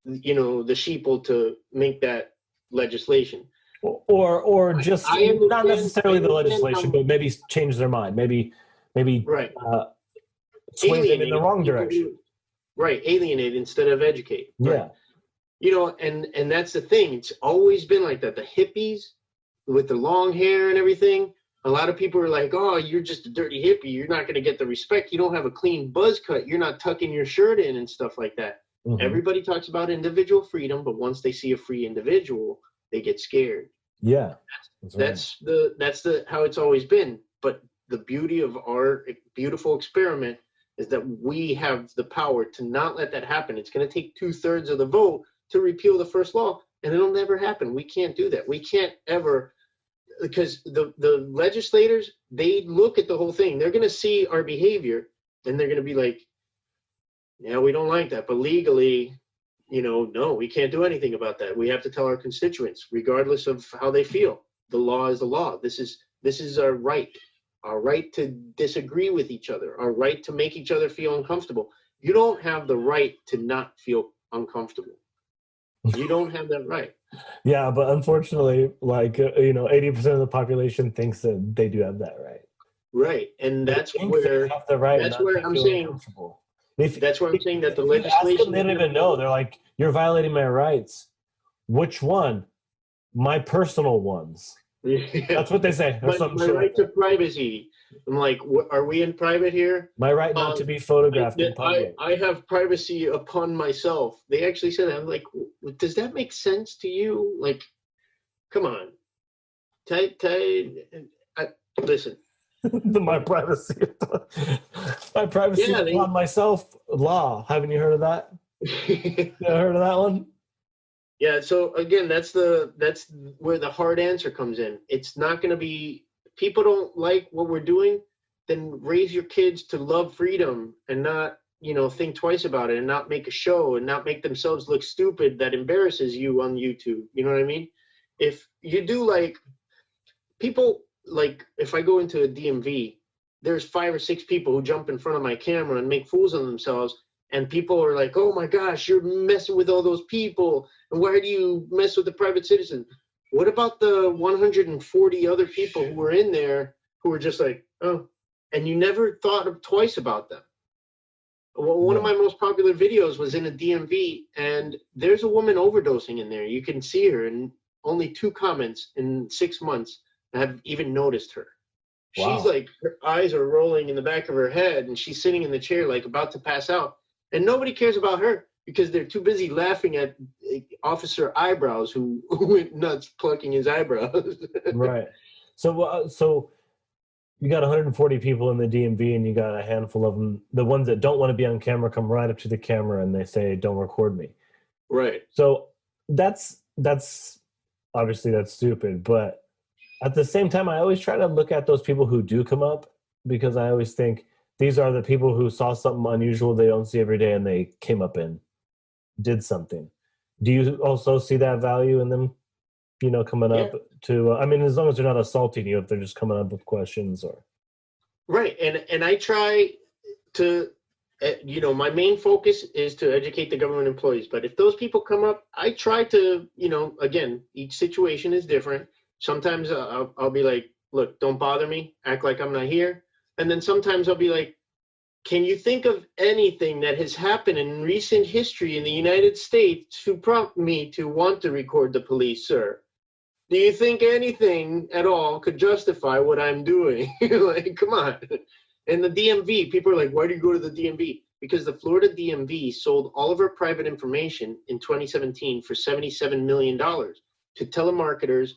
the sheeple to make that legislation? Or just not necessarily the legislation, but maybe change their mind. Maybe right. Sway them in the wrong direction. Right, alienate instead of educate. Yeah. Right. And that's the thing. It's always been like that. The hippies, with the long hair and everything, a lot of people are like, oh, you're just a dirty hippie. You're not going to get the respect. You don't have a clean buzz cut. You're not tucking your shirt in and stuff like that. Mm-hmm. Everybody talks about individual freedom, but once they see a free individual, they get scared. Yeah. That's how it's always been. But the beauty of our beautiful experiment is that we have the power to not let that happen. It's going to take 2/3 of the vote to repeal the first law, and it'll never happen. We can't do that. We can't ever, because the legislators, they look at the whole thing. They're going to see our behavior, and they're going to be like, yeah, we don't like that. But legally, no, we can't do anything about that. We have to tell our constituents, regardless of how they feel. The law is the law. This is our right to disagree with each other, our right to make each other feel uncomfortable. You don't have the right to not feel uncomfortable. You don't have that right. Yeah, but unfortunately, 80% of the population thinks that they do have that right. Right, and that's where I'm saying. That's where I'm saying that the legislation. They don't even know. They're like, "You're violating my rights." Which one? My personal ones. Yeah. That's what they say. My right to privacy. I'm like, are we in private here? My right not to be photographed in public. I have privacy upon myself. They actually said that. I'm like, does that make sense to you? Like, come on. Listen. My privacy upon myself law. Haven't you heard of that? You heard of that one? Yeah, so again, that's where the hard answer comes in. It's not going to be, people don't like what we're doing, then raise your kids to love freedom and not, think twice about it and not make a show and not make themselves look stupid that embarrasses you on YouTube. You know what I mean? If you do people, if I go into a DMV, there's 5 or 6 people who jump in front of my camera and make fools of themselves. And people are like, oh my gosh, you're messing with all those people. And why do you mess with the private citizen? What about the 140 other people who were in there who were just like, oh, and you never thought twice about them? Well, one of my most popular videos was in a DMV, and there's a woman overdosing in there. You can see her, and only 2 comments in 6 months have even noticed her. Wow. She's like, her eyes are rolling in the back of her head, and she's sitting in the chair like about to pass out. And nobody cares about her because they're too busy laughing at Officer Eyebrows who went nuts plucking his eyebrows. Right. So you got 140 people in the DMV, and you got a handful of them. The ones that don't want to be on camera come right up to the camera and they say, "Don't record me." Right. So that's obviously that's stupid. But at the same time, I always try to look at those people who do come up, because I always think, these are the people who saw something unusual they don't see every day, and they came up and did something. Do you also see that value in them, coming up to, as long as they're not assaulting you, if they're just coming up with questions or. Right. And I try to, my main focus is to educate the government employees. But if those people come up, I try to, again, each situation is different. Sometimes I'll be like, look, don't bother me. Act like I'm not here. And then sometimes I'll be like, can you think of anything that has happened in recent history in the United States to prompt me to want to record the police, sir? Do you think anything at all could justify what I'm doing? Like, come on. And the DMV, people are like, why do you go to the DMV? Because the Florida DMV sold all of our private information in 2017 for $77 million to telemarketers,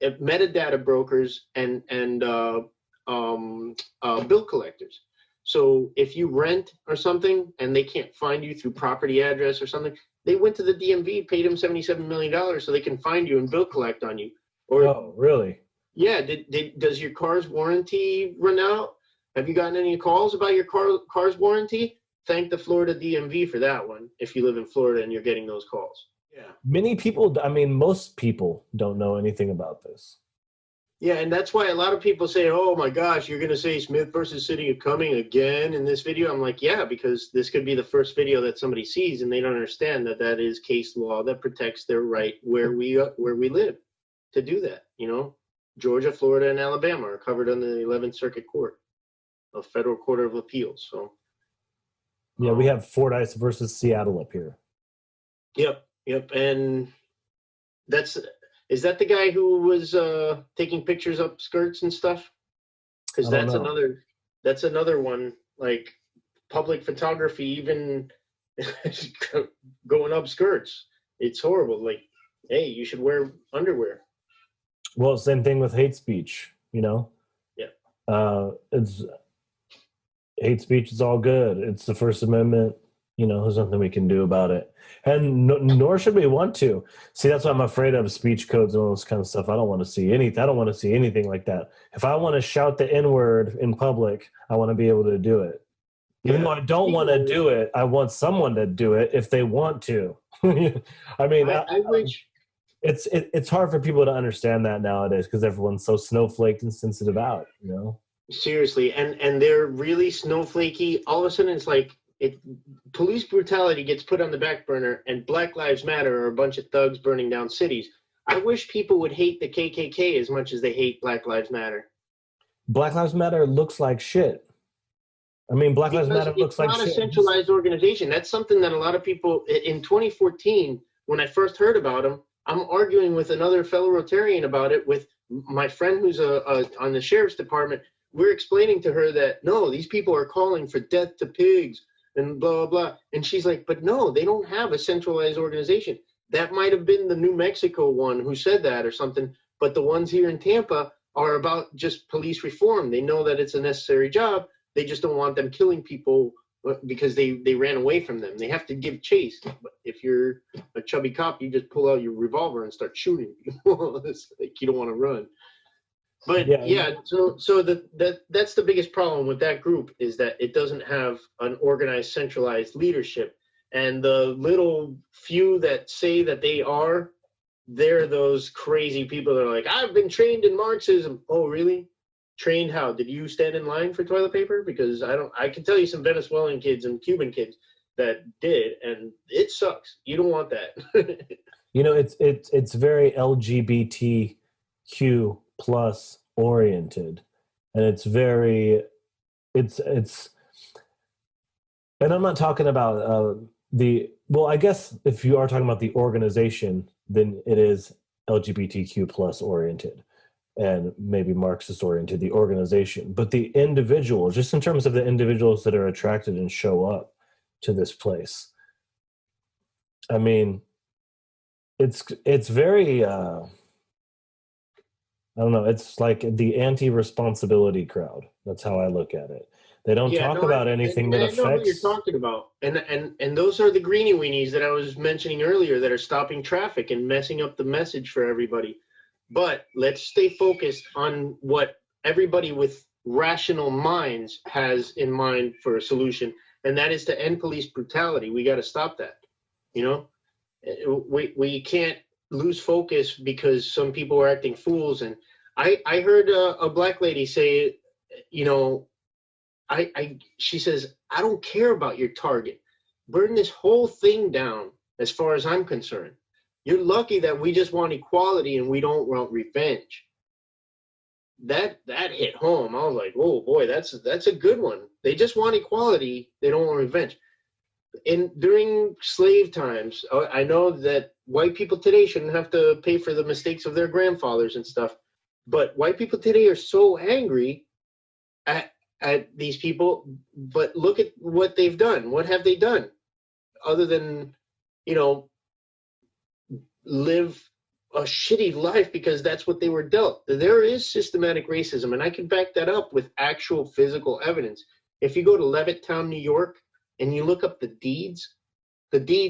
metadata brokers, and bill collectors. So if you rent or something and they can't find you through property address or something, they went to the DMV, paid them $77 million so they can find you and bill collect on you. Oh, really? Yeah. Does your car's warranty run out? Have you gotten any calls about your car's warranty? Thank the Florida DMV for that one, if you live in Florida and you're getting those calls. Yeah. Most people don't know anything about this. Yeah, and that's why a lot of people say, oh my gosh, you're going to say Smith versus City of Cumming again in this video? I'm like, yeah, because this could be the first video that somebody sees and they don't understand that is case law that protects their right where we live to do that. Georgia, Florida, and Alabama are covered under the 11th Circuit Court, a federal court of appeals. So, yeah, we have Fordyce versus Seattle up here. Yep, and that's Is that the guy who was taking pictures up skirts and stuff? Because I don't know. that's another one, like public photography, even going up skirts. It's horrible. Like, hey, you should wear underwear. Well, same thing with hate speech, you know? Yeah. It's hate speech is all good. It's the First Amendment. You know, there's nothing we can do about it. And nor should we want to. See, that's what I'm afraid of, speech codes and all this kind of stuff. I don't want to see anything. I don't want to see anything like that. If I want to shout the N-word in public, I want to be able to do it. Even though I don't want to do it, I want someone to do it if they want to. I mean, I wish it's hard for people to understand that nowadays because everyone's so snowflaked and sensitive out, you know? seriously, and they're really snowflakey. All of a sudden, it's like police brutality gets put on the back burner, and Black Lives Matter are a bunch of thugs burning down cities. I wish people would hate the KKK as much as they hate Black Lives Matter. Black Lives Matter looks like shit. I mean, Black Lives Matter looks like shit. It's not a centralized organization. That's something that a lot of people in 2014, when I first heard about them, I'm arguing with another fellow Rotarian about it with my friend who's on the sheriff's department. We're explaining to her that, no, these people are calling for death to pigs and blah, blah, blah. And she's like, but no, they don't have a centralized organization. That might have been the New Mexico one who said that or something. But the ones here in Tampa are about just police reform. They know that it's a necessary job. They just don't want them killing people because they ran away from them. They have to give chase. But if you're a chubby cop, you just pull out your revolver and start shooting. It's like you don't want to run. But so that's the biggest problem with that group is that it doesn't have an organized, centralized leadership. And the little few that say that they're those crazy people that are like, I've been trained in Marxism. Oh, really? Trained how? Did you stand in line for toilet paper? Because I can tell you some Venezuelan kids and Cuban kids that did, and it sucks. You don't want that. You know, it's very LGBTQ plus oriented, and it's and I'm not talking about I guess if you are talking about the organization, then it is LGBTQ plus oriented and maybe Marxist oriented, the organization. But the individuals, just in terms of the individuals that are attracted and show up to this place, I mean, it's very I don't know, it's like the anti-responsibility crowd. That's how I look at it. They don't talk about anything that affects. I know what you're talking about. And those are the greenie weenies that I was mentioning earlier that are stopping traffic and messing up the message for everybody. But let's stay focused on what everybody with rational minds has in mind for a solution, and that is to end police brutality. We got to stop that. You know, we can't lose focus because some people are acting fools. And I heard a black lady say, you know, she says, I don't care about your target. Burn this whole thing down as far as I'm concerned. You're lucky that we just want equality and we don't want revenge. That hit home. I was like, oh boy, that's a good one. They just want equality. They don't want revenge. During slave times, I know that white people today shouldn't have to pay for the mistakes of their grandfathers and stuff. But white people today are so angry at these people. But look at what they've done. What have they done? Other than, you know, live a shitty life because that's what they were dealt. There is systematic racism, and I can back that up with actual physical evidence. If you go to Levittown, New York, and you look up the deeds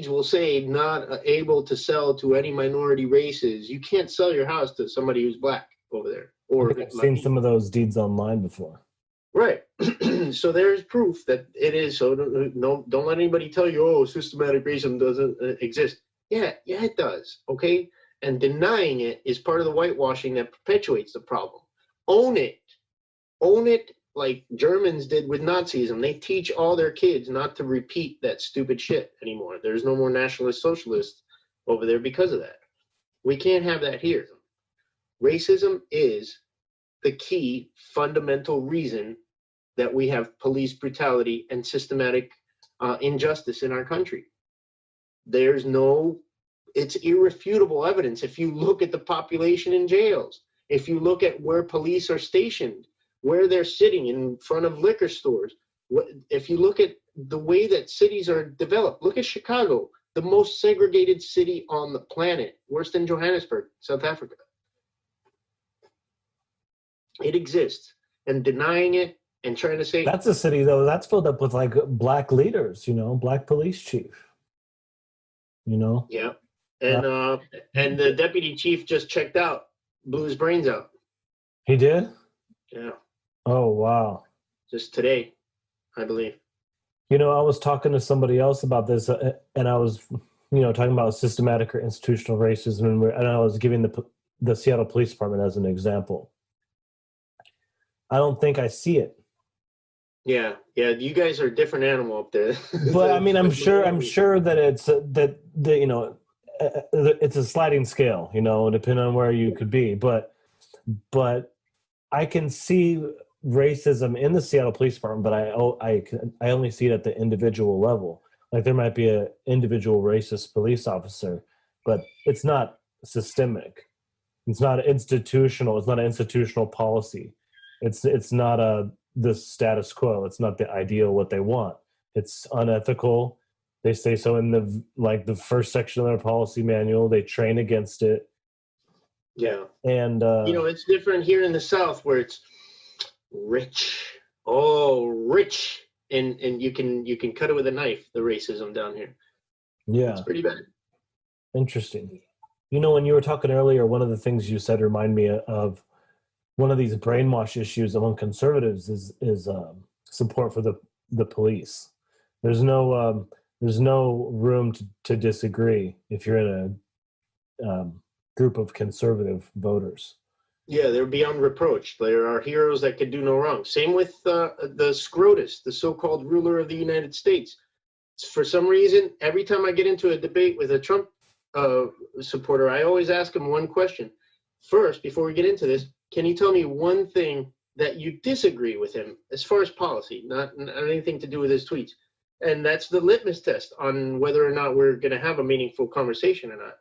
will say not able to sell to any minority races. You can't sell your house to somebody who's black over there. Or I've seen some of those deeds online before. Right. So there's proof that it is. So don't let anybody tell you, oh, systematic racism doesn't exist. Yeah, it does. Okay. And denying it is part of the whitewashing that perpetuates the problem. Own it. Own it like Germans did with Nazism. They teach all their kids not to repeat that stupid shit anymore. There's no more nationalist socialists over there because of that. We can't have that here. Racism is the key fundamental reason that we have police brutality and systematic injustice in our country. There's no it's irrefutable evidence. If you look at the population in jails, if you look at where police are stationed, where they're sitting in front of liquor stores, if you look at the way that cities are developed, look at Chicago, the most segregated city on the planet, worse than Johannesburg, South Africa. It exists, and denying it and trying to say That's a city though that's filled up with like black leaders, black police chief. Yeah, and the deputy chief just checked out, blew his brains out. He did? Yeah. Oh wow. Just today, I believe. I was talking to somebody else about this, and I was, talking about systematic or institutional racism, and I was giving the Seattle Police Department as an example. I don't think I see it. Yeah. You guys are a different animal up there. But I mean, I'm sure that it's it's a sliding scale, depending on where you could be. But I can see racism in the Seattle Police Department, but I only see it at the individual level. Like there might be an individual racist police officer, but it's not systemic. It's not institutional. It's not an institutional policy. It's not the status quo. It's not the ideal what they want. It's unethical. They say so in the first section of their policy manual. They train against it. Yeah. And it's different here in the South where it's rich. Oh, rich. And you can cut it with a knife, the racism down here. Yeah. It's pretty bad. Interesting. When you were talking earlier, one of the things you said remind me of one of these brainwash issues among conservatives is support for the police. There's no room to disagree if you're in a group of conservative voters. Yeah, they're beyond reproach. There are heroes that could do no wrong. Same with the SCROTUS, the so-called ruler of the United States. For some reason, every time I get into a debate with a Trump supporter, I always ask him one question. First, before we get into this, can you tell me one thing that you disagree with him as far as policy, not anything to do with his tweets? And that's the litmus test on whether or not we're going to have a meaningful conversation or not.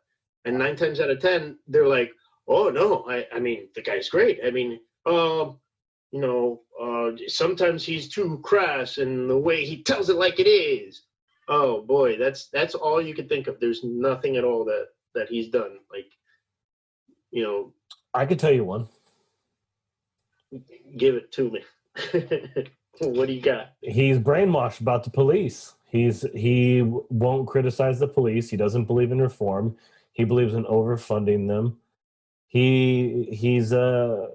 And 9 times out of 10, they're like, oh, no, I mean, the guy's great. I mean, sometimes he's too crass in the way he tells it like it is. Oh, boy, that's all you can think of. There's nothing at all that he's done. Like, I could tell you one. Give it to me. What do you got? He's brainwashed about the police. He won't criticize the police. He doesn't believe in reform. He believes in overfunding them. He's the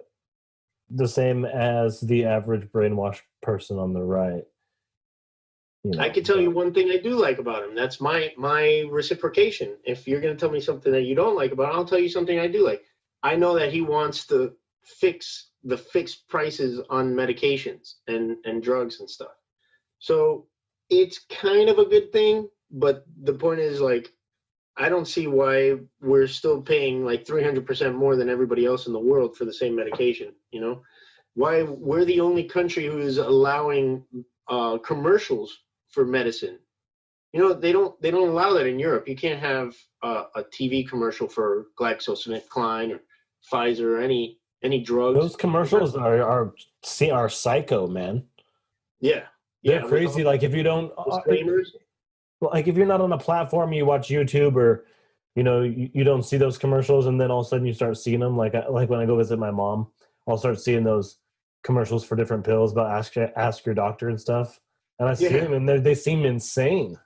same as the average brainwashed person on the right. I can tell you one thing I do like about him. That's my reciprocation. If you're going to tell me something that you don't like about him, I'll tell you something I do like. I know that he wants to fix the fixed prices on medications and drugs and stuff. So it's kind of a good thing, but the point is, like, I don't see why we're still paying like 300% more than everybody else in the world for the same medication. Why we're the only country who is allowing commercials for medicine. They don't allow that in Europe. You can't have a TV commercial for GlaxoSmithKline or Pfizer or any drugs. Those commercials are psycho, man. Yeah. They're crazy. Like if you don't disclaimers. Like if you're not on a platform, you watch YouTube or you don't see those commercials, and then all of a sudden you start seeing them. Like when I go visit my mom, I'll start seeing those commercials for different pills about ask your doctor and stuff. And I see them, and they seem insane.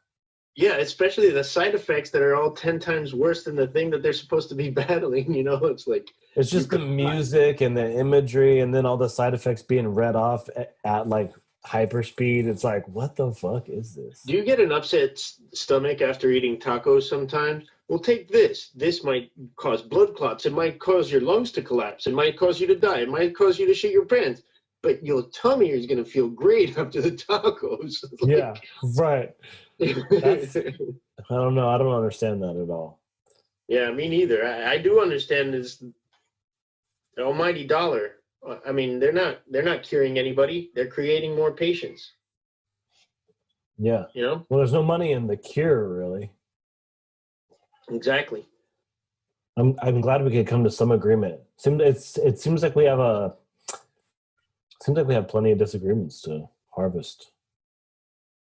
Yeah, especially the side effects that are all 10 times worse than the thing that they're supposed to be battling. It's like it's just the music and the imagery, and then all the side effects being read off at like hyper speed. It's like, what the fuck is this? Do you get an upset stomach after eating tacos sometimes? Well, take this. This might cause blood clots. It might cause your lungs to collapse. It might cause you to die. It might cause you to shit your pants. But your tummy is going to feel great after the tacos. Yeah, right. I don't know. I don't understand that at all. Yeah, me neither. I do understand this almighty dollar. I mean, they're not curing anybody. They're creating more patients. Yeah. Well, there's no money in the cure, really. Exactly. I'm glad we could come to some agreement. It seems like we have plenty of disagreements to harvest.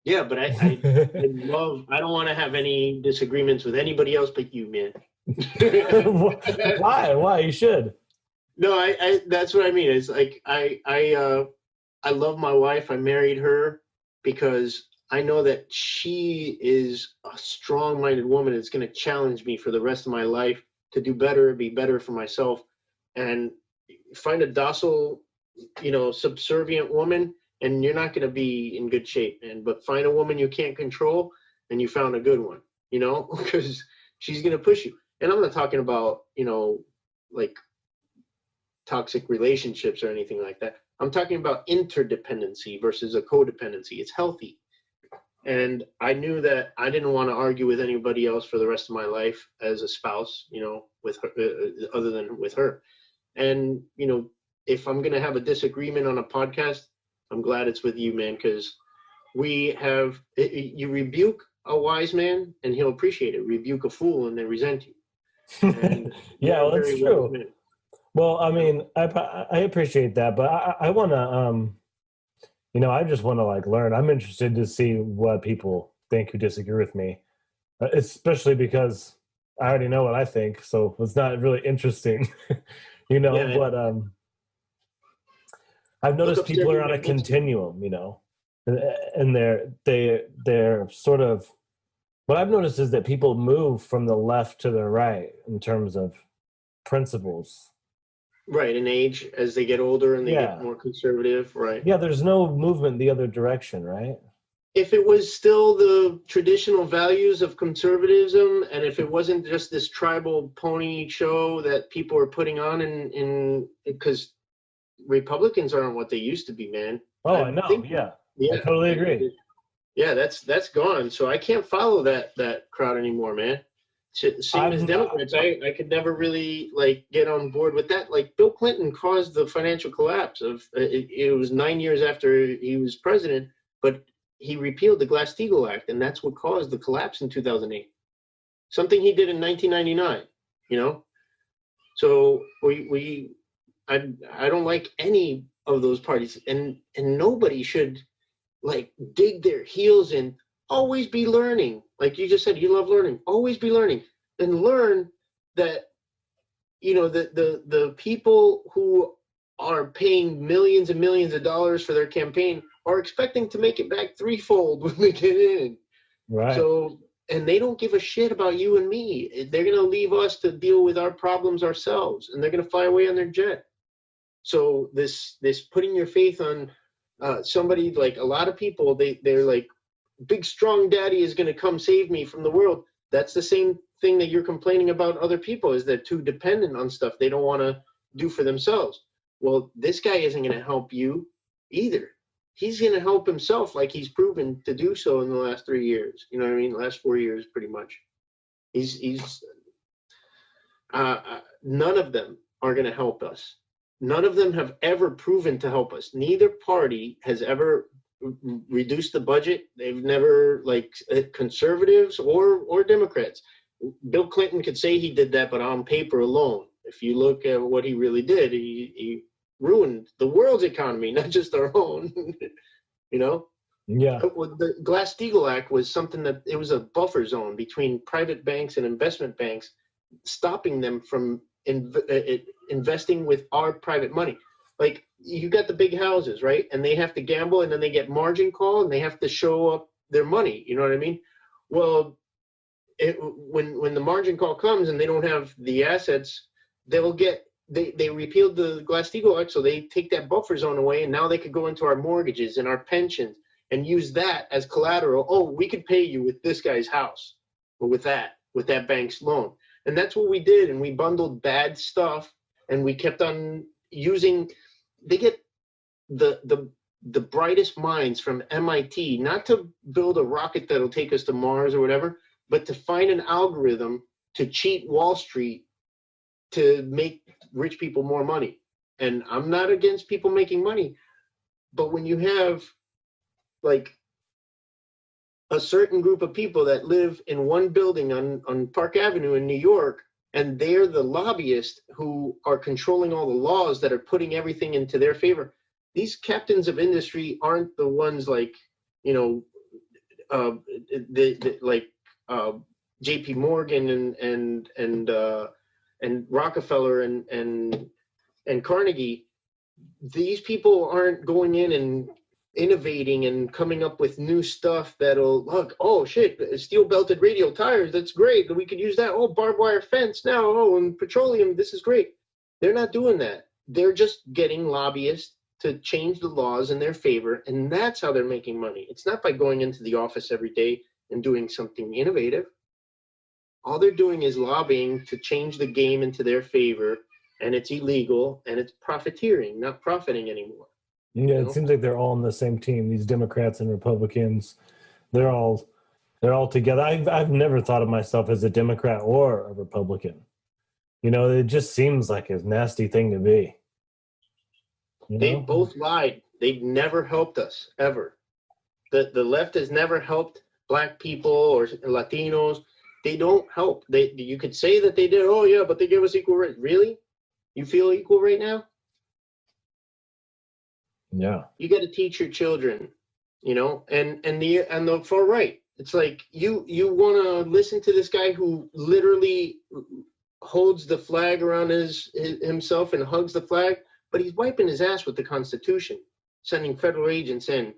Yeah, but I love, I don't want to have any disagreements with anybody else but you, man. Why? Why? You should. No, that's what I mean. It's like I love my wife. I married her because I know that she is a strong-minded woman that's going to challenge me for the rest of my life to do better, be better for myself, and find a docile, subservient woman, and you're not going to be in good shape, man. But find a woman you can't control, and you found a good one, because she's going to push you. And I'm not talking about, like toxic relationships or anything like that. I'm talking about interdependency versus a codependency. It's healthy. And I knew that I didn't want to argue with anybody else for the rest of my life as a spouse, with her, other than with her. And, if I'm going to have a disagreement on a podcast, I'm glad it's with you, man, because you rebuke a wise man and he'll appreciate it. Rebuke a fool and they resent you. And yeah, well, that's true. Well, I mean, I appreciate that, but I want to, I just want to like learn. I'm interested to see what people think who disagree with me, especially because I already know what I think, so it's not really interesting, Yeah. But I've noticed people are on a continuum, and they're sort of. What I've noticed is that people move from the left to the right in terms of principles. Right, in age as they get older and they get more conservative, right? Yeah, there's no movement the other direction, right? If it was still the traditional values of conservatism, and if it wasn't just this tribal pony show that people are putting on, in because Republicans aren't what they used to be, man. Oh, I know. Yeah, I totally agree. Yeah, that's gone. So I can't follow that crowd anymore, man. Same as Democrats. I could never really get on board with that. Like Bill Clinton caused the financial collapse of it was 9 years after he was president, but he repealed the Glass-Steagall Act, and that's what caused the collapse in 2008. Something he did in 1999. So I don't like any of those parties, and nobody should dig their heels in. Always be learning. Like you just said, you love learning. Always be learning and learn that, the people who are paying millions and millions of dollars for their campaign are expecting to make it back threefold when they get in. Right. So, and they don't give a shit about you and me. They're going to leave us to deal with our problems ourselves, and they're going to fly away on their jet. So this putting your faith on somebody, like a lot of people, they're like, big strong daddy is going to come save me from the world. That's the same thing that you're complaining about other people, is they're too dependent on stuff they don't want to do for themselves. Well, this guy isn't going to help you either. He's going to help himself, like he's proven to do so in the last 3 years. You know what I mean? Last 4 years, pretty much. He's none of them are going to help us. None of them have ever proven to help us. Neither party has ever reduced the budget. They've never, conservatives or Democrats. Bill Clinton could say he did that, but on paper alone, if you look at what he really did, he ruined the world's economy, not just our own. Yeah. The Glass-Steagall Act was something that it was a buffer zone between private banks and investment banks, stopping them from investing with our private money. Like, you got the big houses, right? And they have to gamble, and then they get margin call, and they have to show up their money. You know what I mean? Well, when the margin call comes and they don't have the assets, they repealed the Glass-Steagall Act, so they take that buffer zone away, and now they could go into our mortgages and our pensions and use that as collateral. Oh, we could pay you with this guy's house, or with that bank's loan. And that's what we did, and we bundled bad stuff, and we kept on using. They get the brightest minds from MIT, not to build a rocket that'll take us to Mars or whatever, but to find an algorithm to cheat Wall Street to make rich people more money. And I'm not against people making money, but when you have a certain group of people that live in one building on Park Avenue in New York, and they're the lobbyists who are controlling all the laws that are putting everything into their favor. These captains of industry aren't the ones like, you know, like J.P. Morgan and Rockefeller and Carnegie. These people aren't going in and innovating and coming up with new stuff that'll look, oh shit, steel belted radial tires, that's great, we could use that. Oh, barbed wire fence now, oh, and petroleum, this is great. They're not doing that. They're just getting lobbyists to change the laws in their favor, and that's how they're making money. It's not by going into the office every day and doing something innovative. All they're doing is lobbying to change the game into their favor, and it's illegal, and it's profiteering, not profiting anymore. Yeah, it seems like they're all on the same team. These Democrats and Republicans, they're all together. I've never thought of myself as a Democrat or a Republican. You know, it just seems like a nasty thing to be. They both lied. They've never helped us, ever. The left has never helped Black people or Latinos. They don't help. You could say that they did, oh yeah, but they give us equal rights. Really? You feel equal right now? Yeah. You got to teach your children, you know, and the far right. It's like you want to listen to this guy who literally holds the flag around himself and hugs the flag, but he's wiping his ass with the Constitution, sending federal agents in.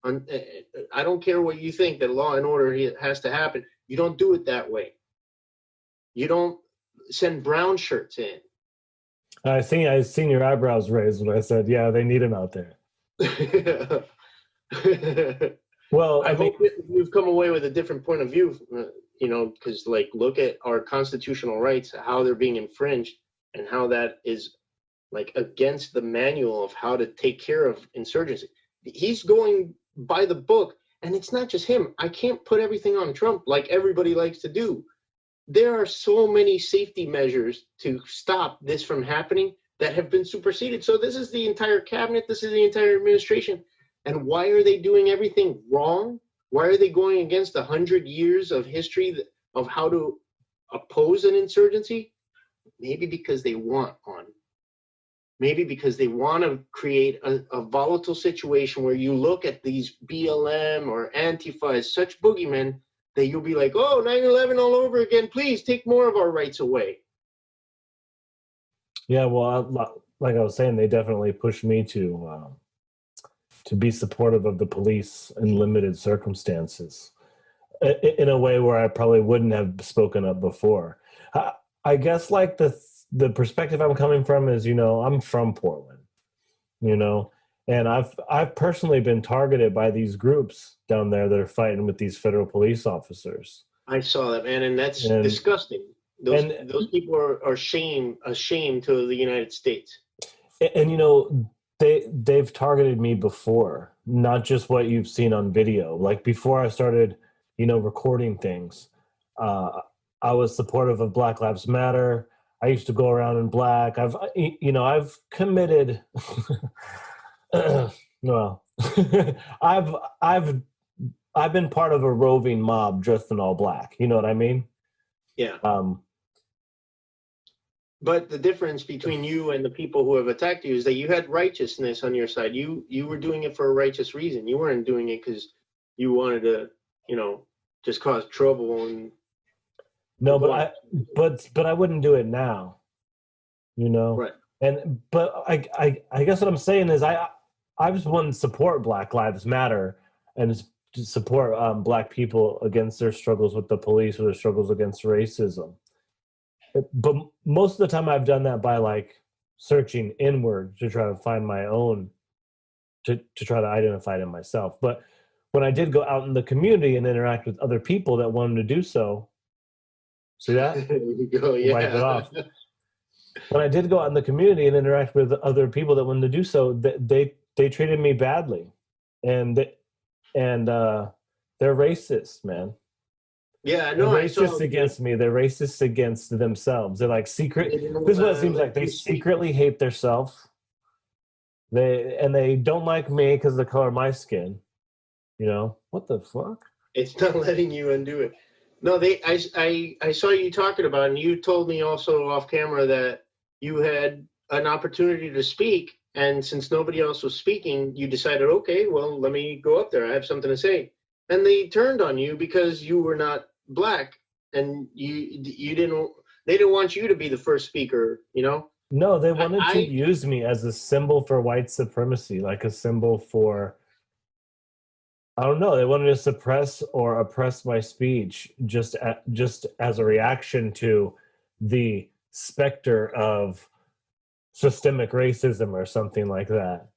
I don't care what you think that law and order has to happen. You don't do it that way. You don't send brown shirts in. I seen your eyebrows raised when I said, yeah, they need him out there. Well, I hope you've come away with a different point of view, you know, because like, look at our constitutional rights, how they're being infringed, and how that is like against the manual of how to take care of insurgency. He's going by the book, and it's not just him. I can't put everything on Trump like everybody likes to do. There are so many safety measures to stop this from happening that have been superseded. So this is the entire cabinet, this is the entire administration. And why are they doing everything wrong? Why are they going against 100 years of history of how to oppose an insurgency? Maybe because they want one. Maybe because they want to create a volatile situation where you look at these BLM or Antifa as such boogeymen that you'll be like, oh, 9/11 all over again, please take more of our rights away. Yeah, well, like I was saying, they definitely pushed me to be supportive of the police in limited circumstances, in a way where I probably wouldn't have spoken up before. I guess like the perspective I'm coming from is, you know, I'm from Portland, you know, and I've personally been targeted by these groups down there that are fighting with these federal police officers. I saw that, man, and that's disgusting. Those people are ashamed to the United States. And you know, they've targeted me before, not just what you've seen on video. Like before I started, you know, recording things, I was supportive of Black Lives Matter. I used to go around in black. I've committed. Well, I've been part of a roving mob dressed in all black. You know what I mean? Yeah. But the difference between you and the people who have attacked you is that you had righteousness on your side. You were doing it for a righteous reason. You weren't doing it because you wanted to, you know, just cause trouble and. No, but I wouldn't do it now. You know. Right. But I guess what I'm saying is I just want to support Black Lives Matter and support Black people against their struggles with the police or their struggles against racism. But most of the time I've done that by like searching inward to try to find my own, to try to identify it in myself. But when I did go out in the community and interact with other people that wanted to do so, see that? There you go, yeah. Wipe it off. When I did go out in the community and interact with other people that wanted to do so, they treated me badly, and they're racist, man. Yeah, no, they're racist against me. They're racist against themselves. They're like secret. This is what it seems like. They secretly hate themselves. They don't like me because of the color of my skin. You know what the fuck? It's not letting you undo it. No, I saw you talking about it, and you told me also off camera that you had an opportunity to speak, and since nobody else was speaking, you decided, okay, well, let me go up there. I have something to say. And they turned on you because you were not black, and you didn't. They didn't want you to be the first speaker, you know? No, they wanted to use me as a symbol for white supremacy, like a symbol for, I don't know, they wanted to suppress or oppress my speech just as a reaction to the specter of systemic racism or something like that.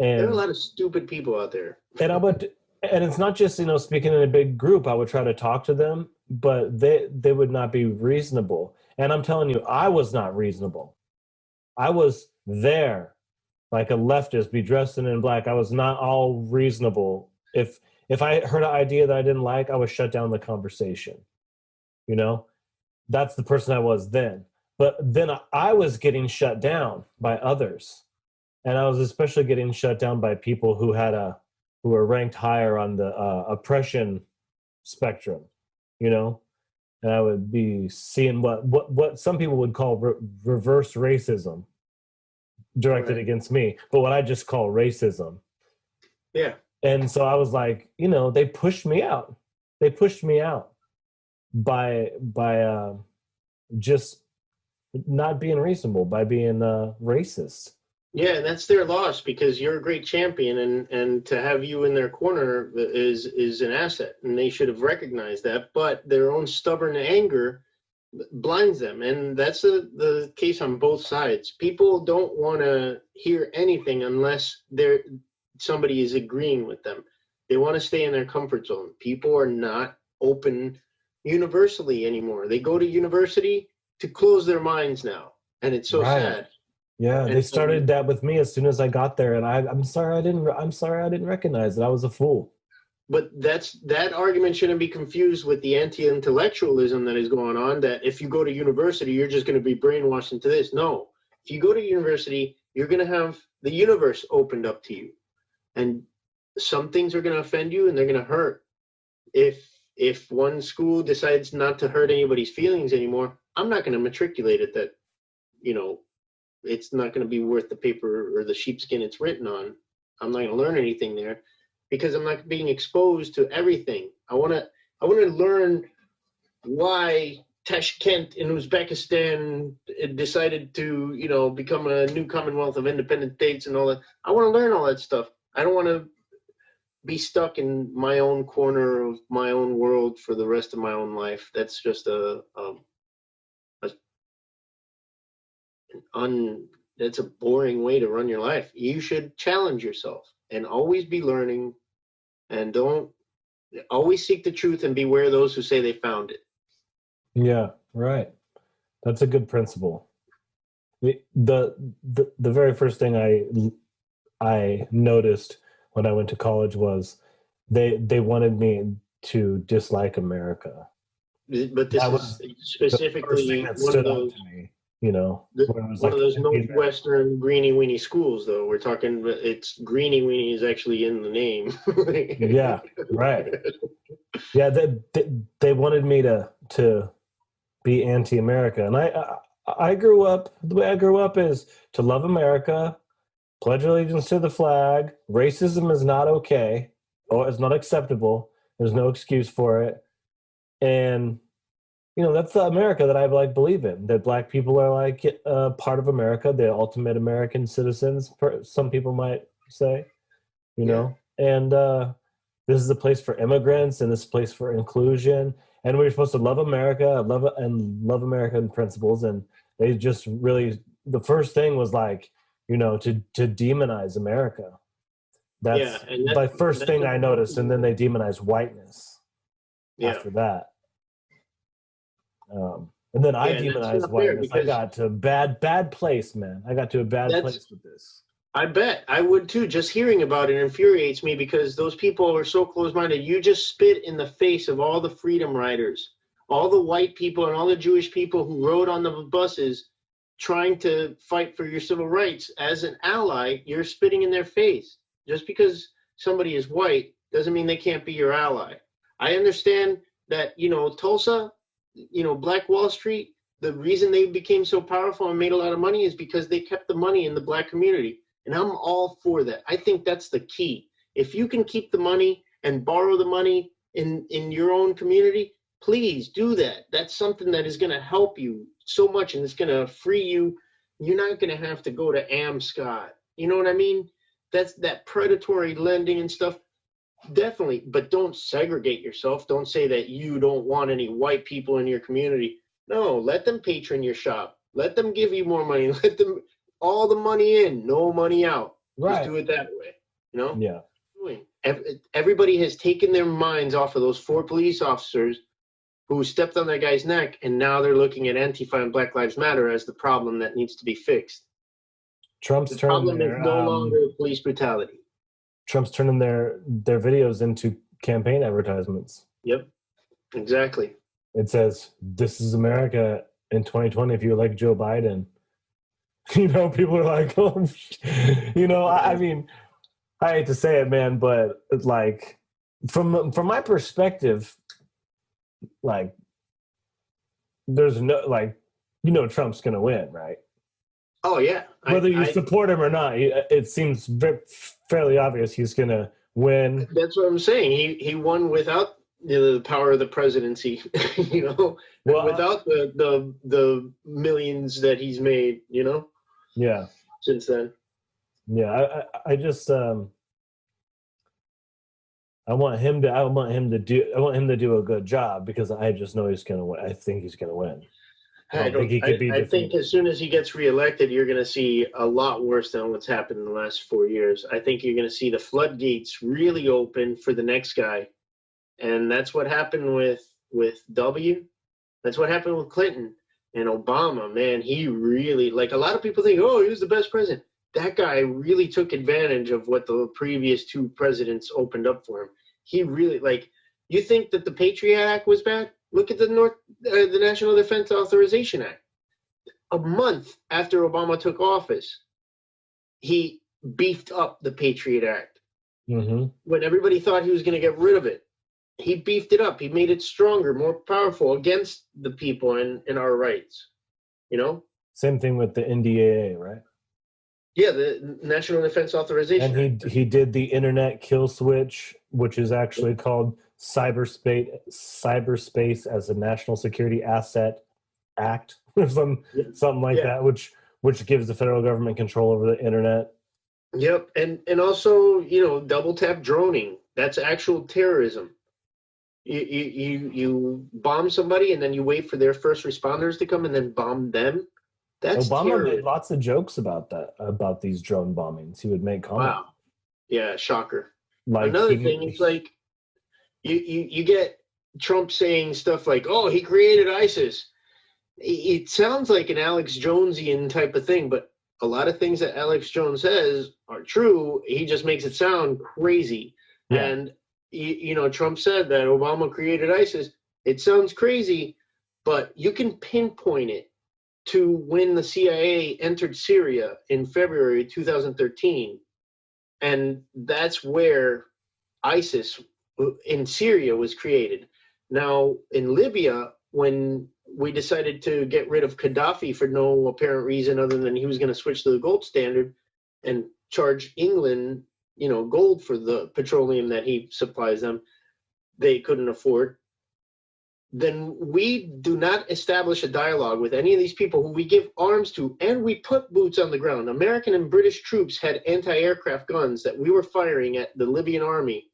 And there are a lot of stupid people out there. And it's not just, speaking in a big group, I would try to talk to them, but they would not be reasonable. And I'm telling you, I was not reasonable. I was there like a leftist, be dressed in black. I was not all reasonable. If I heard an idea that I didn't like, I would shut down the conversation. That's the person I was then. But then I was getting shut down by others. And I was especially getting shut down by people who were ranked higher on the oppression spectrum, and I would be seeing what some people would call reverse racism directed against me, but what I just call racism. Yeah. And so I was like, they pushed me out. They pushed me out by just not being reasonable, by being racist. Yeah, and that's their loss because you're a great champion, and to have you in their corner is an asset, and they should have recognized that. But their own stubborn anger blinds them, and that's the case on both sides. People don't want to hear anything unless somebody is agreeing with them. They want to stay in their comfort zone. People are not open universally anymore. They go to university to close their minds now, and it's so sad. Yeah, they started that with me as soon as I got there, and I'm sorry I didn't recognize that I was a fool. But that argument shouldn't be confused with the anti-intellectualism that is going on, that if you go to university, you're just going to be brainwashed into this. No. If you go to university, you're going to have the universe opened up to you. And some things are going to offend you and they're going to hurt. If one school decides not to hurt anybody's feelings anymore, I'm not going to matriculate it that, it's not going to be worth the paper or the sheepskin it's written on. I'm not going to learn anything there because I'm not being exposed to everything. I want to learn why Tashkent in Uzbekistan decided to, become a new Commonwealth of Independent States and all that. I want to learn all that stuff. I don't want to be stuck in my own corner of my own world for the rest of my own life. That's just that's a boring way to run your life. You should challenge yourself and always be learning, and don't always seek the truth and beware those who say they found it. Yeah, right. That's a good principle. The very first thing I noticed when I went to college was they wanted me to dislike America. But this is specifically one of those. One of those Northwestern greeny weeny schools, though. We're talking, it's greeny weeny is actually in the name. Yeah, right. Yeah, they wanted me to be anti-America, and I grew up, the way I grew up is to love America, pledge allegiance to the flag. Racism is not okay, or it's not acceptable. There's no excuse for it, and that's the America that I believe in, that black people are part of America, the ultimate American citizens, some people might say, and this is a place for immigrants and this is a place for inclusion. And we're supposed to love America, love American principles. And they just really, the first thing was to demonize America. That's the first thing I noticed. And then they demonized whiteness after that. And then I demonized whiteness. I got to a bad place, man. I got to a bad place with this. I bet I would too. Just hearing about it infuriates me because those people are so close-minded. You just spit in the face of all the freedom riders, all the white people and all the Jewish people who rode on the buses trying to fight for your civil rights. As an ally, you're spitting in their face. Just because somebody is white doesn't mean they can't be your ally. I understand that, Tulsa, Black Wall Street, the reason they became so powerful and made a lot of money is because they kept the money in the Black community. And I'm all for that. I think that's the key. If you can keep the money and borrow the money in your own community, please do that. That's something that is going to help you so much, and it's going to free you. You're not going to have to go to Amscot. You know what I mean? That's that predatory lending and stuff. Definitely, but don't segregate yourself. Don't say that you don't want any white people in your community. No, let them patron your shop. Let them give you more money. Let them all the money in, no money out. Right. Just do it that way. Yeah. Everybody has taken their minds off of those 4 police officers who stepped on that guy's neck, and now they're looking at Antifa and Black Lives Matter as the problem that needs to be fixed. Trump's The turning problem is no longer police brutality. Trump's turning their videos into campaign advertisements. Yep, exactly. It says, "This is America in 2020 if you elect Joe Biden." People are like, oh, I mean, I hate to say it, man, but like from my perspective, like there's no, like, Trump's going to win, right? Oh yeah. Whether you support him or not, it seems fairly obvious he's going to win. That's what I'm saying. He won without the power of the presidency, without the millions that he's made, Yeah. Since then. Yeah, I just I want him to do a good job, because I just know he's going to win. I think he's going to win. I think as soon as he gets reelected, you're going to see a lot worse than what's happened in the last 4 years. I think you're going to see the floodgates really open for the next guy. And that's what happened with W. That's what happened with Clinton and Obama. Man, he really, like, a lot of people think, oh, he was the best president. That guy really took advantage of what the previous 2 presidents opened up for him. He really, like, you think that the Patriot Act was bad? Look at the National Defense Authorization Act. A month after Obama took office, he beefed up the Patriot Act. Mm-hmm. When everybody thought he was going to get rid of it, he beefed it up. He made it stronger, more powerful against the people and our rights. Same thing with the NDAA, right? Yeah, the National Defense Authorization Act. And he did the Internet kill switch, which is actually called Cyberspace as a National Security Asset Act, or something like that, which gives the federal government control over the internet. Yep, and also, double tap droning. That's actual terrorism. You bomb somebody and then you wait for their first responders to come and then bomb them. That's Obama terrorism. made lots of jokes about that, about these drone bombings. He would make comments. Wow. Yeah, shocker. Like another thing is, like, you get Trump saying stuff like, oh, he created ISIS. It sounds like an Alex Jonesian type of thing, but a lot of things that Alex Jones says are true. He just makes it sound crazy. Yeah. And, Trump said that Obama created ISIS. It sounds crazy, but you can pinpoint it to when the CIA entered Syria in February 2013. And that's where ISIS in Syria was created. Now, in Libya, when we decided to get rid of Gaddafi for no apparent reason other than he was going to switch to the gold standard and charge England, gold for the petroleum that he supplies them, they couldn't afford. Then we do not establish a dialogue with any of these people who we give arms to, and we put boots on the ground. American and British troops had anti-aircraft guns that we were firing at the Libyan army.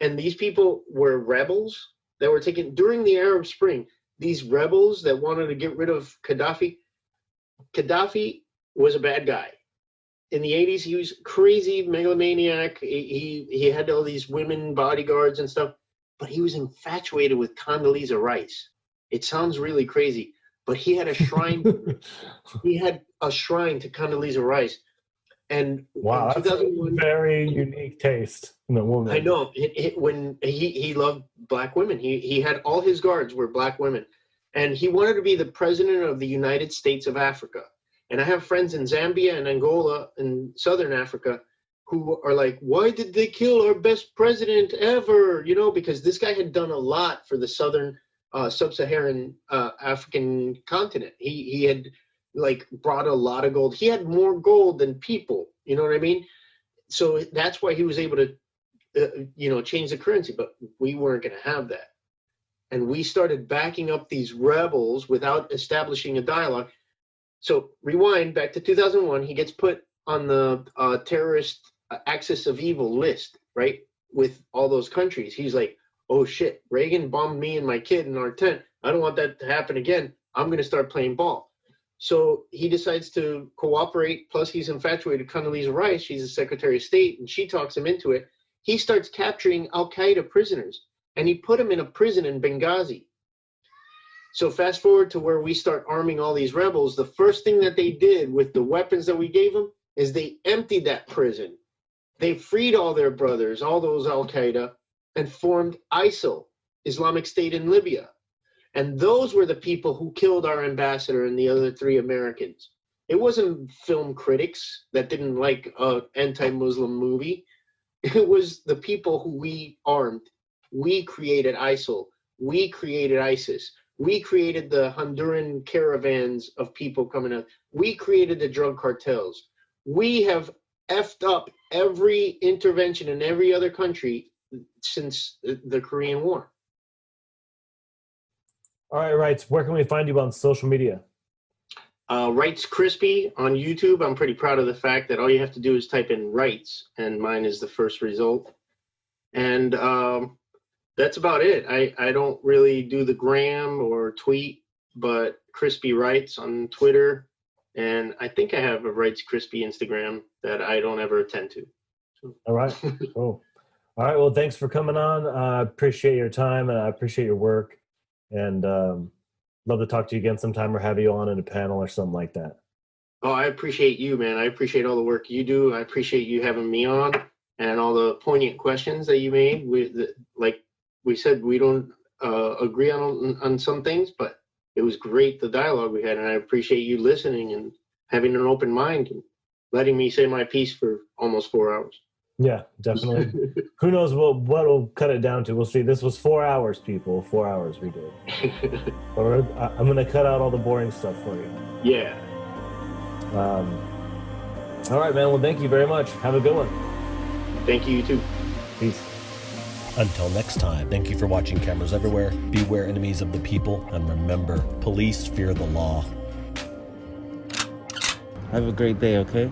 And these people were rebels that were taken during the Arab Spring. These rebels that wanted to get rid of Gaddafi. Gaddafi was a bad guy. In the 80s, he was crazy, megalomaniac. He had all these women bodyguards and stuff. But he was infatuated with Condoleezza Rice. It sounds really crazy, but he had a shrine. He had a shrine to Condoleezza Rice. And wow, that's a very unique taste in a woman. I know. When he loved black women, he had all his guards were black women, and he wanted to be the president of the United States of Africa. And I have friends in Zambia and Angola and Southern Africa who are like, why did they kill our best president ever? You know, because this guy had done a lot for the southern sub-Saharan African continent. He had like brought a lot of gold. He had more gold than people. You know what I mean? So that's why he was able to, change the currency. But we weren't going to have that. And we started backing up these rebels without establishing a dialogue. So rewind back to 2001. He gets put on the terrorist axis of evil list, right? With all those countries. He's like, oh shit, Reagan bombed me and my kid in our tent. I don't want that to happen again. I'm going to start playing ball. So he decides to cooperate. Plus he's infatuated with Condoleezza Rice. She's the Secretary of State and she talks him into it. He starts capturing Al-Qaeda prisoners and he put them in a prison in Benghazi. So fast forward to where we start arming all these rebels. The first thing that they did with the weapons that we gave them is they emptied that prison. They freed all their brothers, all those Al-Qaeda, and formed ISIL, Islamic State in Libya. And those were the people who killed our ambassador and the other 3 Americans. It wasn't film critics that didn't like an anti-Muslim movie. It was the people who we armed. We created ISIL. We created ISIS. We created the Honduran caravans of people coming out. We created the drug cartels. We have effed up every intervention in every other country since the Korean War. All right, Rights, where can we find you on social media? Rights Crispy on YouTube. I'm pretty proud of the fact that all you have to do is type in Rights, and mine is the first result. And that's about it. I don't really do the gram or tweet, but Crispy Rights on Twitter. And I think I have a Rights Crispy Instagram that I don't ever attend to. So. All right, cool. All right, well, thanks for coming on. I appreciate your time and I appreciate your work. And love to talk to you again sometime or have you on in a panel or something like that. Oh, I appreciate you, man. I appreciate all the work you do. I appreciate you having me on and all the poignant questions that you made. Like we said, we don't agree on some things, but it was great, the dialogue we had. And I appreciate you listening and having an open mind and letting me say my piece for almost 4 hours. Yeah, definitely. Who knows what will cut it down to? We'll see. This was 4 hours, people. 4 hours we did. I'm going to cut out all the boring stuff for you. Yeah. All right, man. Well, thank you very much. Have a good one. Thank you, you too. Peace. Until next time, thank you for watching Cameras Everywhere. Beware enemies of the people. And remember, police fear the law. Have a great day, okay?